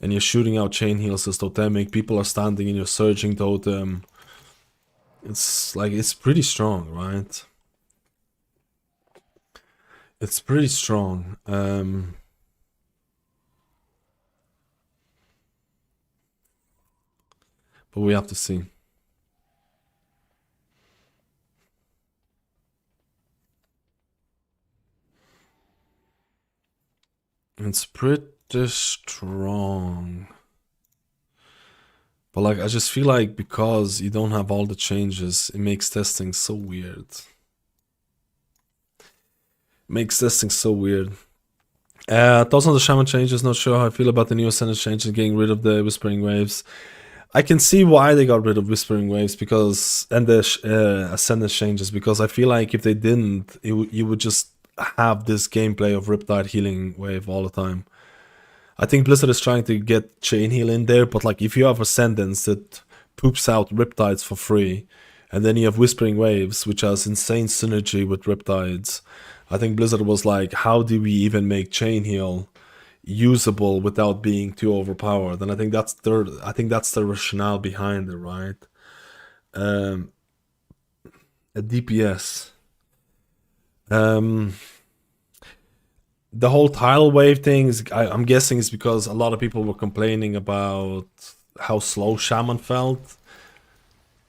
Speaker 6: and you're shooting out chain heals as Totemic. People are standing in your surging totem. It's like, it's pretty strong, right? It's pretty strong. But we have to see. It's pretty strong. But like, I just feel like because you don't have all the changes, it makes testing so weird. Makes testing so weird. Thoughts on the Shaman changes? Not sure how I feel about the new Ascendant changes, getting rid of the Whispering Waves. I can see why they got rid of Whispering Waves because, and the Ascendant changes, because I feel like if they didn't, you would just have this gameplay of Riptide healing wave all the time. I think Blizzard is trying to get chain heal in there, but like, if you have Ascendance that poops out Riptides for free, and then you have Whispering Waves, which has insane synergy with Riptides, I think Blizzard was like, how do we even make chain heal usable without being too overpowered? And I think that's the rationale behind it, right? A DPS. The whole tidal wave thing is, I'm guessing, is because a lot of people were complaining about how slow Shaman felt.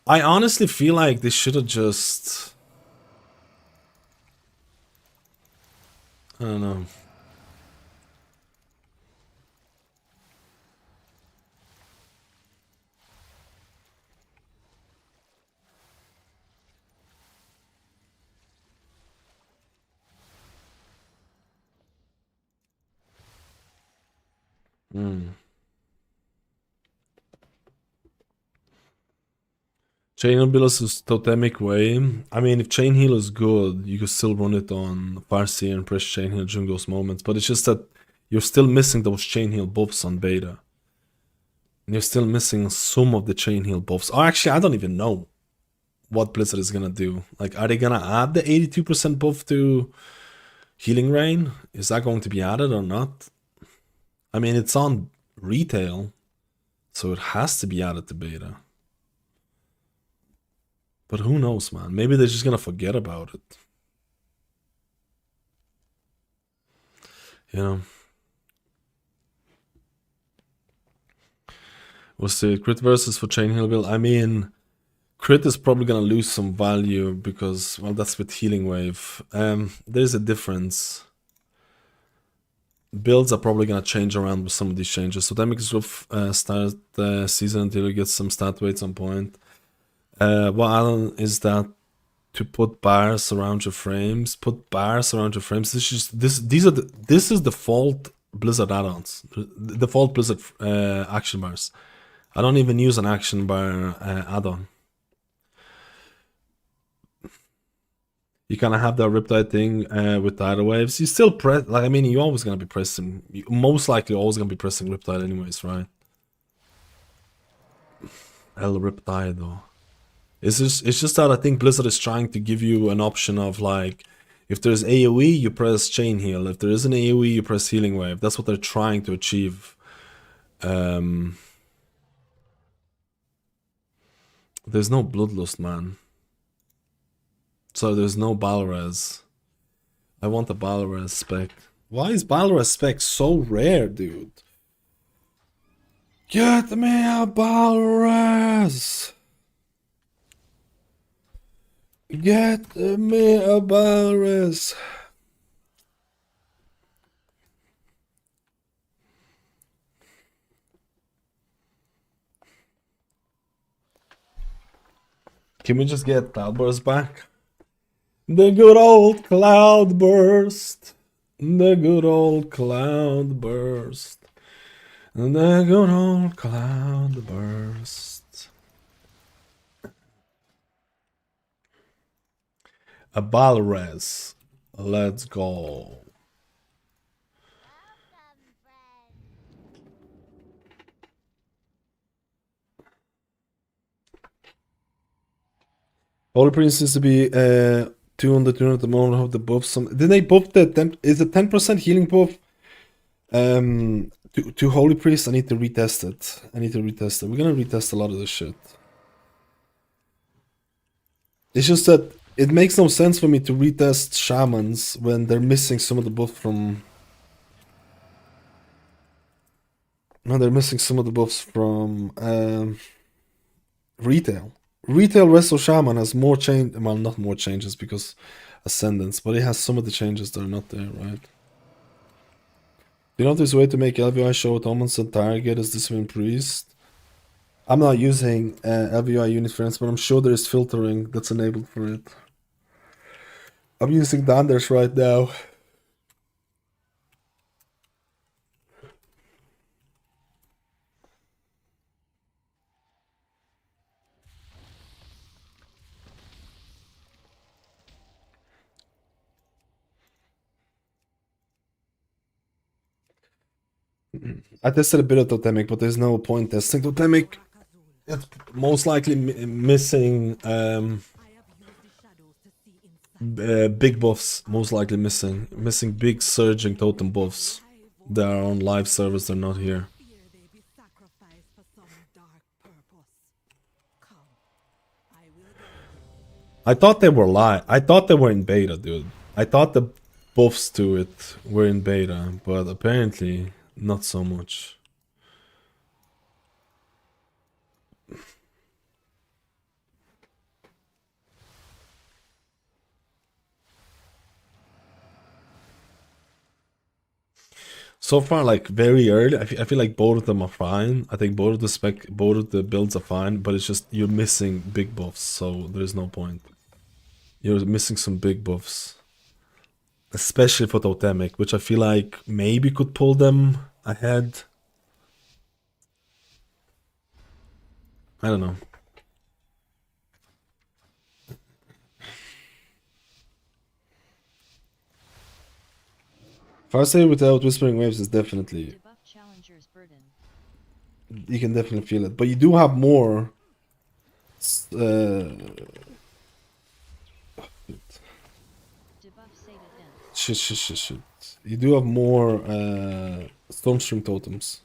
Speaker 6: I honestly feel like they should have just, I don't know. Chain heal is Totemic way. I mean, if chain heal is good, you could still run it on Farseer and press chain heal during those moments. But it's just that you're still missing those chain heal buffs on beta. And you're still missing some of the chain heal buffs. Oh, actually, I don't even know what Blizzard is gonna do. Like, are they gonna add the 82% buff to Healing Rain? Is that going to be added or not? I mean, it's on retail, so it has to be added to beta. But who knows, man? Maybe they're just gonna forget about it. You know. What's the crit versus for Chain Heal build? I mean, crit is probably gonna lose some value because, well, that's with Healing Wave. There's a difference. Builds are probably gonna change around with some of these changes. So Totemic is rough start the season until you get some stat weight on point. What add-on is that to put bars around your frames? Put bars around your frames. This is default Blizzard add-ons. Default Blizzard action bars. I don't even use an action bar add-on. You kind of have that Riptide thing with tidal waves. You still press, like, I mean, you're always going to be pressing, most likely always going to be pressing Riptide anyways, right? Hell, Riptide though. It's just that I think Blizzard is trying to give you an option of, like, if there's AoE, you press Chain Heal. If there isn't AoE, you press Healing Wave. That's what they're trying to achieve. There's no Bloodlust, man. So there's no Balraz. I want the Balraz spec. Why is Balraz spec so rare, dude? Get me a Balraz! Get me a Balraz! Can we just get Cloudburst back? The good old Cloudburst. The good old Cloudburst. The good old Cloudburst. A Balraz. Let's go. Holy Prince seems to be 200 at the moment. Of the buff, did they buff the 10? Is the 10% healing buff to Holy Priest? I need to retest it. We're gonna retest a lot of this shit. It's just that it makes no sense for me to retest shamans when they're missing some of the buff from. No, they're missing some of the buffs from retail. Retail Resto Shaman has more change, well, not more changes because Ascendance, but it has some of the changes that are not there, right? Do you know if there's a way to make LVI show automats and target as Discipline Priest? I'm not using LVI unit friends, but I'm sure there is filtering that's enabled for it. I'm using Danders right now. I tested a bit of Totemic, but there's no point testing Totemic. It's most likely missing big buffs. Most likely missing big surging totem buffs. They are on live servers. They're not here. I thought they were live. I thought they were in beta, dude. I thought the buffs to it were in beta, but apparently not so much. So far, like, very early, I feel like both of them are fine. I think both of the builds are fine, but it's just you're missing big buffs, so there's no point. You're missing some big buffs. Especially for Totemic, which I feel like maybe could pull them ahead. I don't know. Farsight without Whispering Waves is definitely... You can definitely feel it. But you do have more... Shit. You do have more Stormstring totems.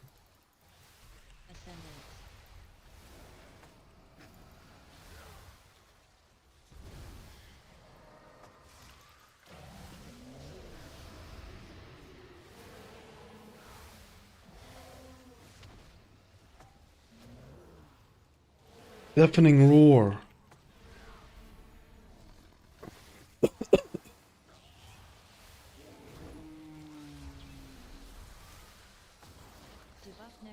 Speaker 6: Deafening roar.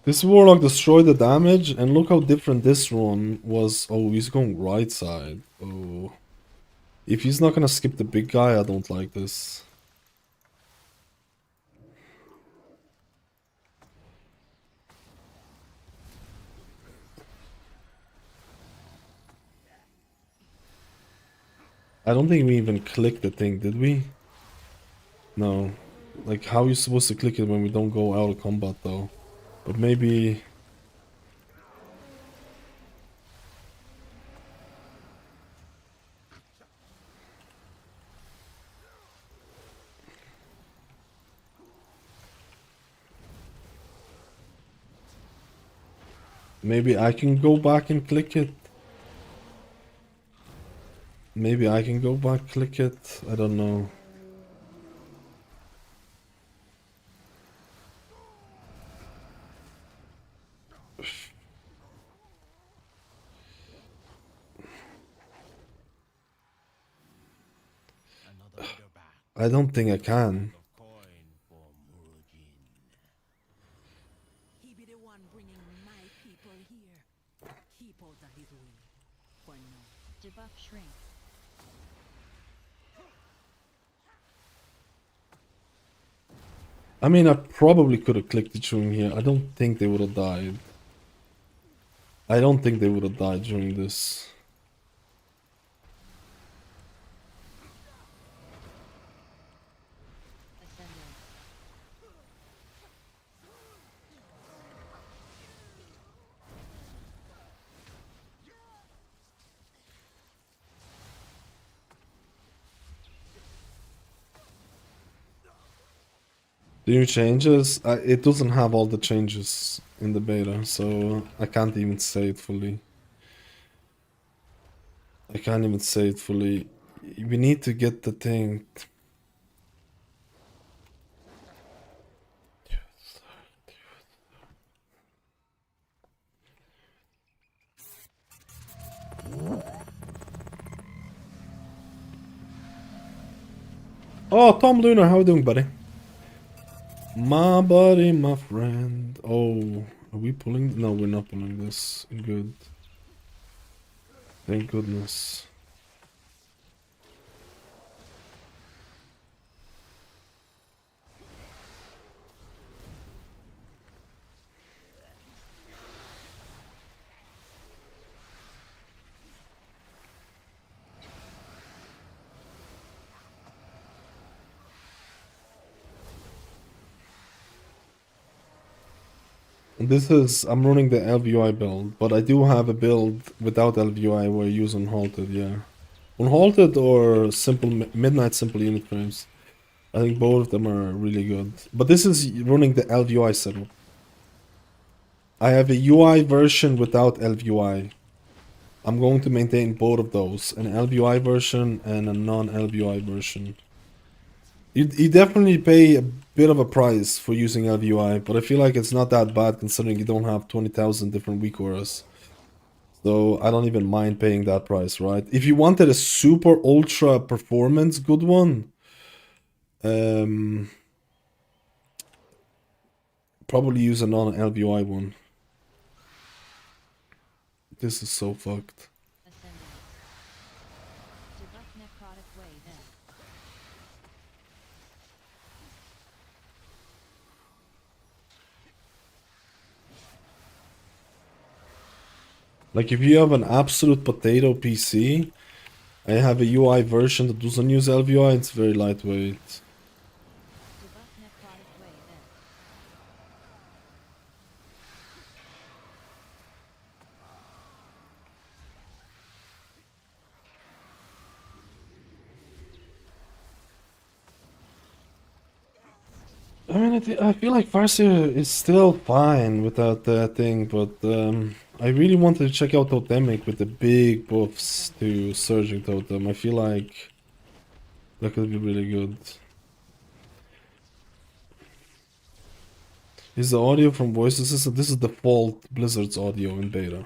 Speaker 6: This warlock destroyed the damage, and look how different this one was. Oh, he's going right side. Oh. If he's not gonna skip the big guy, I don't like this. I don't think we even clicked the thing, did we? No. Like, how are you supposed to click it when we don't go out of combat, though? But maybe... Maybe I can go back and click it. Maybe I can go back, click it. I don't know. I don't think I can.
Speaker 8: He be the one bringing my people here. Keep out of his way. For now.
Speaker 10: Debuff shrink.
Speaker 6: I mean, I probably could have clicked it during here. I don't think they would have died. I don't think they would have died during this. The new changes, it doesn't have all the changes in the beta, so I can't even say it fully. I can't even say it fully. We need to get the thing. Oh, Tom Luna, how you doing, buddy? My buddy, my friend. Oh, are we pulling? No, we're not pulling this. Good. Thank goodness. This is, I'm running the LVUI build, but I do have a build without LVUI where I use unhalted, yeah. Unhalted or simple, midnight simple unit frames. I think both of them are really good. But this is running the LVUI setup. I have a UI version without LVUI. I'm going to maintain both of those, an LVUI version and a non-LVUI version. You definitely pay a bit of a price for using LVUI, but I feel like it's not that bad considering you don't have 20,000 different weak auras. So I don't even mind paying that price, right? If you wanted a super ultra performance good one, probably use a non-LVUI one. This is so fucked. Like if you have an absolute potato PC, I have a UI version that doesn't use LVUI, it's very lightweight. I mean, I feel like Farseer is still fine without that thing, but I really wanted to check out Totemic with the big buffs to Surging Totem. I feel like that could be really good. Is the audio from voice assistant? This is default Blizzard's audio in beta.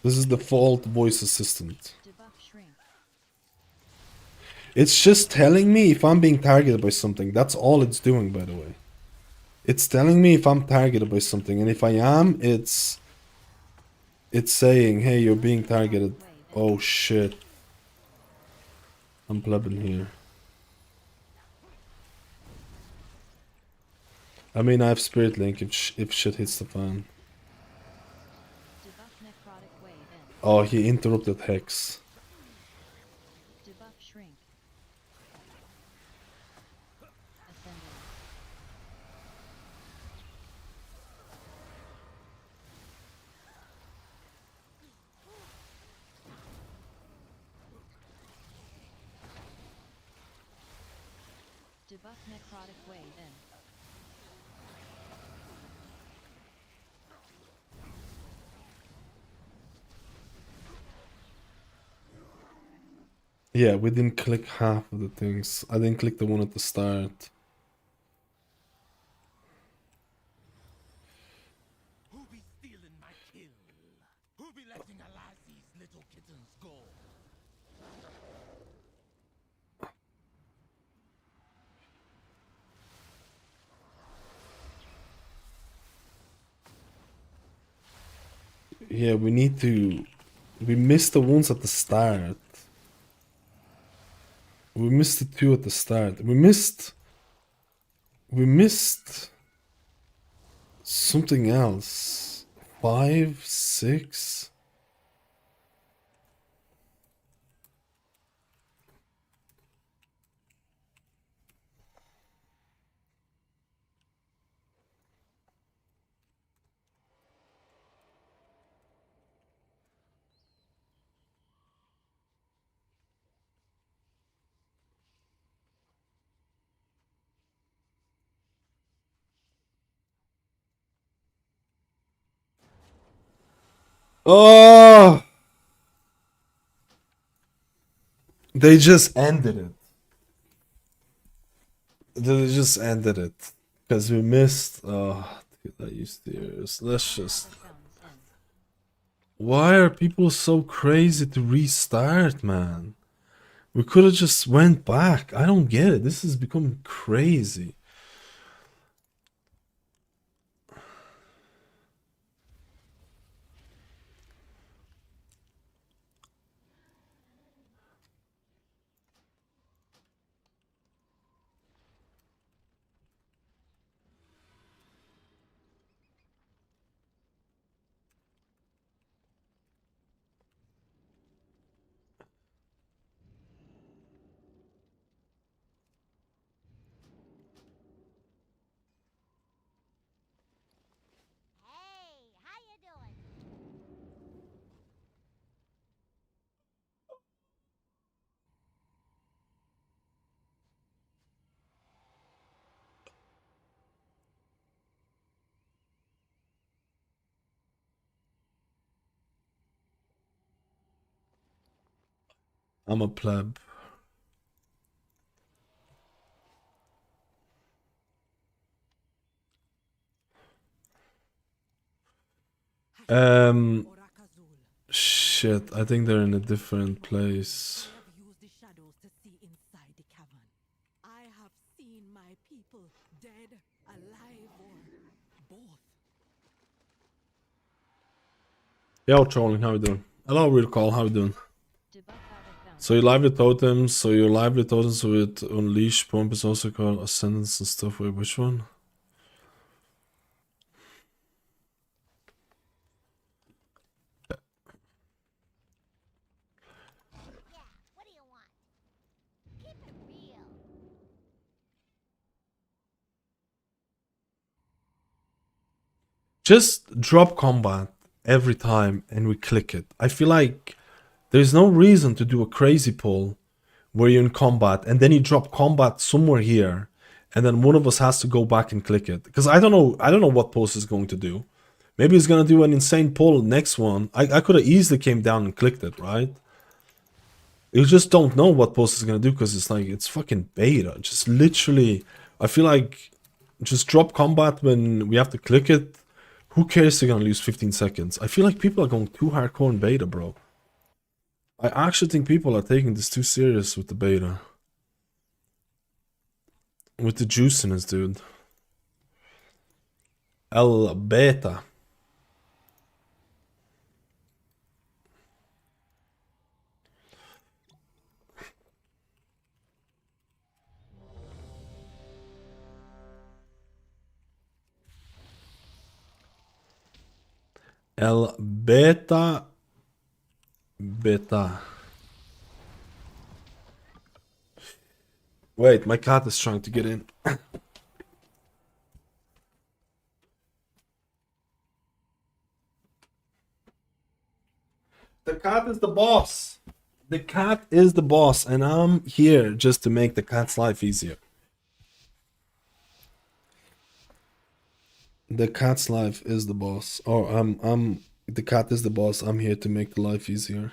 Speaker 6: This is default voice assistant.
Speaker 10: Debuff shrink.
Speaker 6: It's just telling me if I'm being targeted by something. That's all it's doing, by the way. It's telling me if I'm targeted by something, and if I am, it's saying, hey, you're being targeted. Oh shit. I'm plubbing here. I mean, I have Spirit Link if shit hits the fan.
Speaker 10: Debuff necrotic wave in.
Speaker 6: Oh, he interrupted Hex.
Speaker 10: Debuff shrink. Ascending. Debuff necrotic wave in.
Speaker 6: Yeah, we didn't click half of the things. I didn't click the one at the start.
Speaker 9: Who be stealing my kill? Who be letting alive these little kittens go?
Speaker 6: Yeah, we need to... We missed the ones at the start. We missed the two at the start. We missed something else. 5, 6. Oh! They just ended it. They just ended it. Because we missed... Oh, I used to use. Let's just... Why are people so crazy to restart, man? We could have just went back. I don't get it. This has become crazy. I'm a pleb. Shit, I think they're in a different place.
Speaker 8: Use the shadows to see inside the cavern. I have seen my people dead, alive, or both.
Speaker 6: Yo, trolling, how you doing? Hello, real call, how you doing? So you lively totems, with Unleash Pump is also called Ascendance and stuff. Wait, which one? Just drop combat every time and we click it. I feel like there's no reason to do a crazy pull where you're in combat and then you drop combat somewhere here and then one of us has to go back and click it. Because I don't know what post is going to do. Maybe it's gonna do an insane pull next one. I could have easily came down and clicked it, right? You just don't know what post is gonna do because it's like it's fucking beta. Just literally, I feel like just drop combat when we have to click it. Who cares they're gonna lose 15 seconds? I feel like people are going too hardcore in beta, bro. I actually think people are taking this too serious with the beta. With the juiciness, dude. El beta. El beta. Beta. Wait, my cat is trying to get in. The cat is the boss. The cat is the boss, and I'm here just to make the cat's life easier. The cat's life is the boss. Or the cat is the boss. I'm here to make the life easier.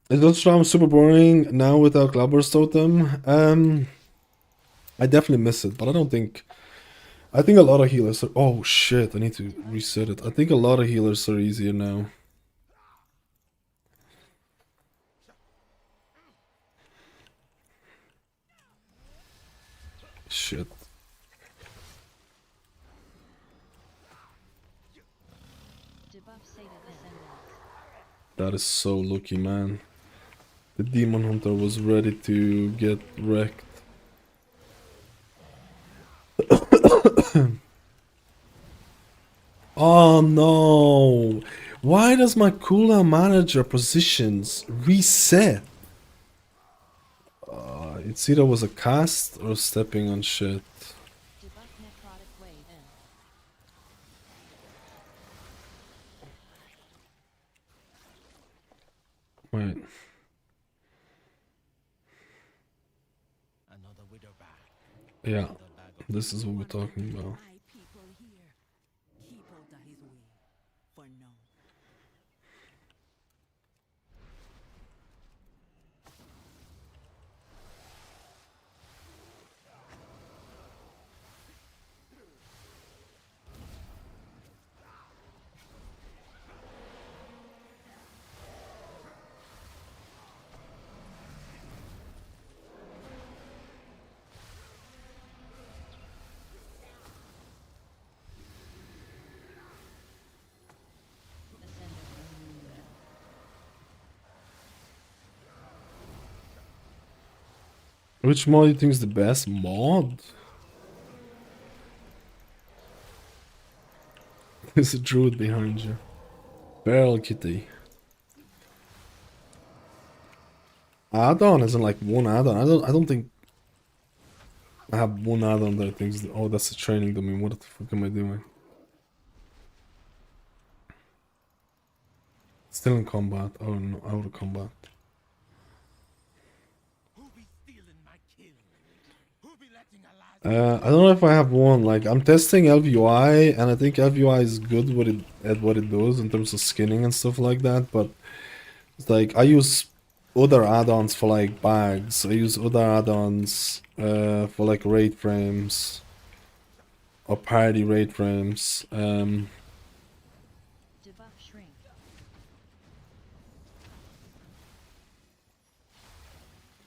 Speaker 6: Is Resto Shaman super boring now without Cloudburst Totem? I definitely miss it, but I don't think. I think a lot of healers are. Oh shit! I need to reset it. I think a lot of healers are easier now. Shit. That is so lucky, man. The Demon Hunter was ready to get wrecked. Oh no! Why does my cooldown manager positions reset? It's either was a cast or stepping on shit. Wait. Yeah, this is what we're talking about. Which mod do you think is the best mod? There's a druid behind you. Barrel kitty. Add-on isn't like one add-on. I don't think I have one add-on that I think is oh, that's a training domain. What the fuck am I doing? Still in combat. Oh no, out of combat. I don't know if I have one. Like I'm testing LVUI, and I think LVUI is good at what it does in terms of skinning and stuff like that. But it's like I use other add-ons for like bags. I use other add-ons for like raid frames or party raid frames.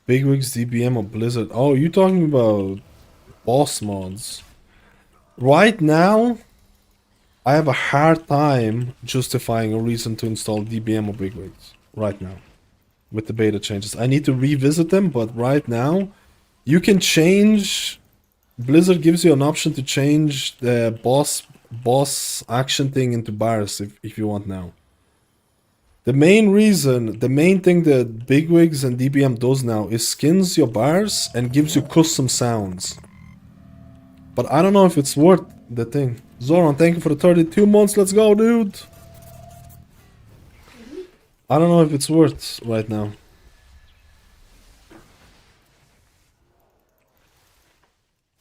Speaker 6: Bigwigs, DBM, or Blizzard. Oh, you're talking about boss mods. Right now, I have a hard time justifying a reason to install DBM or Bigwigs. Right now. With the beta changes. I need to revisit them, but right now, you can change... Blizzard gives you an option to change the boss action thing into bars if you want now. The main thing that Bigwigs and DBM does now is skins your bars and gives you custom sounds. But I don't know if it's worth the thing. Zoran, thank you for the 32 months. Let's go, dude. I don't know if it's worth right now.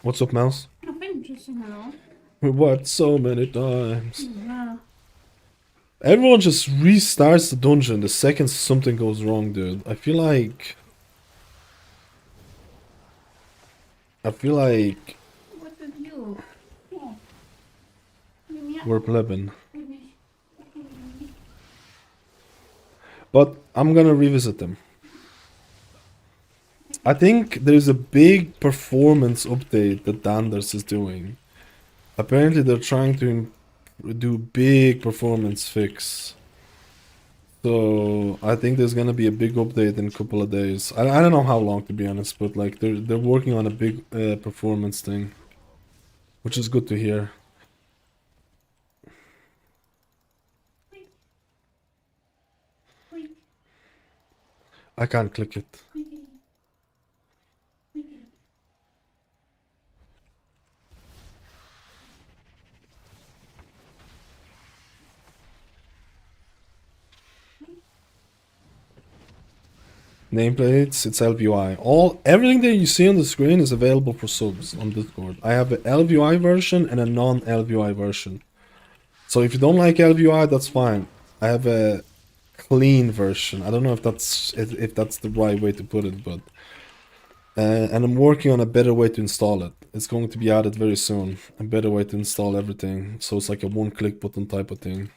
Speaker 6: What's up, Mouse?
Speaker 3: Nothing, just hello.
Speaker 6: We watched so many times.
Speaker 3: Yeah.
Speaker 6: Everyone just restarts the dungeon the second something goes wrong, dude. I feel like...
Speaker 3: What did you? Oh.
Speaker 6: We're plebin. But I'm gonna revisit them. I think there's a big performance update that Danders is doing. Apparently they're trying to do big performance fix. So I think there's gonna be a big update in a couple of days. I don't know how long, to be honest, but like they're working on a big performance thing, which is good to hear. I can't click it. Nameplates, it's LVI. Everything that you see on the screen is available for subs on Discord. I have an LVI version and a non-LVI version. So if you don't like LVI, that's fine. I have a clean version. I don't know if that's the right way to put it, but and I'm working on a better way to install it. It's going to be added very soon. A better way to install everything. So it's like a one-click button type of thing.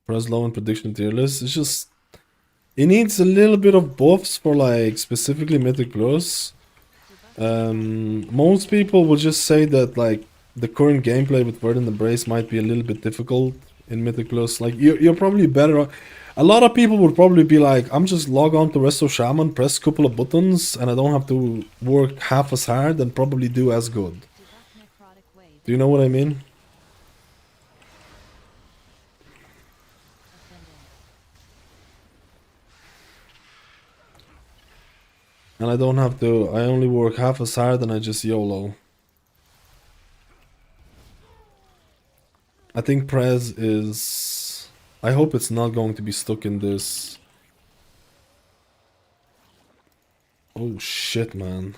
Speaker 6: Press low in prediction tier list. It's just it needs a little bit of buffs for like specifically Mythic Plus. Most people will just say that like the current gameplay with Verdant Embrace might be a little bit difficult in Mythic Plus. Like you're probably better. A lot of people would probably be like, I'm just log on to Resto Shaman, press a couple of buttons, and I don't have to work half as hard and probably do as good. Do you know what I mean? And I don't have to, I only work half as hard and I just YOLO. I think Prez is... I hope it's not going to be stuck in this. Oh shit, man.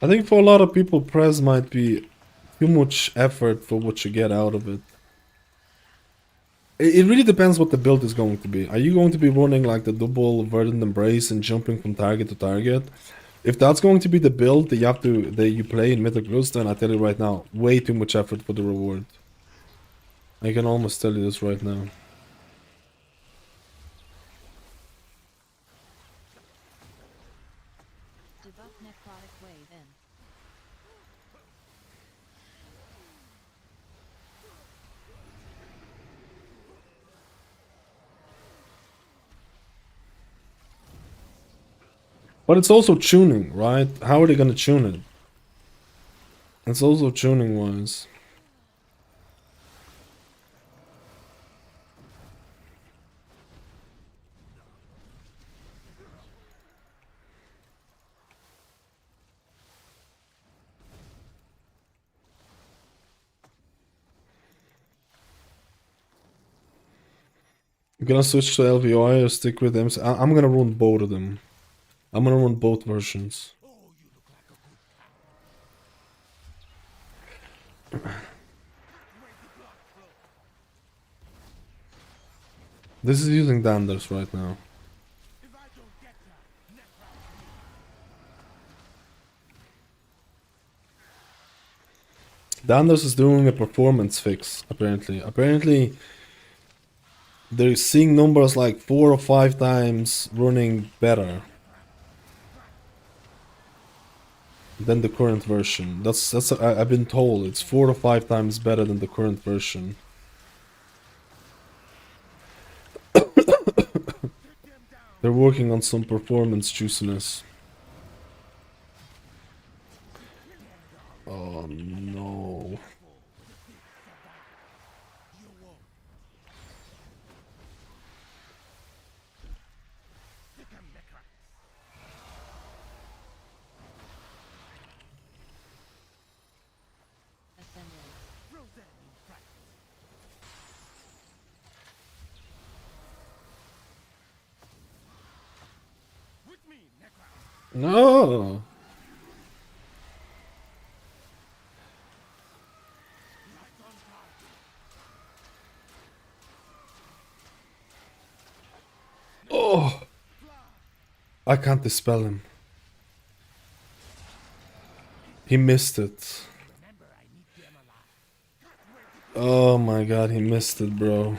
Speaker 6: I think for a lot of people, Prez might be too much effort for what you get out of it. It really depends what the build is going to be. Are you going to be running like the double Verdant Embrace and jumping from target to target? If that's going to be the build that you play in Mythic Plus, then I tell you right now, way too much effort for the reward. I can almost tell you this right now. But it's also tuning, right? How are they gonna tune it? It's also tuning wise. I'm gonna switch to LVI or stick with them. I'm gonna run both of them. I'm gonna run both versions. This is using Danders right now. Danders is doing a performance fix, apparently. Apparently, they're seeing numbers like 4 or 5 times running better than the current version. I've been told it's 4 or 5 times better than the current version. They're working on some performance juiciness. Oh no. No. Oh. I can't dispel him. He missed it. Oh my god, he missed it, bro.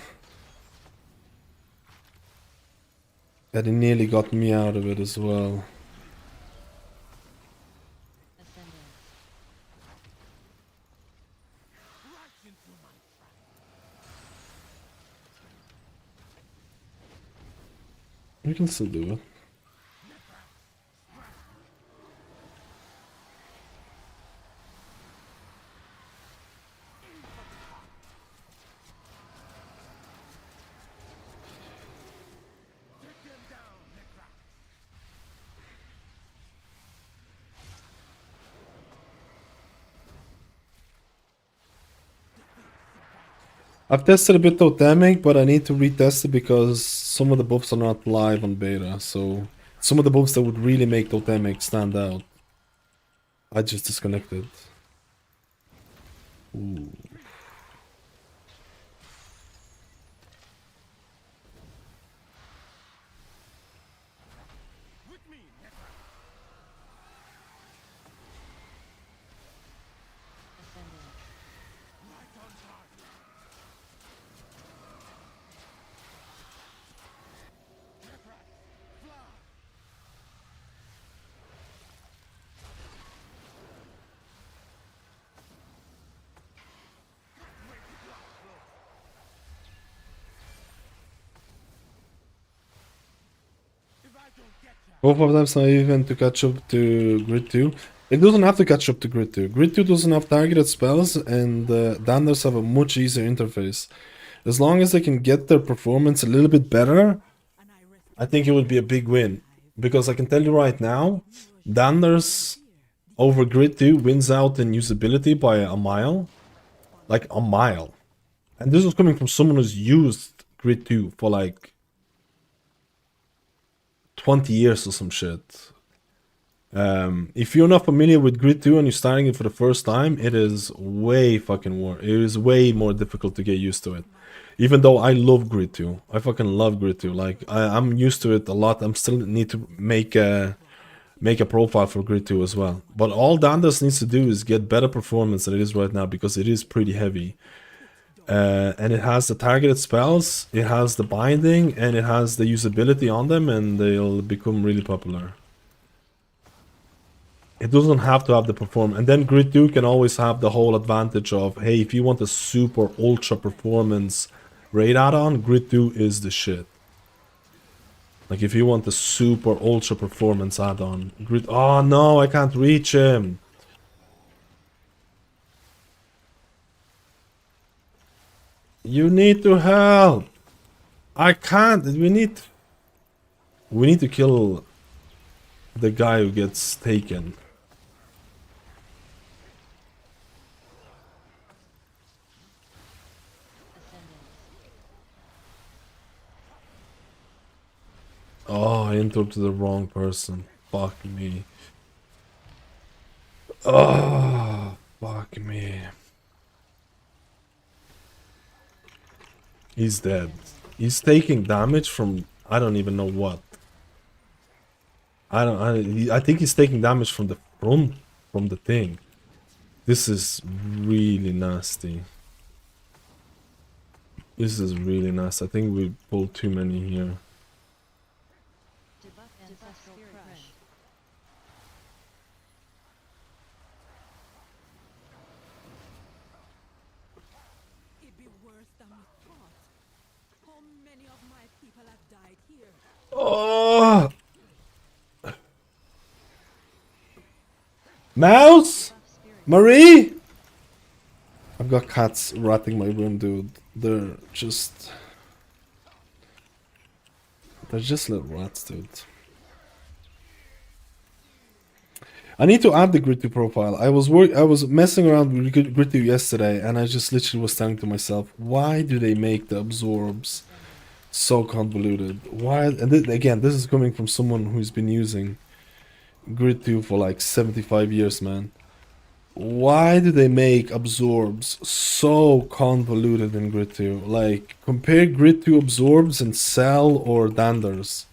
Speaker 6: And he nearly got me out of it as well. We can still do it. I've tested a bit Totemic, but I need to retest it because some of the buffs are not live on beta. So some of the buffs that would really make Totemic stand out, I just disconnected. Ooh. Both of them not even to catch up to Grid 2. It doesn't have to catch up to Grid 2. Grid 2 doesn't have targeted spells, and Danders have a much easier interface. As long as they can get their performance a little bit better, I think it would be a big win. Because I can tell you right now, Danders over Grid 2 wins out in usability by a mile. Like a mile. And this is coming from someone who's used Grid 2 for like 20 years or some shit. If you're not familiar with Grid 2 and you're starting it for the first time, it is way fucking it is way more difficult to get used to it. Even though I love Grid 2. I fucking love Grid 2. Like, I'm used to it a lot. I'm still need to make a profile for Grid 2 as well. But all Dandas needs to do is get better performance than it is right now, because it is pretty heavy. And it has the targeted spells, it has the binding, and it has the usability on them, and they'll become really popular. It doesn't have to have the performance. And then Grid 2 can always have the whole advantage of, hey, if you want a super ultra performance raid add-on, Grid 2 is the shit. Like, if you want a super ultra performance add-on, Grid... Oh no, I can't reach him! You need to help! I can't! We need to kill the guy who gets taken. Oh, I interrupted the wrong person. Fuck me. Oh, fuck me. He's dead. He's taking damage from I don't even know what. I think he's taking damage from the front, from the thing. This is really nasty. This is really nasty. I think we pulled too many here. Oh! Mouse? Marie? I've got cats ratting my room, dude. They're just little rats, dude. I need to add the Grid 2 profile. I was messing around with Grid 2 yesterday, and I just literally was telling to myself, why do they make the absorbs so convoluted? Why? And again, this is coming from someone who's been using Grid 2 for like 75 years, man. Why do they make absorbs so convoluted in Grid 2? Like, compare Grid 2 absorbs in Cell or Danders.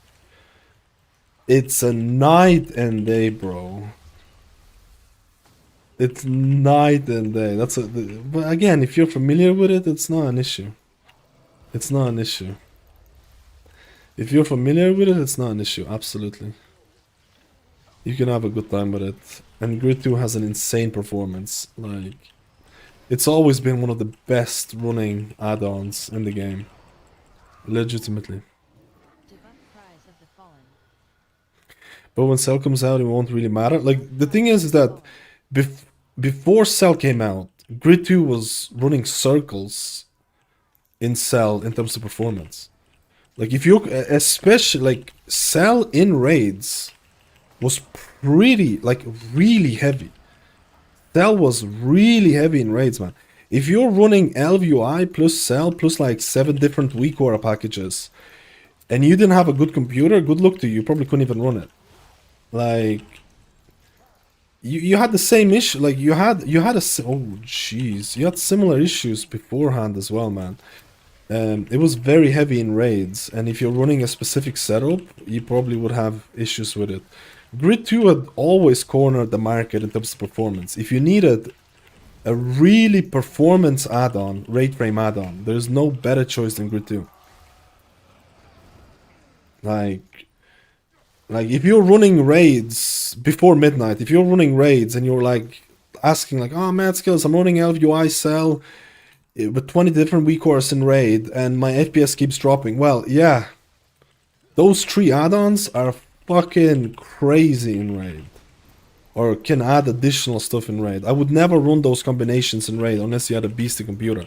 Speaker 6: It's a night and day, bro. It's night and day. But again, if you're familiar with it, it's not an issue. It's not an issue. If you're familiar with it, it's not an issue. Absolutely. You can have a good time with it. And Grid 2 has an insane performance. Like, it's always been one of the best running add-ons in the game. Legitimately. But when Cell comes out, it won't really matter. Like, the thing is that before Cell came out, Grid 2 was running circles in Cell in terms of performance. Like, if you, especially, like, Cell in raids was pretty, like, really heavy. Cell was really heavy in raids, man. If you're running LVUI plus Cell plus, like, 7 different weak aura packages, and you didn't have a good computer, good luck to you. You probably couldn't even run it. Like, you had the same issue. Like, you had oh jeez, you had similar issues beforehand as well, man. It was very heavy in raids, and if you're running a specific setup, you probably would have issues with it. Grid 2 had always cornered the market in terms of performance. If you needed a really performance add-on, raid frame add-on, there's no better choice than Grid 2. Like, if you're running raids before midnight, if you're running raids and you're like asking like, oh, mad skills, I'm running LVUI Cell with 20 different weak auras in raid and my FPS keeps dropping. Well, yeah, those 3 add-ons are fucking crazy in raid, or can add additional stuff in raid. I would never run those combinations in raid unless you had a beastie computer.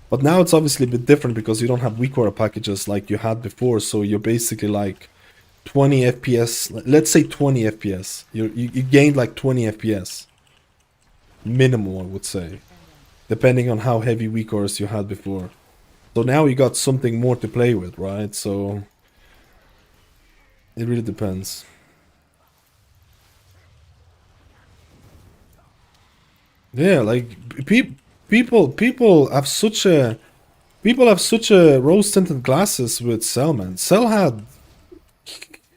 Speaker 6: But now it's obviously a bit different because you don't have weak aura packages like you had before, so you're basically like 20 FPS, let's say 20 FPS. You gained like 20 FPS. Minimum, I would say. Depending on how heavy weak auras you had before. So now you got something more to play with, right? So it really depends. Yeah, like people have such a rose-tinted glasses with Cell, man. Cell had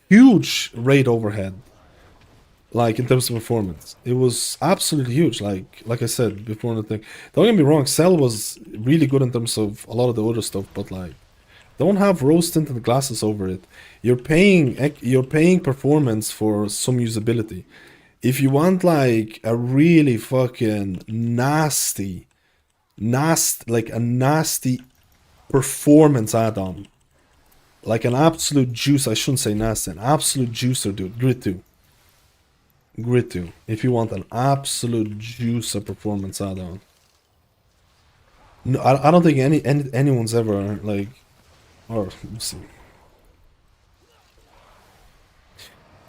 Speaker 6: huge raid overhead, like in terms of performance. It was absolutely huge. Like I said before, the thing. Don't get me wrong, Cell was really good in terms of a lot of the other stuff, but like, don't have rose-tinted glasses over it. You're paying performance for some usability. If you want like a really fucking nasty performance add-on, like an absolute juice, I shouldn't say nasty, an absolute juicer, dude, Grid 2. Grid 2, if you want an absolute juicer performance add-on. No, I don't think anyone's ever, like, or, let's see.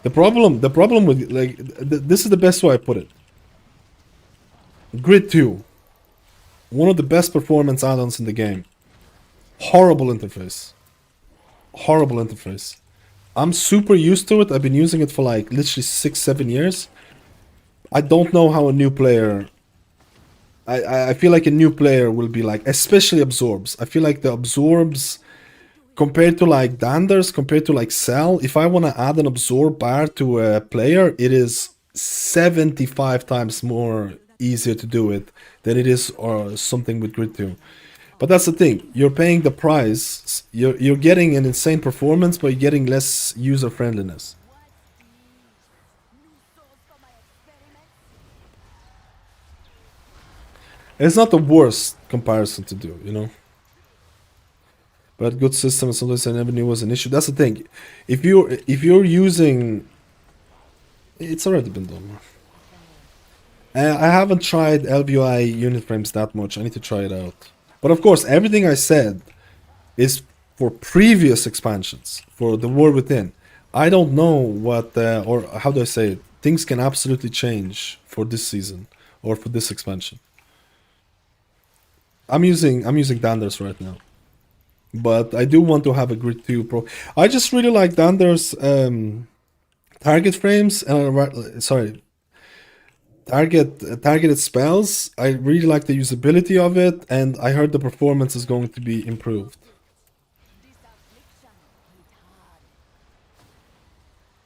Speaker 6: The problem with, like, this is the best way I put it. Grid 2, one of the best performance add-ons in the game. Horrible interface. Horrible interface. I'm super used to it. I've been using it for like literally 6-7 years. I don't know how a new player... I feel like a new player will be like, especially absorbs. I feel like the absorbs, compared to like Danders, compared to like Cell, if I want to add an absorb bar to a player, it is 75 times more easier to do it than it is or something with Grid 2. But that's the thing, you're paying the price, you're getting an insane performance, but you're getting less user friendliness. It's not the worst comparison to do, you know. But good system, sometimes I never knew was an issue. That's the thing. If you're using, it's already been done. I haven't tried LVUI unit frames that much. I need to try it out. But of course, everything I said is for previous expansions, for the War Within. I don't know what, or how do I say it? Things can absolutely change for this season or for this expansion. I'm using Danders right now, but I do want to have a Grid 2 Pro. I just really like Danders target frames and targeted spells. I really like the usability of it, and I heard the performance is going to be improved.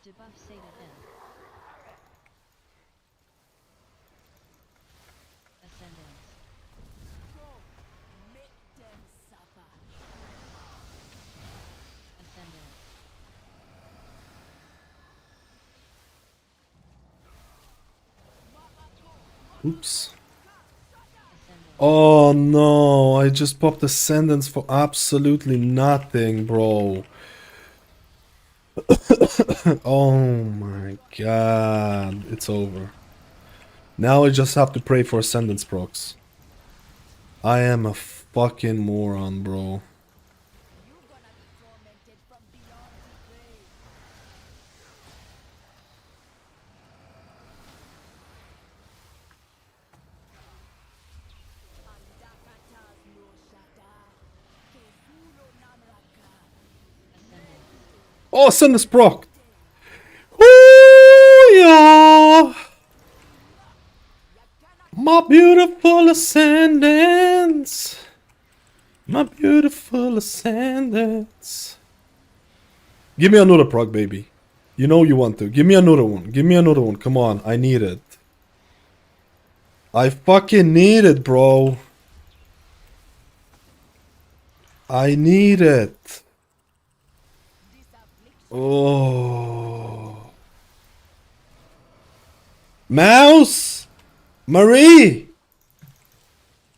Speaker 10: Debuff Satan in. Ascendance. Ascendance.
Speaker 6: Oops. Oh no, I just popped Ascendance for absolutely nothing, bro. Oh my god, it's over. Now I just have to pray for Ascendance procs. I am a fucking moron, bro. Oh, Ascendance proc! Ooh, yeah! My beautiful Ascendance! My beautiful Ascendance! Give me another proc, baby. You know you want to. Give me another one. Give me another one. Come on, I need it. I fucking need it, bro. I need it. Oh. Mouse! Marie!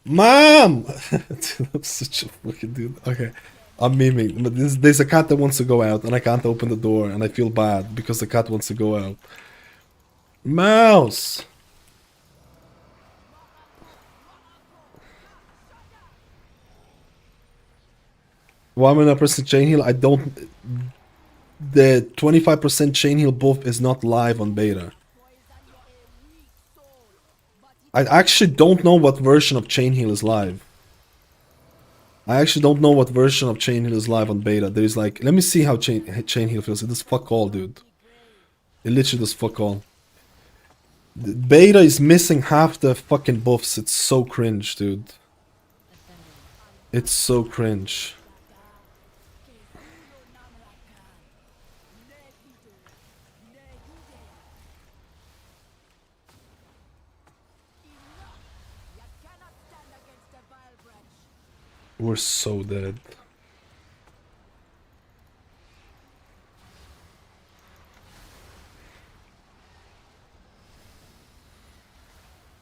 Speaker 6: Mom! I'm such a fucking dude. Okay. I'm memeing. But there's a cat that wants to go out and I can't open the door and I feel bad because the cat wants to go out. Mouse! Why am I not pressing chain heal? I don't... The 25% chain heal buff is not live on beta. I actually don't know what version of chain heal is live. I actually don't know what version of chain heal is live on beta. There's like... Let me see how chain heal feels. It does fuck all, dude. It literally does fuck all. The beta is missing half the fucking buffs. It's so cringe, dude. It's so cringe. We're so dead.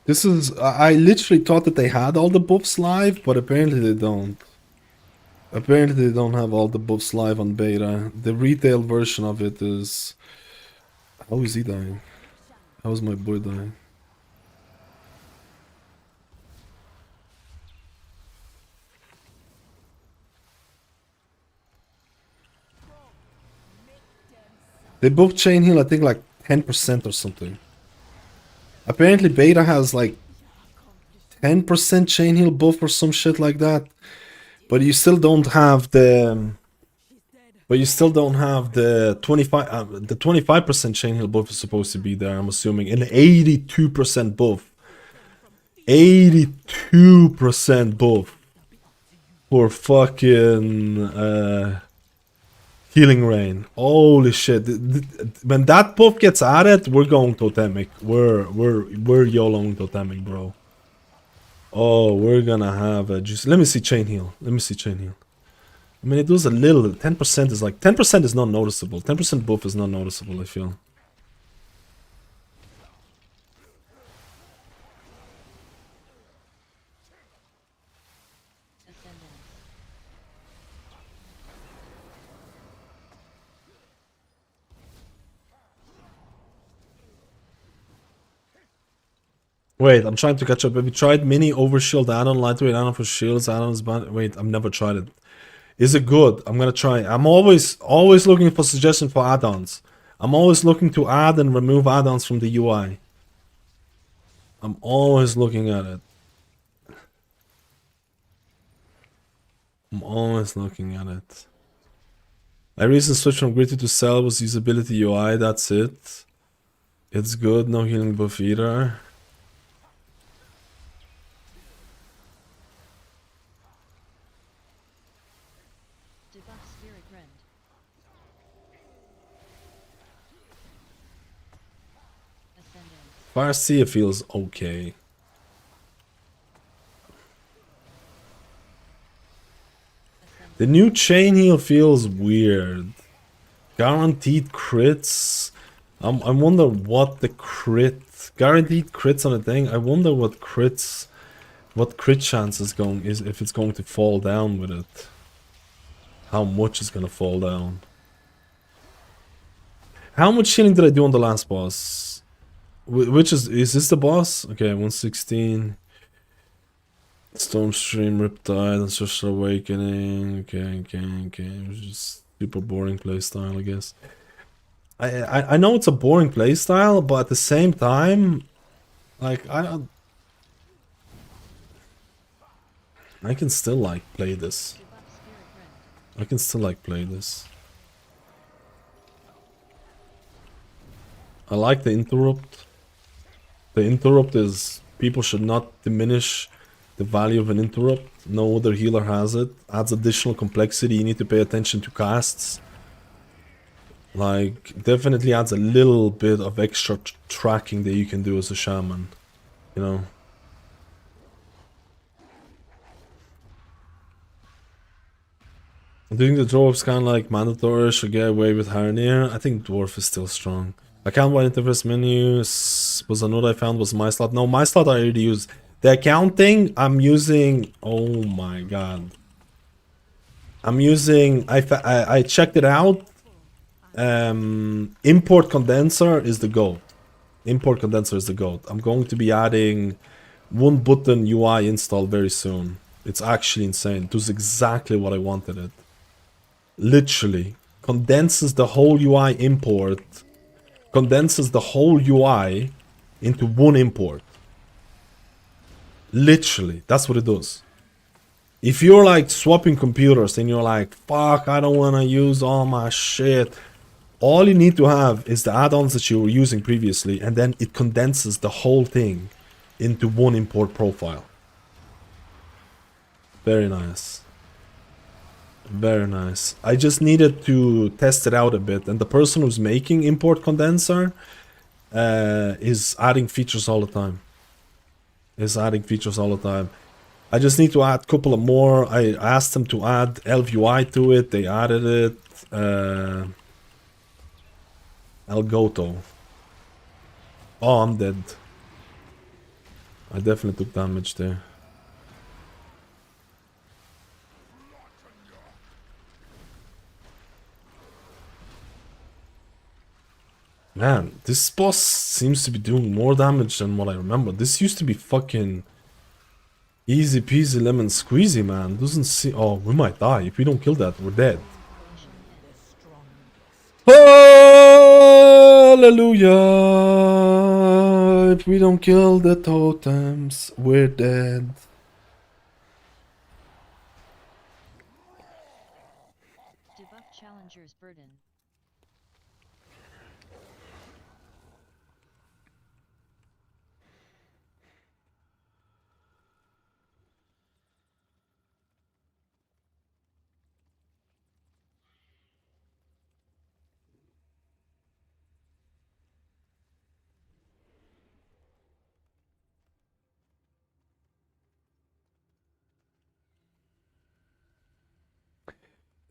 Speaker 6: This is... I literally thought that they had all the buffs live, but apparently they don't. Apparently they don't have all the buffs live on beta. The retail version of it is... How is he dying? How is my boy dying? They buff chain heal, I think, like 10% or something. Apparently beta has like 10% chain heal buff or some shit like that. But you still don't have the... But you still don't have the 25% chain heal buff is supposed to be there, I'm assuming. And 82% buff. 82% buff. For fucking... Healing Rain. Holy shit. When that buff gets added, we're going Totemic. We're YOLOing Totemic, bro. Oh, we're gonna have a juice. Let me see chain heal. Let me see chain heal. I mean, it does a little. 10% is like... 10% is not noticeable. 10% buff is not noticeable, I feel. Wait, I'm trying to catch up. Have you tried mini overshield add-on, lightweight add-on for shields, add-ons? Wait, I've never tried it. Is it good? I'm gonna try. I'm always looking for suggestions for add-ons. I'm always looking to add and remove add-ons from the UI. I'm always looking at it. I'm always looking at it. I recently switched from gritty to cell with usability UI, that's it. It's good, no healing buff either.
Speaker 10: Debuff Spirit Rend. Ascendant.
Speaker 6: Farseer feels okay. The new chain heal feels weird. Guaranteed crits. I wonder what the guaranteed crits on a thing. I wonder what crit chance is if it's going to fall down with it. How much is gonna fall down? How much healing did I do on the last boss? Which is this the boss? Okay, 116. Stormstream, Riptide, Ancestral Awakening. Okay. It was just super boring playstyle, I guess. I know it's a boring playstyle, but at the same time, like I can still like play this. I can still like play this. I like the interrupt. The interrupt is people should not diminish the value of an interrupt. No other healer has it. Adds additional complexity. You need to pay attention to casts. Like, definitely adds a little bit of extra tracking that you can do as a shaman. You know? Do you think the dwarf's kind of like mandatory should get away with Harnier? I think dwarf is still strong. Account wide interface menus was a note I found was my slot. No, my slot I already used. The accounting I'm using. Oh my god. I'm using. I checked it out. Import condenser is the GOAT. Import condenser is the GOAT. I'm going to be adding one button UI install very soon. It's actually insane. It does exactly what I wanted it. Literally. Condenses the whole UI import. Condenses the whole UI into one import. Literally. That's what it does. If you're like swapping computers and you're like, fuck, I don't want to use all my shit. All you need to have is the add-ons that you were using previously, and then it condenses the whole thing into one import profile. Very nice. Very nice. I just needed to test it out a bit, and the person who's making import condenser is adding features all the time. I just need to add a couple of more. I asked them to add ElvUI to it. They added it. Elgato. Oh, I'm dead. I definitely took damage there. Man, this boss seems to be doing more damage than what I remember. This used to be fucking easy peasy lemon squeezy, man. Doesn't see. Oh, we might die. If we don't kill that, we're dead. Hallelujah! If we don't kill the totems, we're dead.
Speaker 10: Debuff Challenger's Burden.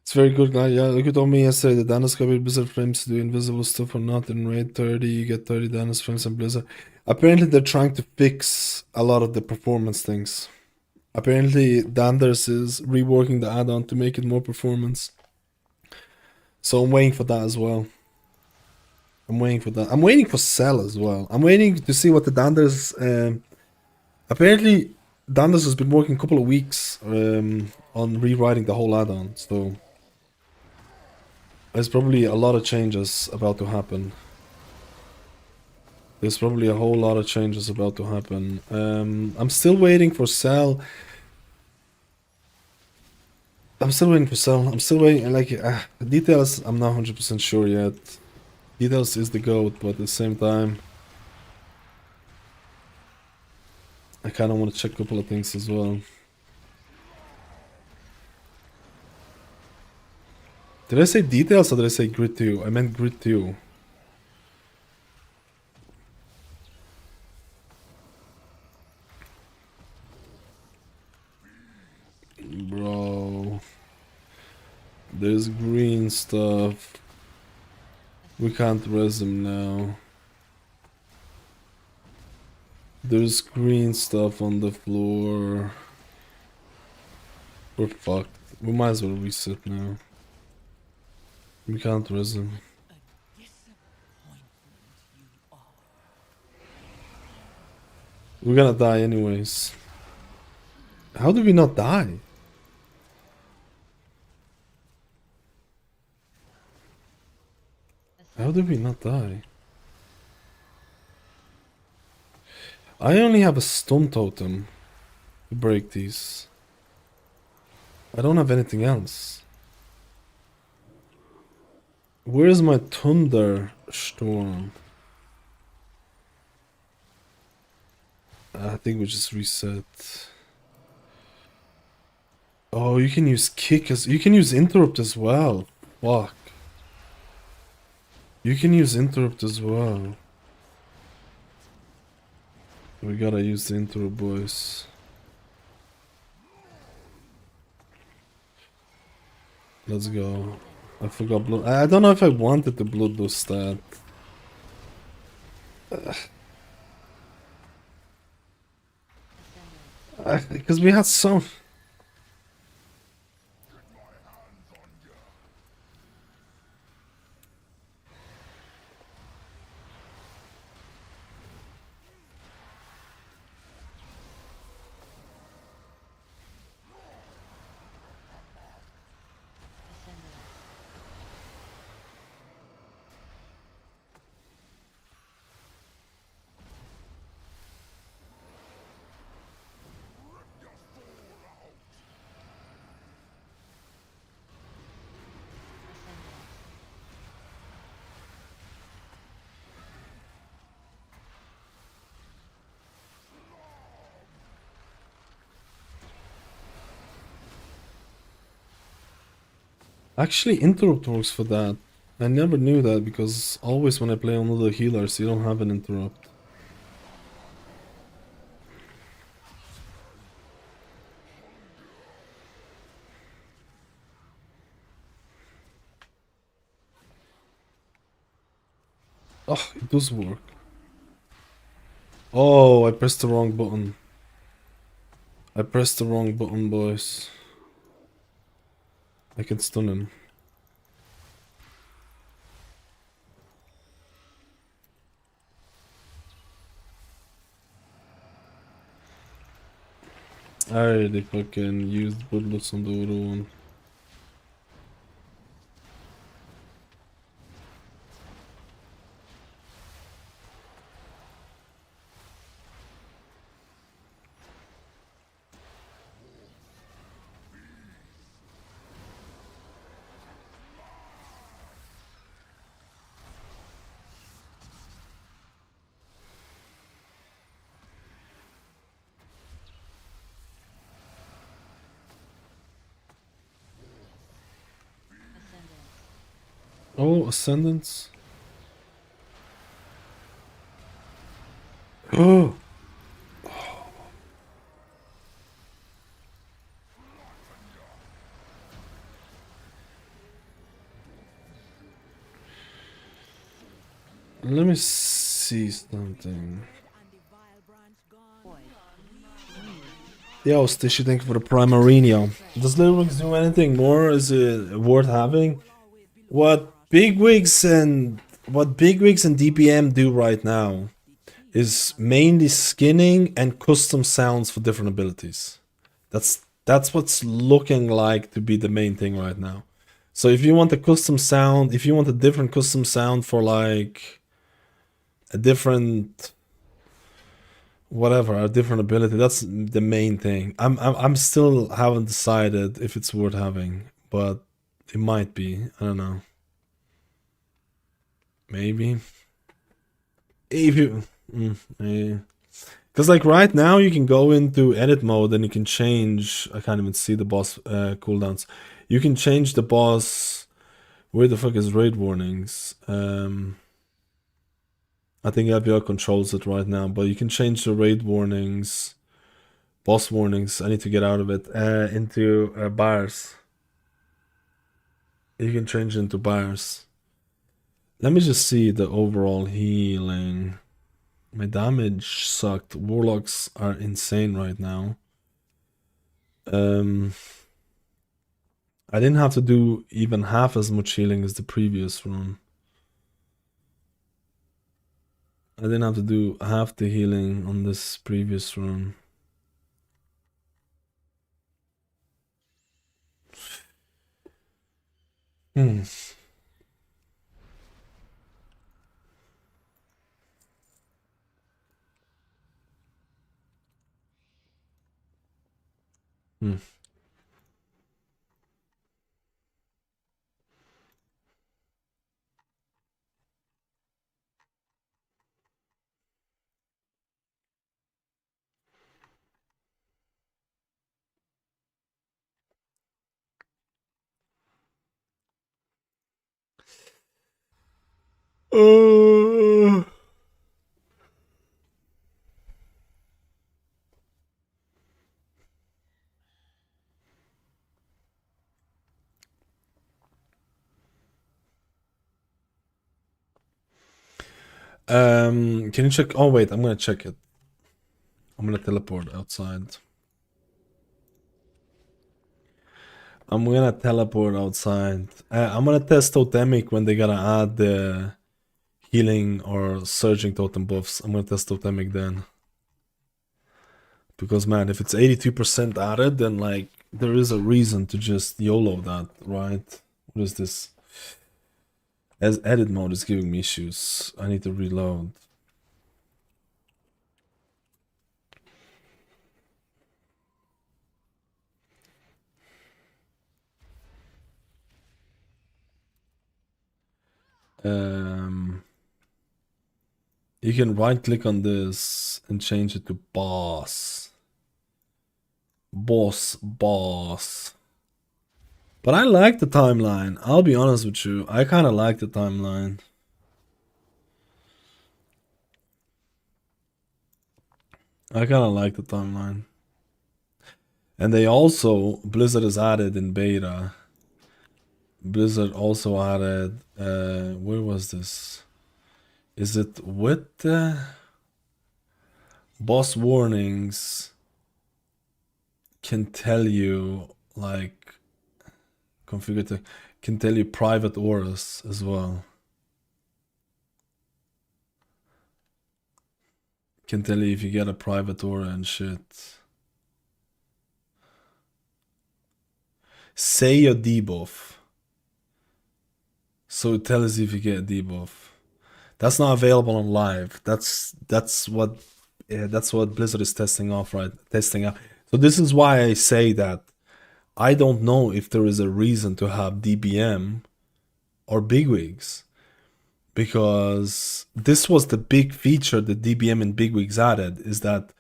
Speaker 6: It's very good, guy. Yeah, look at told me yesterday the Danis got Blizzard frames to do invisible stuff or not. In raid 30, you get 30 Danis frames in Blizzard. Apparently, they're trying to fix a lot of the performance things. Apparently, Danders is reworking the add-on to make it more performance. So I'm waiting for that as well. I'm waiting for that. I'm waiting for Cell as well. I'm waiting to see what the Danders... apparently, Danders has been working a couple of weeks on rewriting the whole add-on. So there's probably a lot of changes about to happen. There's probably a whole lot of changes about to happen. I'm still waiting for Cell. I'm still waiting for Cell. I'm still waiting. Like details, I'm not 100% sure yet. Details is the goat, but at the same time, I kind of want to check a couple of things as well. Did I say details or did I say grid 2? I meant grid 2. Bro. There's green stuff. We can't res them now. There's green stuff on the floor. We're fucked. We might as well reset now. We can't res them. We're gonna die anyways. How did we not die? How did we not die? I only have a stun totem to break these. I don't have anything else. Where's my thunderstorm? I think we just reset. Oh, you can use kick as you can use interrupt as well. Fuck. You can use interrupt as well. We gotta use the interrupt, boys. Let's go. I forgot blood. I don't know if I wanted the bloodlust stat. Because we had some. Actually, interrupt works for that. I never knew that because always when I play on other healers, you don't have an interrupt. Oh, it does work. Oh, I pressed the wrong button. I pressed the wrong button, boys. I can stun him. I already fucking used bloodlust on the other one. Oh, Ascendance. Oh. Let me see something. Yo, Stishy, thank you for the Primarino. Does Lyrics do anything more? Is it worth having? What bigwigs and DPM do right now is mainly skinning and custom sounds for different abilities. That's what's looking like to be the main thing right now. So if you want a custom sound, if you want a different custom sound for like a different whatever, a different ability. That's the main thing. I'm still haven't decided if it's worth having, but it might be. I don't know. Maybe. If you, because like right now you can go into edit mode and you can change. I can't even see the boss cooldowns. You can change the boss. Where the fuck is raid warnings? I think FBR controls it right now, but you can change the raid warnings, boss warnings. I need to get out of it into bars. You can change it into bars. Let me just see the overall healing. My damage sucked. Warlocks are insane right now. I didn't have to do even half as much healing as the previous run. I didn't have to do half the healing on this previous run. Hmm. Uh, can you check? Oh wait, I'm gonna check it. I'm gonna teleport outside. I'm gonna teleport outside. I'm gonna test Totemic when they gotta add the healing or surging totem buffs. I'm gonna test Totemic then. Because man, if it's 82% added, then like there is a reason to just YOLO that, right? What is this? As edit mode is giving me issues. I need to reload. You can right click on this and change it to boss. Boss. But I like the timeline. I'll be honest with you. I kind of like the timeline. I kind of like the timeline. And they also, Blizzard has added in beta. Blizzard also added, where was this? Is it with boss warnings can tell you like configure to can tell you private auras as well. Can tell you if you get a private aura and shit. Say a debuff. So it tells you if you get a debuff. That's not available on live. That's what Blizzard is testing out. So this is why I say that I don't know if there is a reason to have DBM or bigwigs, because this was the big feature that DBM and bigwigs added, is that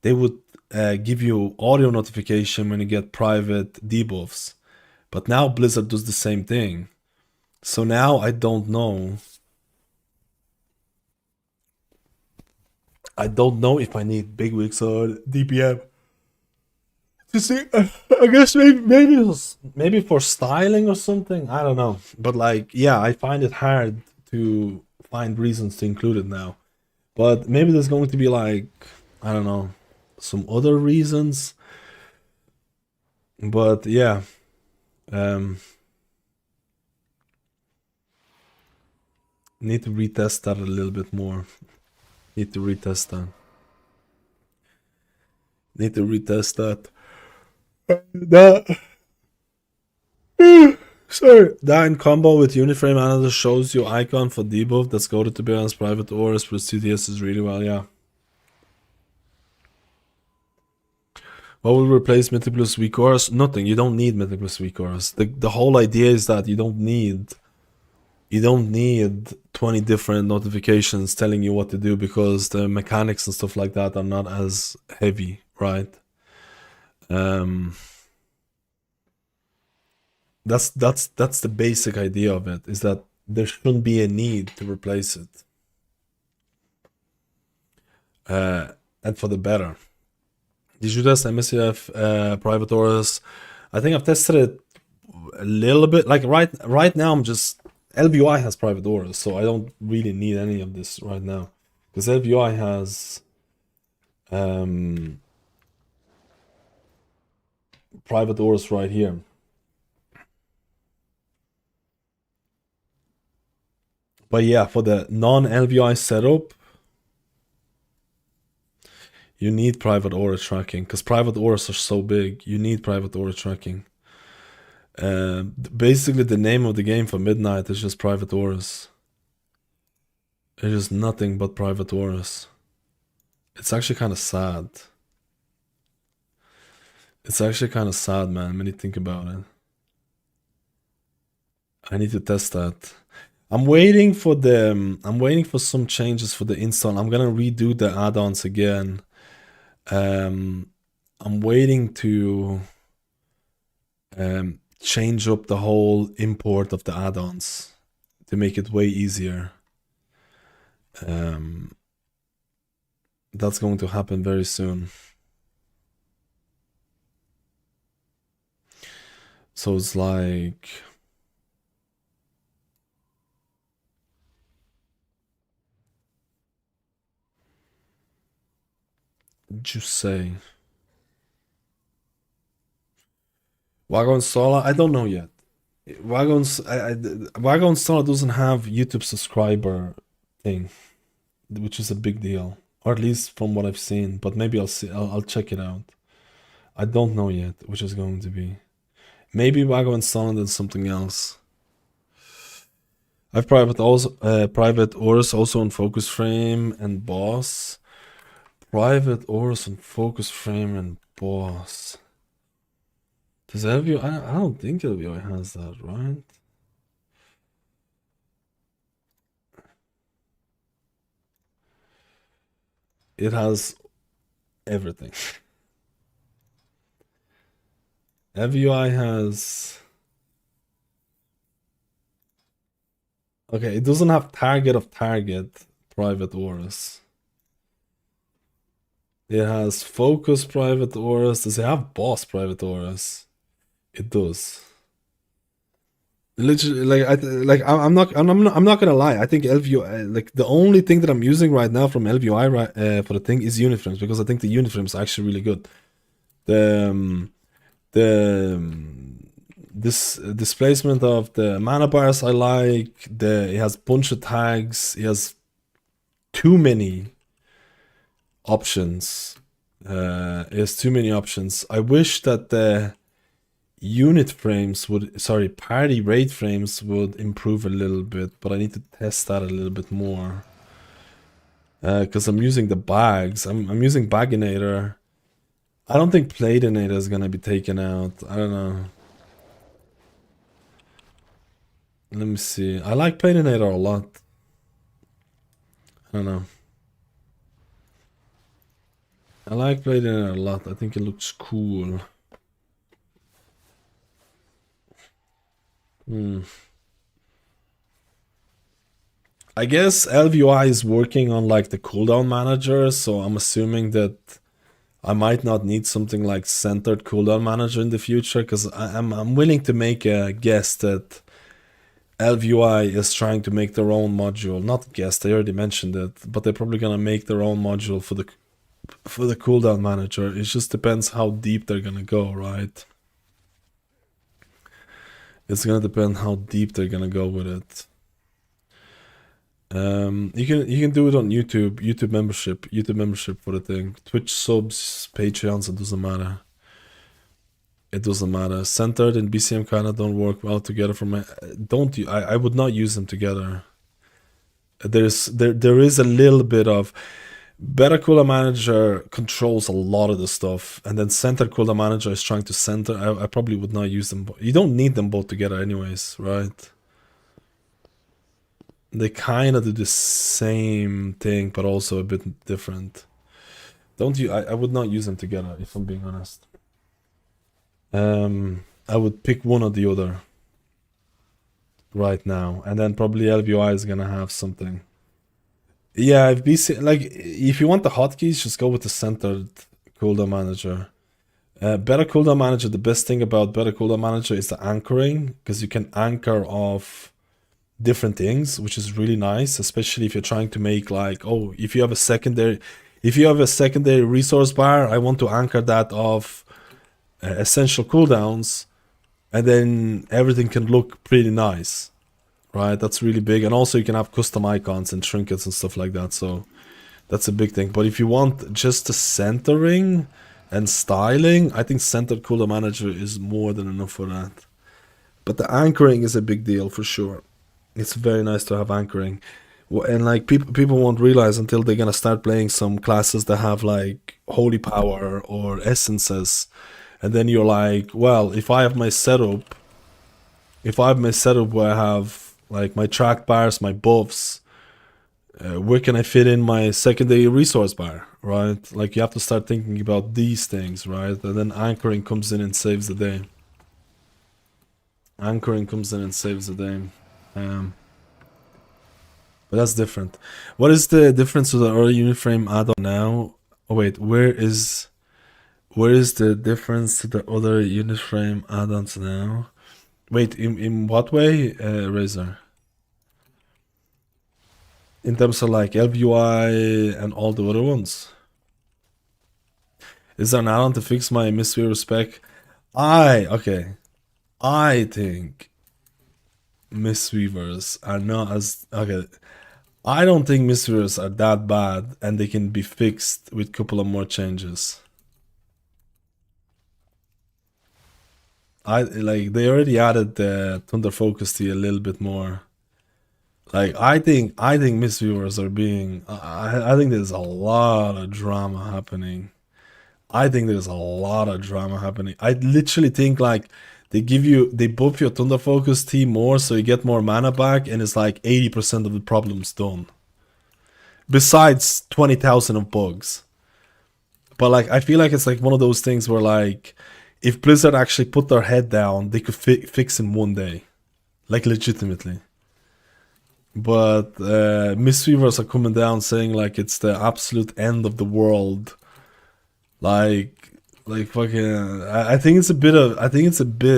Speaker 6: they would give you audio notification when you get private debuffs. But now Blizzard does the same thing. So now I don't know. I don't know if I need bigwigs or DBM. To see, I guess maybe for styling or something. I don't know. But like, yeah, I find it hard to find reasons to include it now. But maybe there's going to be like, I don't know, some other reasons. But yeah. Need to retest that a little bit more. Need to retest that. Sorry. That in combo with Uniframe Analyzer shows you icon for debuff that's goaded to be honest private auras plus CTS is really well, yeah. What will replace Mythic plus weak auras? Nothing. You don't need Mythic plus weak auras. The whole idea is that you don't need 20 different notifications telling you what to do, because the mechanics and stuff like that are not as heavy, right? That's the basic idea of it, is that there shouldn't be a need to replace it. And for the better. Did you test MSCF private auras? I think I've tested it a little bit. Like right now, I'm just LVI has private auras, so I don't really need any of this right now, because LVI has private auras right here. But yeah, for the non-LVI setup, you need private aura tracking, because private auras are so big. You need private aura tracking. Basically, the name of the game for Midnight is just private auras. It's just nothing but private auras. It's actually kind of sad. It's actually kind of sad, man, when you think about it. I need to test that. I'm waiting for some changes for the install. I'm gonna redo the add-ons again. I'm waiting to change up the whole import of the add-ons to make it way easier. That's going to happen very soon. So it's like, just say Wagon Solar, I don't know yet. Wagon Solar doesn't have YouTube subscriber thing, which is a big deal, or at least from what I've seen. But maybe I'll see. I'll check it out. I don't know yet which is going to be. Maybe Wagon Solar than something else. I've private auras also on focus frame and boss. Private auras on focus frame and boss. Does LVI? I don't think LVI has that, right? It has everything. LVI has... Okay, it doesn't have target of target private auras. It has focus private auras. Does it have boss private auras? It does. Literally, I'm not gonna lie. I think LVI, like the only thing that I'm using right now from LVI for the thing is uniframes, because I think the uniframes are actually really good. This displacement of the mana bars I like. It has a bunch of tags. It has too many options. It has too many options. I wish that the party raid frames would improve a little bit, but I need to test that a little bit more. Because I'm using the bags. I'm using Baginator. I don't think Platinator is gonna be taken out. I don't know. Let me see. I like Platinator a lot. I don't know. I like Platinator a lot. I think it looks cool. I guess LVI is working on like the cooldown manager, so I'm assuming that I might not need something like centered cooldown manager in the future, because I'm willing to make a guess that LVI is trying to make their own module. Not guess, they already mentioned it, but they're probably gonna make their own module for the cooldown manager. It just depends how deep they're gonna go, right? It's gonna depend how deep they're gonna go with it. You can do it on YouTube membership for the thing. Twitch subs, Patreons, it doesn't matter. It doesn't matter. Centered and BCM kinda don't work well together for my. I would not use them together. There is a little bit of. Better Cooler Manager controls a lot of the stuff, and then Center Cooler Manager is trying to center. I probably would not use them. You don't need them both together anyways, right? They kind of do the same thing, but also a bit different. Don't you? I would not use them together, if I'm being honest. I would pick one or the other right now, and then probably LVI is gonna have something. Yeah, if BC, like, if you want the hotkeys, just go with the centered cooldown manager. Better cooldown manager, the best thing about better cooldown manager is the anchoring, because you can anchor off different things, which is really nice, especially if you're trying to make, like, oh, if you have a secondary resource bar, I want to anchor that off essential cooldowns, and then everything can look pretty nice. Right, that's really big, and also you can have custom icons and trinkets and stuff like that, so that's a big thing. But if you want just the centering and styling, I think centered cooler manager is more than enough for that. But the anchoring is a big deal for sure. It's very nice to have anchoring, and like people won't realize until they're gonna start playing some classes that have like holy power or essences, and then you're like, well, if I have my setup where I have like my track bars, my buffs, where can I fit in my secondary resource bar, right? Like, you have to start thinking about these things, right? And then anchoring comes in and saves the day. But that's different. What is the difference with the early Uniframe add-on now? Oh wait, where is the difference to the other Uniframe add-ons now? Wait, in what way, Razor? In terms of like LVI and all the other ones? Is there an add-on to fix my Mistweaver spec? I think Mistweavers are not as... Okay, I don't think Mistweavers are that bad, and they can be fixed with a couple of more changes. They already added the Thunder Focus Tea a little bit more. Like, I think Mistweavers are being... I think there's a lot of drama happening. I literally think, like, they buff your Thunder Focus Tea more so you get more mana back, and it's like 80% of the problem's done. Besides 20,000 of bugs. But, like, I feel like it's like one of those things where, like, if Blizzard actually put their head down, they could fix in one day. Like, legitimately. But Mistweavers are coming down saying, like, it's the absolute end of the world. Like fucking... I think it's a bit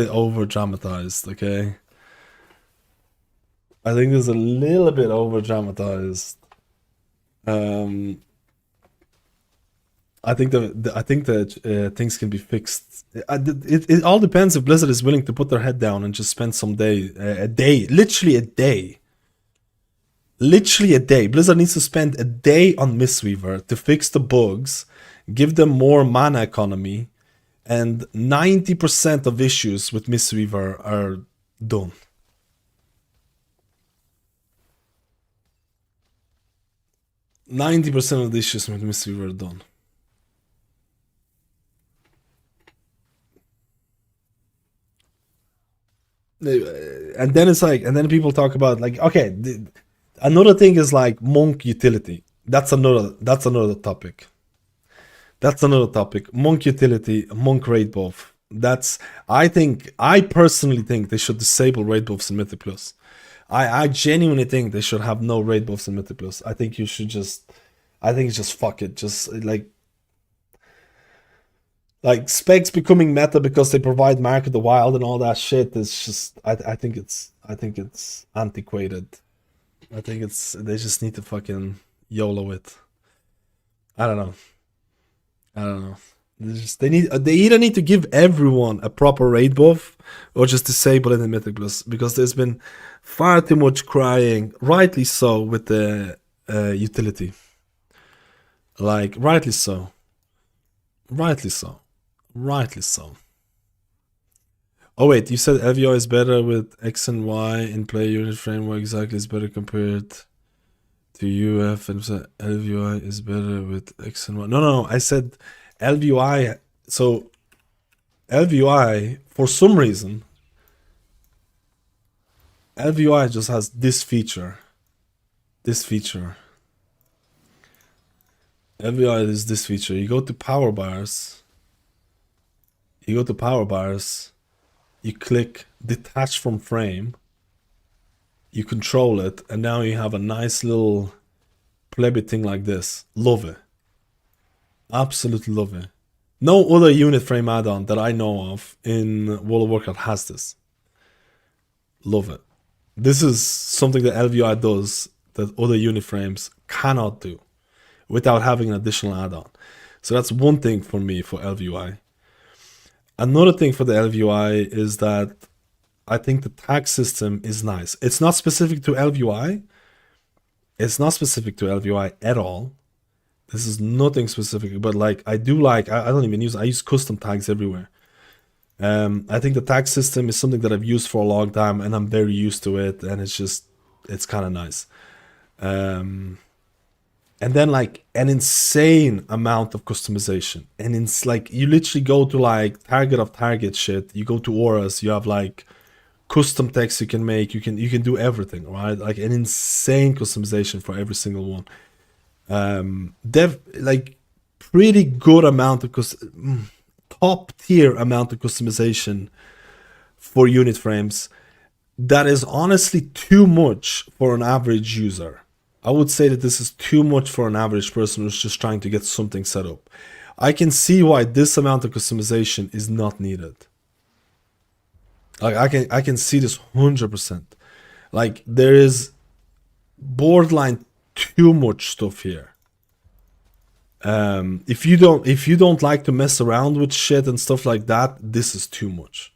Speaker 6: over dramatized, okay? I think it's a little bit over dramatized. I think that things can be fixed. It all depends if Blizzard is willing to put their head down and just spend some literally a day. Blizzard needs to spend a day on Mistweaver to fix the bugs, give them more mana economy, and 90% of issues with Mistweaver are done. %90 of the issues with Mistweaver are done. And then it's like, and then people talk about, like, okay, another thing is like monk utility. That's another topic. Monk utility, monk raid buff. I personally think they should disable raid buffs in Mythic Plus. I genuinely think they should have no raid buffs in Mythic Plus. I think it's just fuck it. Just like specs becoming meta because they provide Mark of the Wild and all that shit is just, I think it's antiquated. I think they just need to fucking YOLO it. I don't know. They either need to give everyone a proper raid buff or just disable it in Mythic Plus, because there's been far too much crying, rightly so, with the utility. Like, rightly so. Oh wait, you said LVO is better with X and Y in play unit frame. What exactly is better compared Do you have LVI is better with X and Y? No. I said LVI. So LVI, for some reason, LVI just has this feature. This feature. LVI is this feature. You go to power bars. You click detach from frame. You control it, and now you have a nice little plebby thing like this. Love it. Absolutely love it. No other unit frame add-on that I know of in World of Warcraft has this. Love it. This is something that LVI does that other unit frames cannot do without having an additional add-on. So that's one thing for me for LVI. Another thing for the LVI is that I think the tag system is nice. It's not specific to LVI. It's not specific to LVI at all. This is nothing specific, but like I don't even use, I use custom tags everywhere. I think the tag system is something that I've used for a long time and I'm very used to it, and it's kind of nice. And then like an insane amount of customization, and it's like you literally go to like target of target shit. You go to auras, you have like custom text you can make, you can do everything, right? Like an insane customization for every single one. Like pretty good amount of top tier amount of customization for unit frames. That is honestly too much for an average user. I would say that this is too much for an average person who's just trying to get something set up. I can see why this amount of customization is not needed. Like I can see this 100%. Like there is borderline too much stuff here. If you don't like to mess around with shit and stuff like that, this is too much.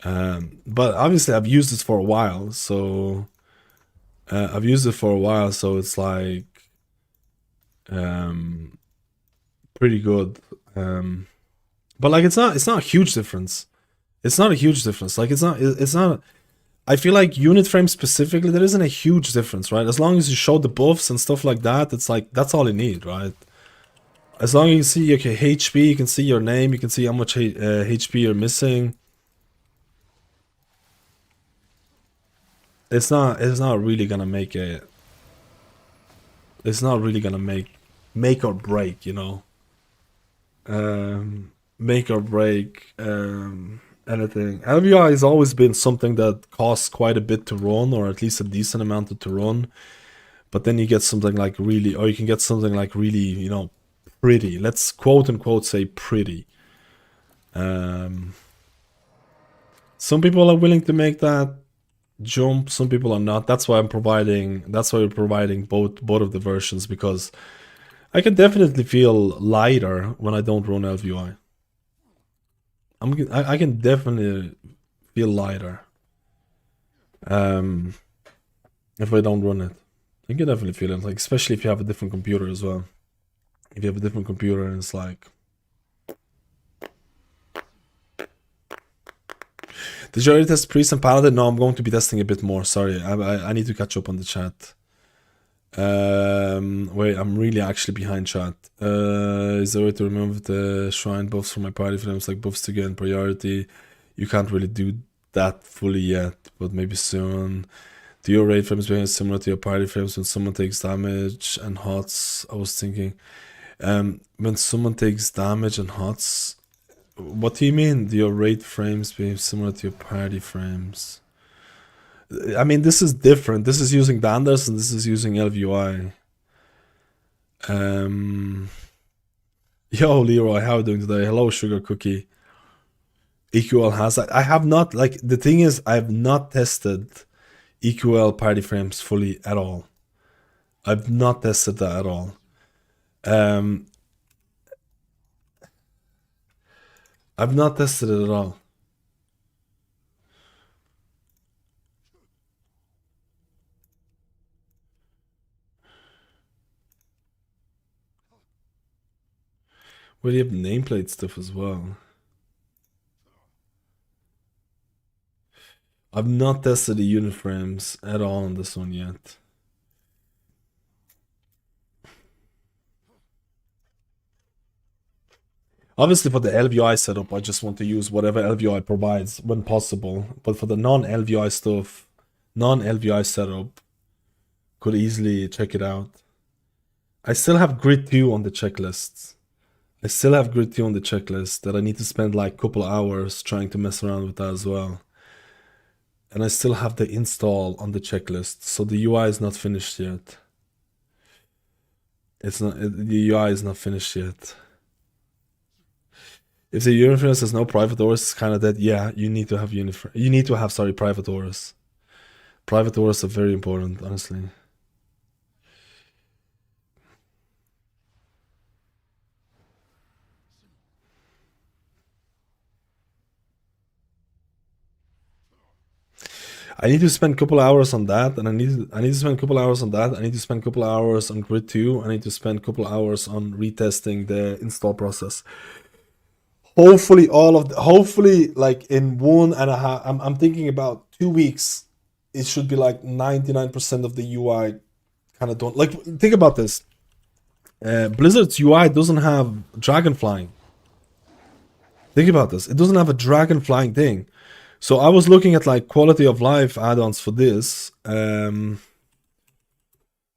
Speaker 6: But obviously I've used this for a while, so it's like pretty good. But like it's not a huge difference. It's not a huge difference. Like it's not. I feel like unit frame specifically, there isn't a huge difference, right? As long as you show the buffs and stuff like that, it's like that's all you need, right? As long as you can see okay HP, you can see your name, you can see how much HP you're missing. It's not really gonna make it. It's not really gonna make or break, you know. Make or break anything. LVI has always been something that costs quite a bit to run, or at least a decent amount to run. But then you get something like really, or you can get something like really, you know, pretty. Let's quote unquote say pretty. Some people are willing to make that jump, some people are not. That's why we're providing both of the versions, because I can definitely feel lighter when I don't run LVI. I can definitely feel lighter if I don't run it. You can definitely feel it, like especially if you have a different computer as well. If you have a different computer and it's like, did you already test Priest and Paladin? No, I'm going to be testing a bit more. Sorry, I need to catch up on the chat. Wait, I'm really actually behind chat. Is there a way to remove the shrine buffs from my party frames, like buffs to gain priority? You can't really do that fully yet, but maybe soon. Do your raid frames behave similar to your party frames when someone takes damage and hots? I was thinking, when someone takes damage and hots, what do you mean? Do your raid frames behave similar to your party frames? I mean, this is different. This is using Danders and this is using LVI. Yo, Leroy, how are you doing today? Hello, Sugar Cookie. EQL has... I have not... Like, the thing is, I have not tested EQL party frames fully at all. I've not tested that at all. I've not tested it at all. Well, you have nameplate stuff as well. I've not tested the unit frames at all on this one yet. Obviously, for the LVI setup, I just want to use whatever LVI provides when possible. But for the non-LVI stuff, non-LVI setup, could easily check it out. I still have Grid 2 on the checklist. I still have Grid 2 on the checklist that I need to spend like a couple of hours trying to mess around with that as well. And I still have the install on the checklist, so the UI is not finished yet. The UI is not finished yet. If the universe has no private auras, it's kind of dead. Yeah, you need to have private auras. Private auras are very important, honestly. I need to spend a couple hours on that, and I need to spend a couple hours on that. I need to spend a couple hours on Grid 2. I need to spend a couple hours on retesting the install process. Hopefully like in 1.5, I'm thinking about 2 weeks, it should be like 99% of the UI kind of done. Like, think about this. Blizzard's UI doesn't have dragon flying. Think about this. It doesn't have a dragon flying thing. So I was looking at like quality of life add-ons for this.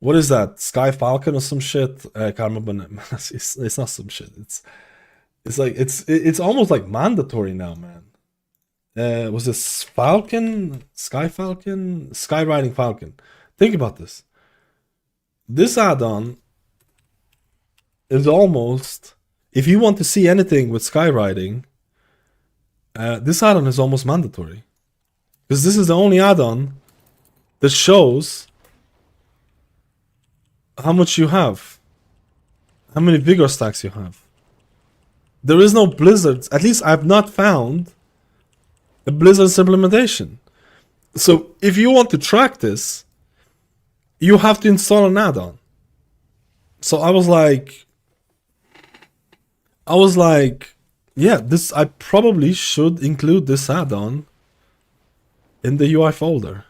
Speaker 6: What is that? Sky Falcon or some shit? I can't remember. It's not some shit. It's almost like mandatory now, man. Was this Falcon? Sky Falcon? Skywriting Falcon. Think about this. This add-on is almost, if you want to see anything with skywriting, this add-on is almost mandatory. Because this is the only add-on that shows how much you have. How many vigor stacks you have. There is no Blizzard. At least I've not found a Blizzard's implementation. So if you want to track this, you have to install an add-on. So I was like, yeah, this, I probably should include this add-on in the UI folder.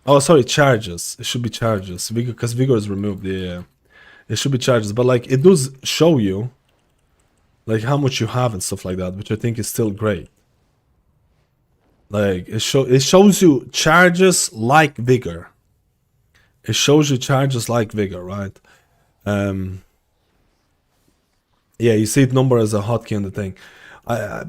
Speaker 6: Oh, sorry, charges. It should be charges because Vigor is removed. Yeah, it should be charges, but like it does show you like how much you have and stuff like that, which I think is still great. Like it shows you charges like Vigor. It shows you charges like Vigor, right? Yeah, you see it number as a hotkey on the thing. I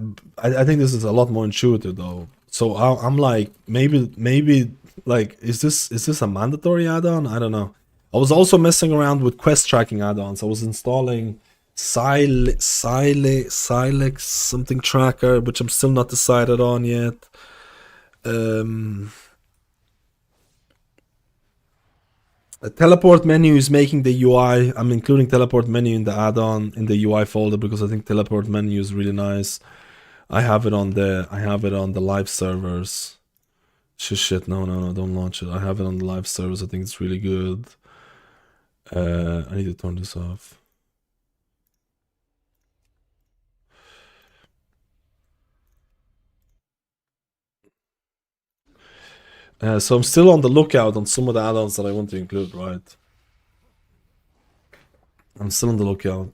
Speaker 6: think this is a lot more intuitive though. So I'm like, maybe like, is this a mandatory add-on? I don't know. I was also messing around with quest tracking add-ons. I was installing Silex something tracker, which I'm still not decided on yet. A teleport menu is making the UI. I'm including teleport menu in the add-on in the UI folder because I think teleport menu is really nice. I have it on the live servers. Shit, no, don't launch it. I have it on the live servers. I think it's really good. I need to turn this off. So I'm still on the lookout on some of the add-ons that I want to include, right? I'm still on the lookout.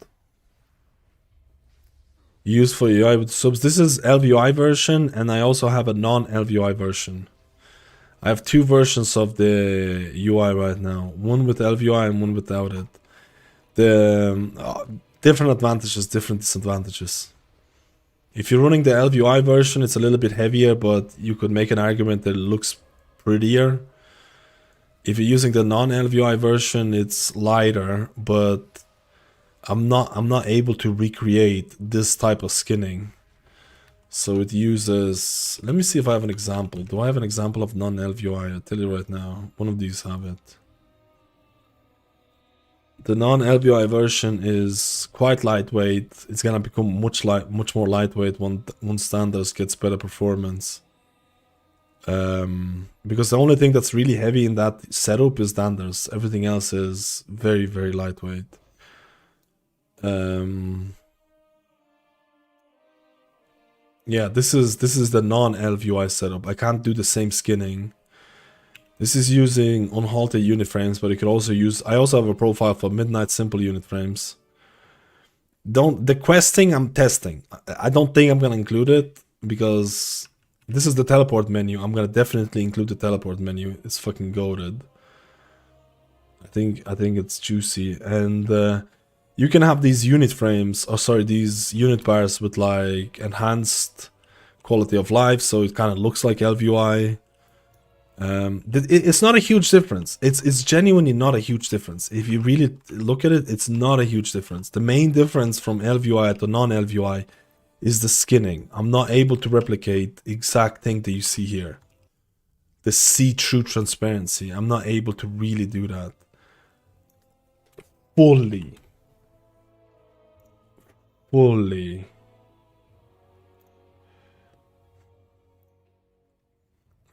Speaker 6: Used for UI with subs. This is LVI version, and I also have a non-LVI version. I have two versions of the UI right now. One with LVI and one without it. The different advantages, different disadvantages. If you're running the LVI version, it's a little bit heavier, but you could make an argument that it looks prettier. If you're using the non-LVI version, it's lighter, but I'm not able to recreate this type of skinning. So it uses, let me see if I have an example. Do I have an example of non-LVI? I'll tell you right now. One of these have it. The non-LVI version is quite lightweight. It's gonna become much more lightweight once standards gets better performance. Because the only thing that's really heavy in that setup is standards. Everything else is very, very lightweight. Yeah, this is the non-LVI setup. I can't do the same skinning. This is using unhalted unit frames, but you could also use, I also have a profile for Midnight Simple unit frames. Don't the questing I'm testing. I don't think I'm gonna include it because this is the teleport menu. I'm gonna definitely include the teleport menu. It's fucking goated. I think it's juicy, and you can have these unit frames, or sorry, these unit bars with like enhanced quality of life, so it kind of looks like LVI. It's not a huge difference. It's genuinely not a huge difference. If you really look at it, it's not a huge difference. The main difference from LVI to non-LVI is the skinning. I'm not able to replicate the exact thing that you see here. The see-through transparency. I'm not able to really do that. Fully.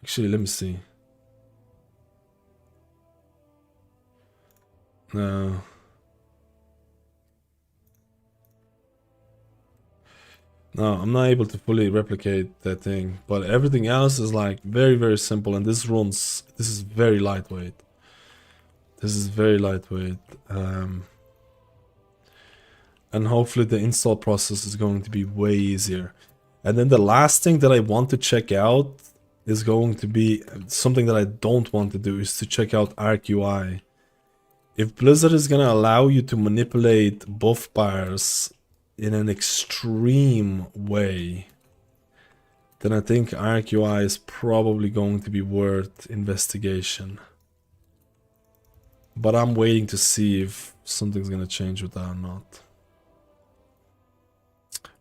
Speaker 6: Actually, let me see. No. No, I'm not able to fully replicate that thing, but everything else is like very, very simple, and this is very lightweight. This is very lightweight. And hopefully the install process is going to be way easier. And then the last thing that I want to check out is going to be something that I don't want to do, is to check out Arc UI. If Blizzard is going to allow you to manipulate buff bars in an extreme way, then I think Arc UI is probably going to be worth investigation. But I'm waiting to see if something's going to change with that or not.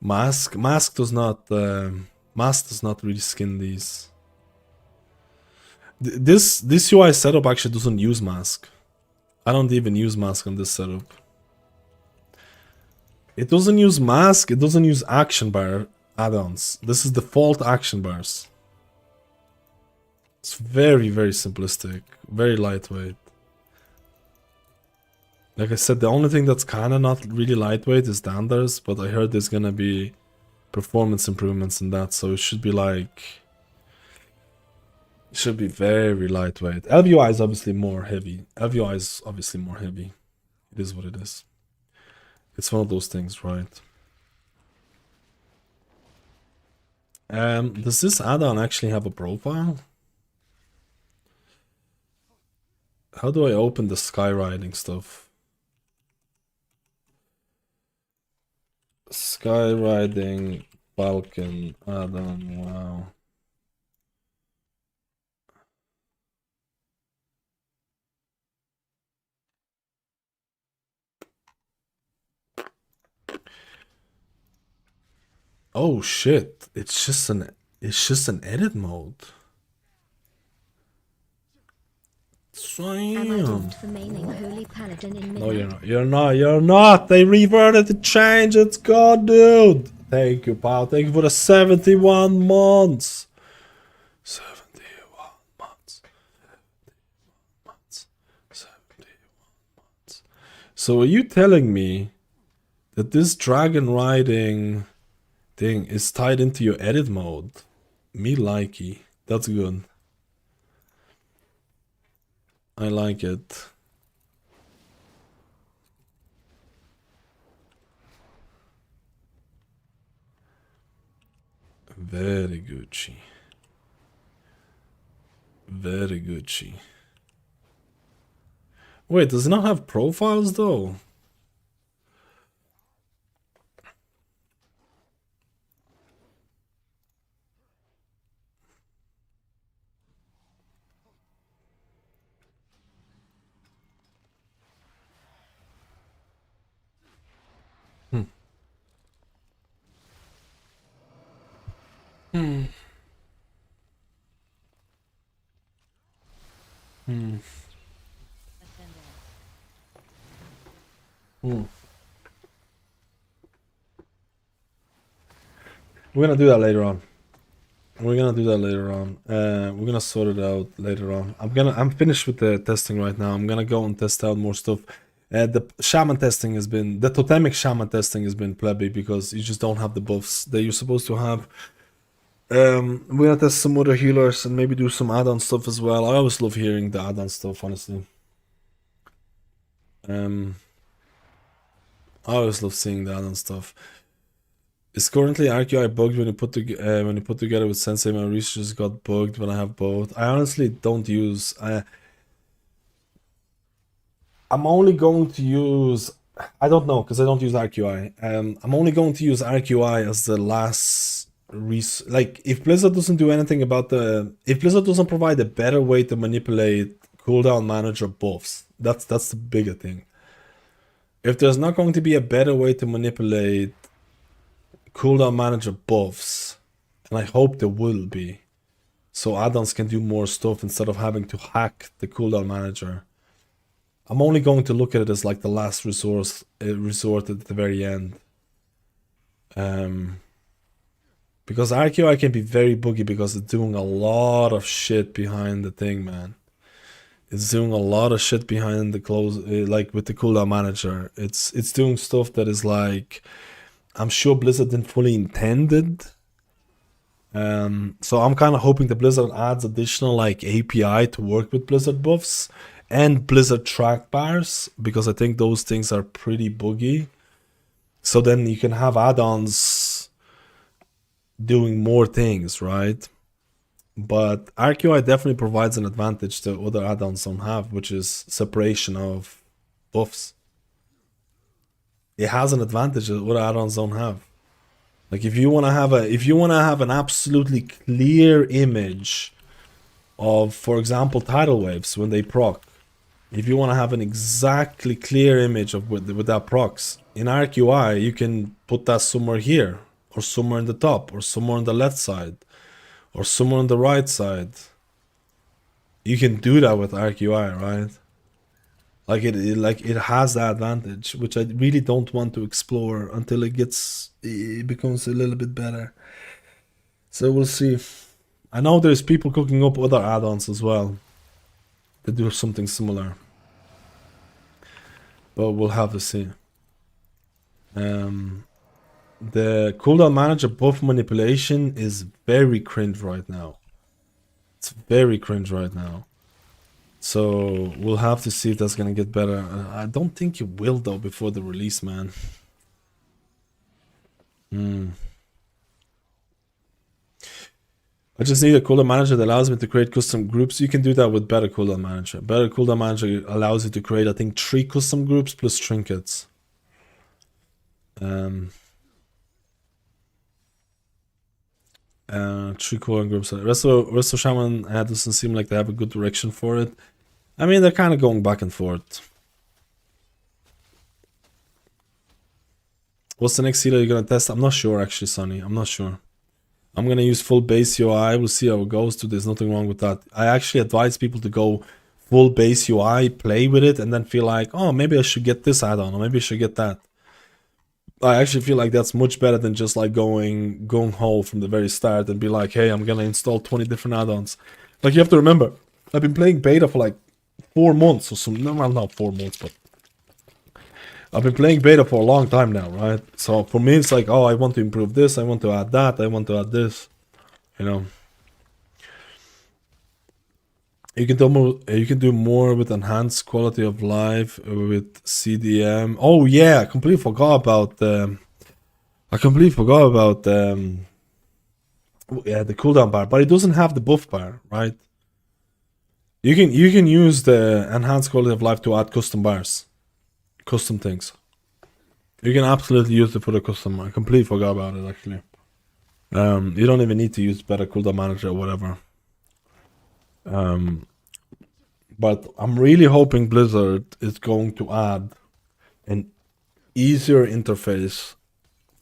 Speaker 6: Mask does not really skin these. This UI setup actually doesn't use mask. I don't even use mask on this setup. It doesn't use mask, it doesn't use action bar add-ons. This is default action bars. It's very, very simplistic, very lightweight. Like I said, the only thing that's kind of not really lightweight is Danders, but I heard there's gonna be performance improvements in that, so it should be like... It should be very lightweight. LVI is obviously more heavy. LVI is obviously more heavy. It is what it is. It's one of those things, right? Does this add-on actually have a profile? How do I open the skywriting stuff? Skywriting Falcon add-on, wow. Oh shit, it's just an edit mode.
Speaker 7: Am I doomed for maiming Holy Paladin in
Speaker 6: No,
Speaker 7: midnight?
Speaker 6: you're not. They reverted the change. It's gone, dude. Thank you, pal. Thank you for the 71 months. 71 months. 71 months. So are you telling me that this dragon riding thing is tied into your edit mode? Me likey. That's good. I like it. Very Gucci. Very Gucci. Wait, does it not have profiles though? We're gonna do that later on. We're gonna sort it out later on. I'm finished with the testing right now. I'm gonna go and test out more stuff. The shaman testing has been, the totemic shaman testing has been plebby because you just don't have the buffs that you're supposed to have. We're gonna test some other healers and maybe do some add-on stuff as well. I always love hearing the add-on stuff, honestly. I always love seeing that and stuff. Is currently RQI bugged when you put together with Sensei? My research got bugged when I have both. I honestly don't use. I'm only going to use. I don't know because I don't use RQI. I'm only going to use RQI as the last. Like if Blizzard doesn't do anything about if Blizzard doesn't provide a better way to manipulate cooldown manager buffs, that's the bigger thing. If there's not going to be a better way to manipulate cooldown manager buffs, and I hope there will be, so add-ons can do more stuff instead of having to hack the cooldown manager, I'm only going to look at it as like the last resort at the very end. Because RQI can be very buggy because it's doing a lot of shit behind the thing, man. It's doing a lot of shit behind the close, like with the cooldown manager. It's doing stuff that is like, I'm sure Blizzard didn't fully intended. So I'm kind of hoping that Blizzard adds additional like API to work with Blizzard buffs and Blizzard track bars, because I think those things are pretty buggy. So then you can have add-ons doing more things, right? But RQI definitely provides an advantage that other add-ons don't have, which is separation of buffs. It has an advantage that other add-ons don't have. Like if you want to have an absolutely clear image of, for example, tidal waves when they proc, if you want to have an exactly clear image of with that procs in RQI, you can put that somewhere here, or somewhere in the top, or somewhere on the left side, or somewhere on the right side. You can do that with RQI, right? Like it has that advantage, which I really don't want to explore until it becomes a little bit better. So we'll see. I know there's people cooking up other add-ons as well that do something similar, but we'll have to see. The cooldown manager buff manipulation is very cringe right now. It's very cringe right now. So we'll have to see if that's gonna get better. I don't think it will though before the release, man. I just need a cooldown manager that allows me to create custom groups. You can do that with better cooldown manager. Better cooldown manager allows you to create, I think, 3 custom groups plus trinkets. 3 cooldown groups. Resto Shaman doesn't seem like they have a good direction for it. I mean, they're kind of going back and forth. What's the next sealer you're gonna test? I'm not sure actually, Sonny. I'm not sure. I'm gonna use full base UI. We'll see how it goes. There's nothing wrong with that. I actually advise people to go full base UI, play with it, and then feel like, oh, maybe I should get this add-on, or maybe I should get that. I actually feel like that's much better than just like going gung-ho from the very start and be like, hey, I'm gonna install 20 different add-ons. Like, you have to remember, I've been playing beta for like 4 months or something. Well, not 4 months, but I've been playing beta for a long time now, right? So for me, it's like, oh, I want to improve this, I want to add that, I want to add this, you know. You can do more with enhanced quality of life with CDM. Oh yeah, I completely forgot about the cooldown bar, but it doesn't have the buff bar, right? You can use the enhanced quality of life to add custom bars, custom things. You can absolutely use it for the custom. I completely forgot about it actually. You don't even need to use better cooldown manager or whatever. But I'm really hoping Blizzard is going to add an easier interface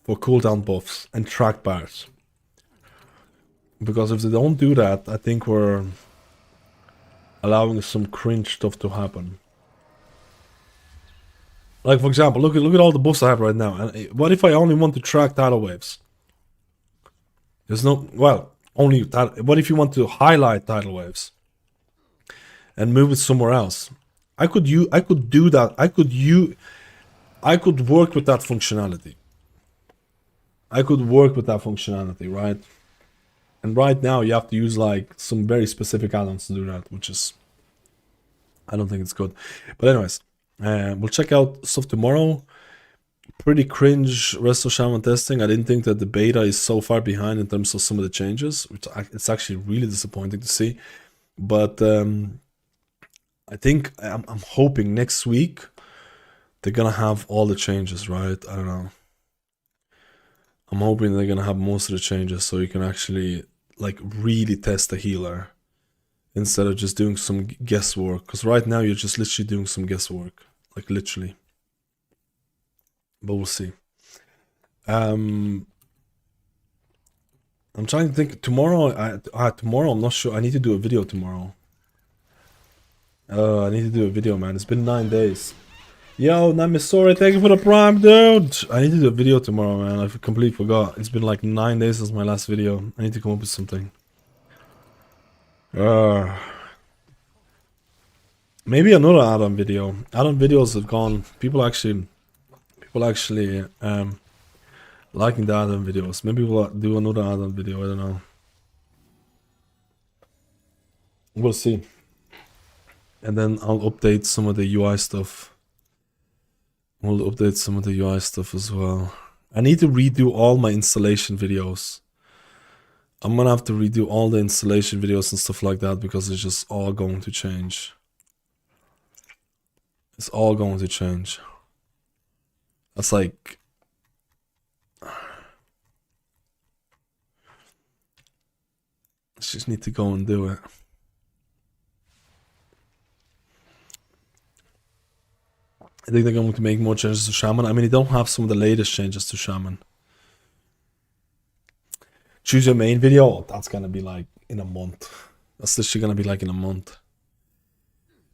Speaker 6: for cooldown buffs and track bars. Because if they don't do that, I think we're allowing some cringe stuff to happen. Like, for example, look at all the buffs I have right now. And what if I only want to track tidal waves? There's no, well, only what if you want to highlight tidal waves and move it somewhere else? I could do that. I could work with that functionality. Right? And right now you have to use like some very specific add-ons to do that, which is, I don't think it's good. But anyways, we'll check out stuff tomorrow. pretty cringe Resto Shaman testing. I didn't think that the beta is so far behind in terms of some of the changes, which it's actually really disappointing to see. But I think I'm hoping next week they're gonna have all the changes, right? I don't know. I'm hoping they're gonna have most of the changes so you can actually like really test the healer instead of just doing some guesswork. Because right now you're just literally doing some guesswork, like literally. But we'll see. I'm trying to think. Tomorrow, tomorrow I'm not sure. I need to do a video tomorrow. I need to do a video, man. It's been 9 days. Yo, Nami, sorry. Thank you for the prime, dude. I need to do a video tomorrow, man. I completely forgot. It's been like 9 days since my last video. I need to come up with something. Maybe another add-on video. Add-on videos have gone. People actually liking the add-on videos. Maybe we'll do another add-on video. I don't know. We'll see. And then I'll update some of the UI stuff. We'll update some of the UI stuff as well. I need to redo all my installation videos. I'm gonna have to redo all the installation videos and stuff like that because it's just all going to change. It's all going to change. That's like... I just need to go and do it. I think they're going to make more changes to Shaman. I mean, they don't have some of the latest changes to Shaman. Choose your main video. That's gonna be like in a month. That's literally gonna be like in a month.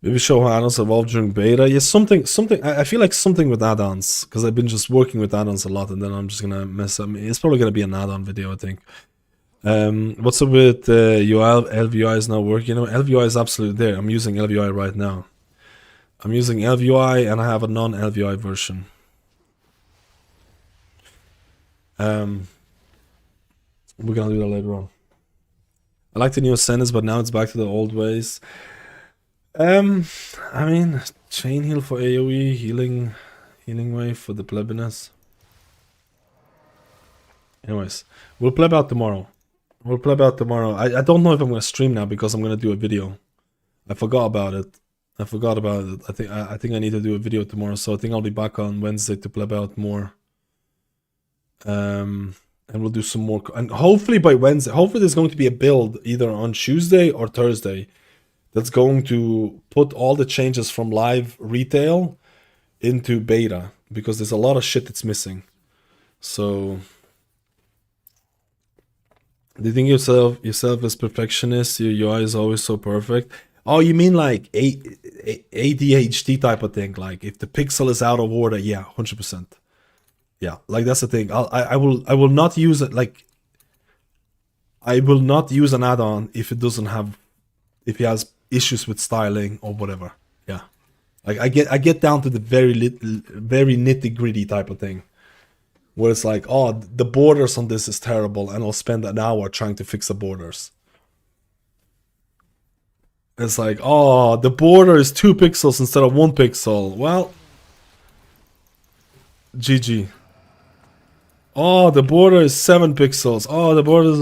Speaker 6: Maybe show how add-ons evolve during beta. Yeah, something. I feel like something with add-ons because I've been just working with add-ons a lot, and then I'm just gonna mess up. It's probably gonna be an add-on video, I think. What's up with UL? LVI is not working. You know, LVI is absolutely there. I'm using LVI right now. I'm using LVI and I have a non-LVI version. We're gonna do that later on. I like the new sentence, but now it's back to the old ways. I mean, chain heal for AoE, healing wave for the plebiness. Anyways, we'll pleb out tomorrow. I don't know if I'm gonna stream now because I'm gonna do a video. I forgot about it. I think I need to do a video tomorrow, so I think I'll be back on Wednesday to pleb out more. And we'll do some more, and hopefully by Wednesday, hopefully there's going to be a build either on Tuesday or Thursday that's going to put all the changes from live retail into beta, because there's a lot of shit that's missing. So do you think yourself as perfectionist? Your UI is always so perfect. Oh, you mean like ADHD type of thing? Like if the pixel is out of order, yeah, 100%. Yeah, like that's the thing. I will not use it. Like I will not use an add-on if it has issues with styling or whatever. Yeah, like I get down to the very nitty gritty type of thing, where it's like, oh, the borders on this is terrible, and I'll spend an hour trying to fix the borders. It's like, oh, the border is 2 pixels instead of 1 pixel. Well, GG. Oh, the border is 7 pixels. Oh, the border is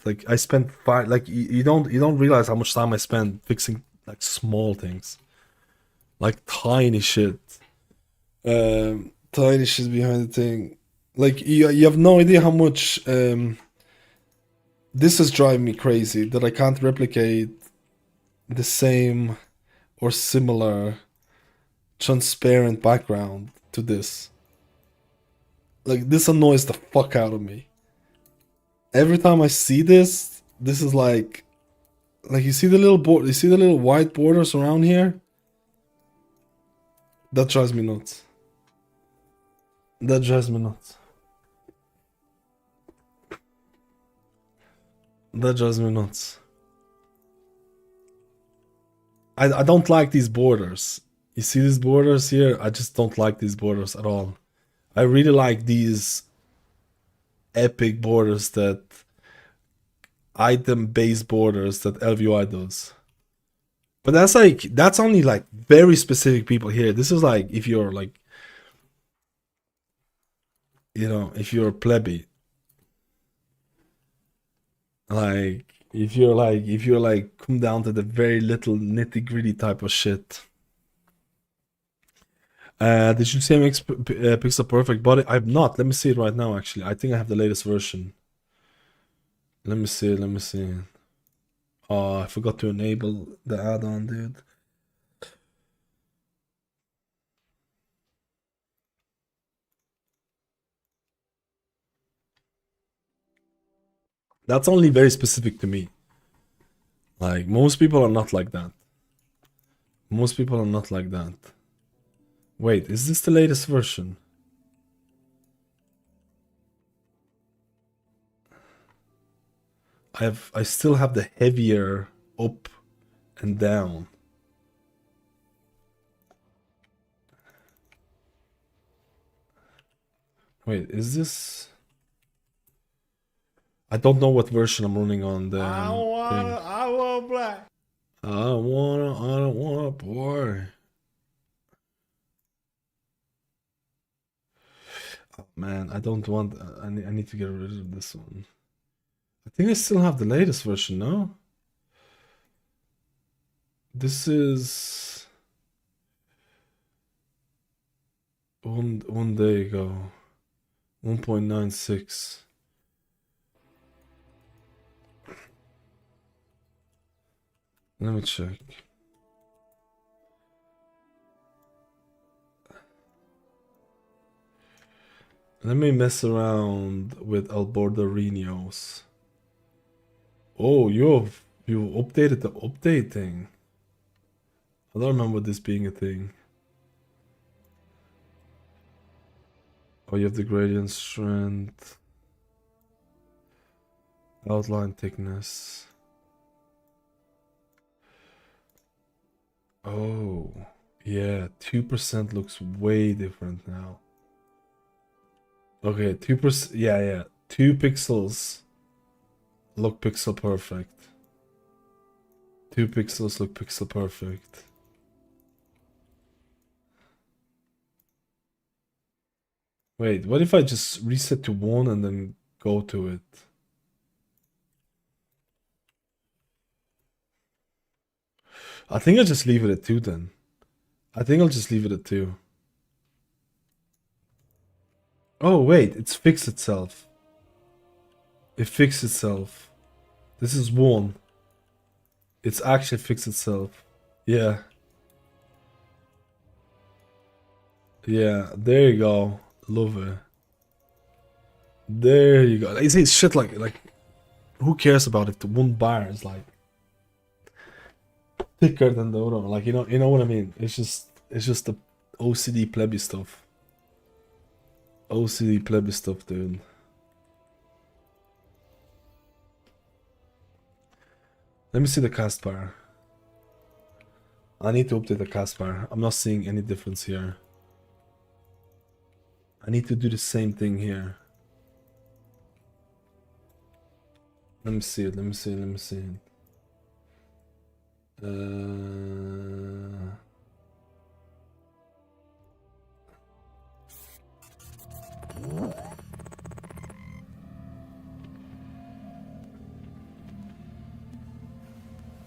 Speaker 6: like I spent 5. Like you don't realize how much time I spent fixing like small things, like tiny shit behind the thing. Like you have no idea how much this is driving me crazy that I can't replicate the same or similar transparent background to this. Like this annoys the fuck out of me. Every time I see this is like you see the little board, you see the little white borders around here? That drives me nuts. That drives me nuts. That drives me nuts. I don't like these borders. You see these borders here? I just don't like these borders at all. I really like these epic borders, that item-based borders that LVI does. But that's only like very specific people here. This is like if you're like you know, if you're a plebby, like if you're like come down to the very little nitty gritty type of shit. Did you say makes Pixel Perfect body? I've not. Let me see it right now. Actually, I think I have the latest version. Let me see. Let me see. Oh, I forgot to enable the add-on, dude. That's only very specific to me. Like, most people are not like that. Most people are not like that. Wait, is this the latest version? I still have the heavier up and down. Wait, is this? I don't know what version I'm running on the thing.
Speaker 2: I want black.
Speaker 6: I don't wanna, boy. Oh, man, I don't want, I need to get rid of this one. I think I still have the latest version, no? This is one day ago. 1.96. Let me check. Let me mess around with Albordarinos. Oh, you updated the update thing. I don't remember this being a thing. Oh, you have the gradient strength. Outline thickness. Oh, yeah, 2% looks way different now. Okay, 2%, yeah, 2 pixels look pixel perfect. 2 pixels look pixel perfect. Wait, what if I just reset to 1 and then go to it? I think I'll just leave it at 2 then. I think I'll just leave it at 2. Oh, wait, it's fixed itself. It fixed itself. This is 1. It's actually fixed itself. Yeah. Yeah, there you go. Love it. There you go. It's shit like who cares about if the one bar is like thicker than the other? Like you know what I mean? It's just the OCD plebby stuff. OCD plebby stuff, dude. Let me see the cast bar. I need to update the cast bar. I'm not seeing any difference here. I need to do the same thing here. Let me see it. Let me see it. Let me see it.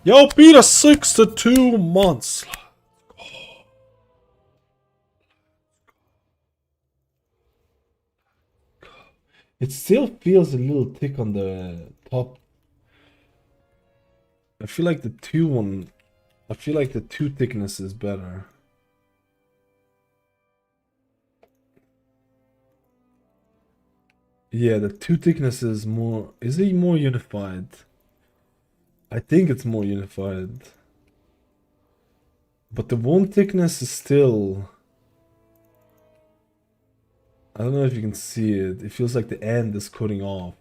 Speaker 6: Yo, beat a 62 months. It still feels a little thick on the top. I feel like the 2 thickness is better. Yeah, the 2 thickness is more. Is it more unified? I think it's more unified. But the 1 thickness is still. I don't know if you can see it. It feels like the end is cutting off.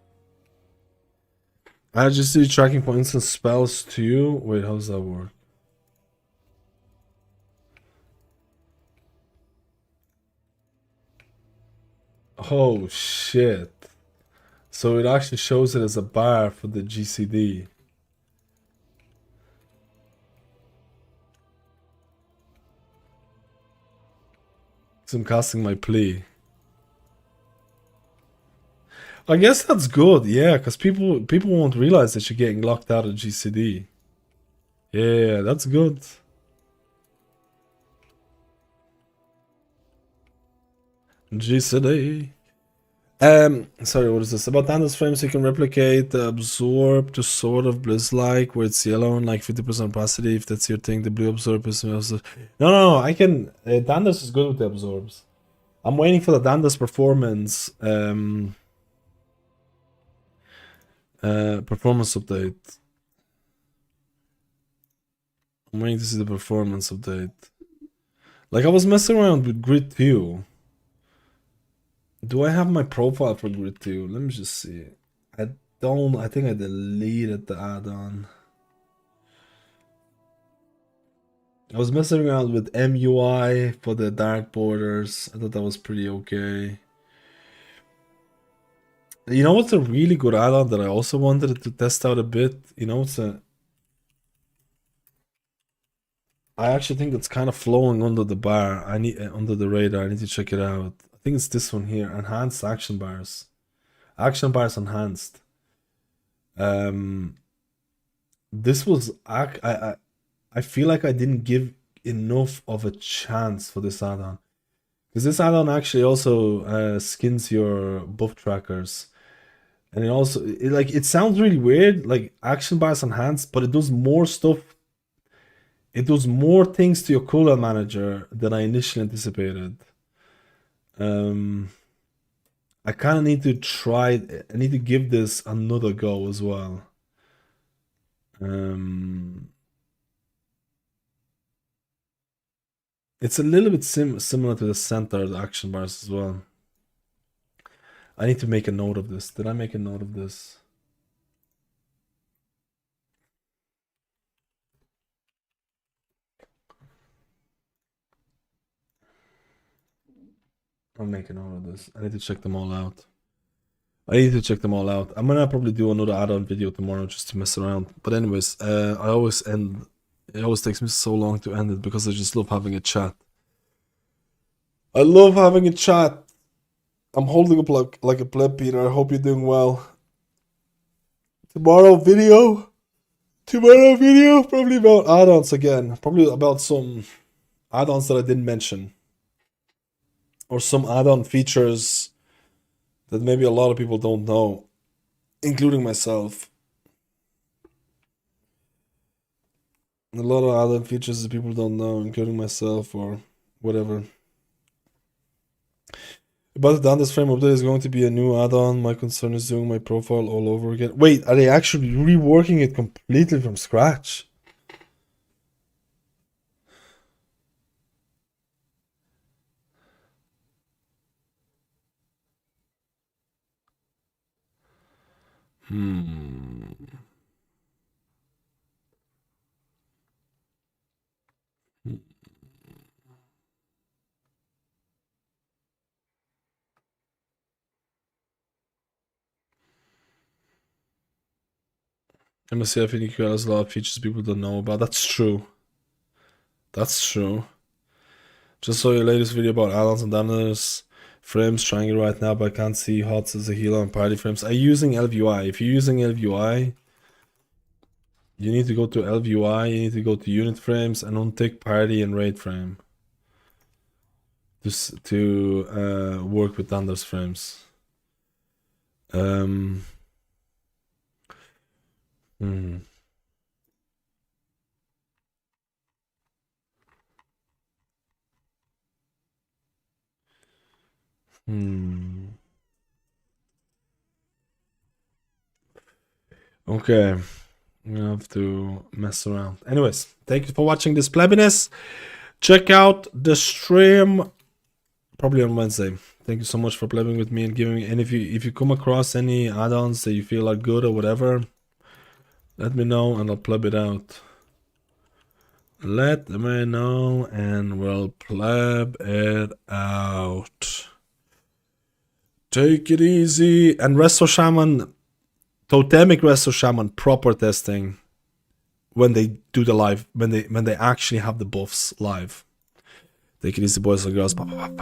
Speaker 6: I just see tracking for instant spells too. Wait, how does that work? Oh shit. So it actually shows it as a bar for the GCD. So I'm casting my plea. I guess that's good, yeah, because people won't realize that you're getting locked out of GCD. Yeah, that's good. GCD. Sorry, what is this? About Danda's frames, you can replicate the absorb to sort of bliss-like, where it's yellow and like 50% opacity, if that's your thing. The blue absorb is... No, I can... Danda's is good with the absorbs. I'm waiting for the Danda's performance, performance update. I'm waiting to see the performance update. Like, I was messing around with Grid 2. Do I have my profile for Grid 2? Let me just see. I don't. I think I deleted the add-on. I was messing around with MUI for the dark borders. I thought that was pretty okay. You know what's a really good add-on that I also wanted to test out a bit? You know, I actually think it's kind of flowing under the bar. I need under the radar. I need to check it out. I think it's this one here. Enhanced action bars. Action bars enhanced. This was I feel like I didn't give enough of a chance for this add-on, because this add-on actually also skins your buff trackers, and it also it sounds really weird, like action bars enhanced, but it does more stuff. It does more things to your cooldown manager than I initially anticipated. I kind of need to try. I need to give this another go as well. It's a little bit similar to the centered action bars as well. I need to make a note of this. Did I make a note of this? I'll make a note of this. I need to check them all out. I'm gonna probably do another add-on video tomorrow just to mess around. But anyways, I always end. It always takes me so long to end it because I just love having a chat. I love having a chat. I'm holding up like a pleb, Peter. I hope you're doing well. Tomorrow video, probably about add-ons again. Probably about some add-ons that I didn't mention. Or some add-on features that maybe a lot of people don't know, including myself. A lot of add-on features that people don't know, including myself or whatever. About the Danda's frame update is going to be a new add-on. My concern is doing my profile all over again. Wait, are they actually reworking it completely from scratch? MSCF EQ has a lot of features people don't know about. That's true. Just saw your latest video about add-ons and Danda's frames, trying it right now, but I can't see HOTS as a healer and party frames. Are you using LVUI? If you're using LVUI, you need to go to LVUI, you need to go to unit frames and untick party and raid frame to work with Danda's frames. Okay, I'm gonna have to mess around. Anyways, thank you for watching this plebiness. Check out the stream probably on Wednesday. Thank you so much for plebbing with me and giving. And if you come across any add-ons that you feel are good or whatever, let me know and I'll pleb it out. Let me know and we'll pleb it out. Take it easy. And Resto Shaman, Totemic Resto Shaman proper testing when they do the live, when they actually have the buffs live. Take it easy, boys and girls. Bye, bye, bye.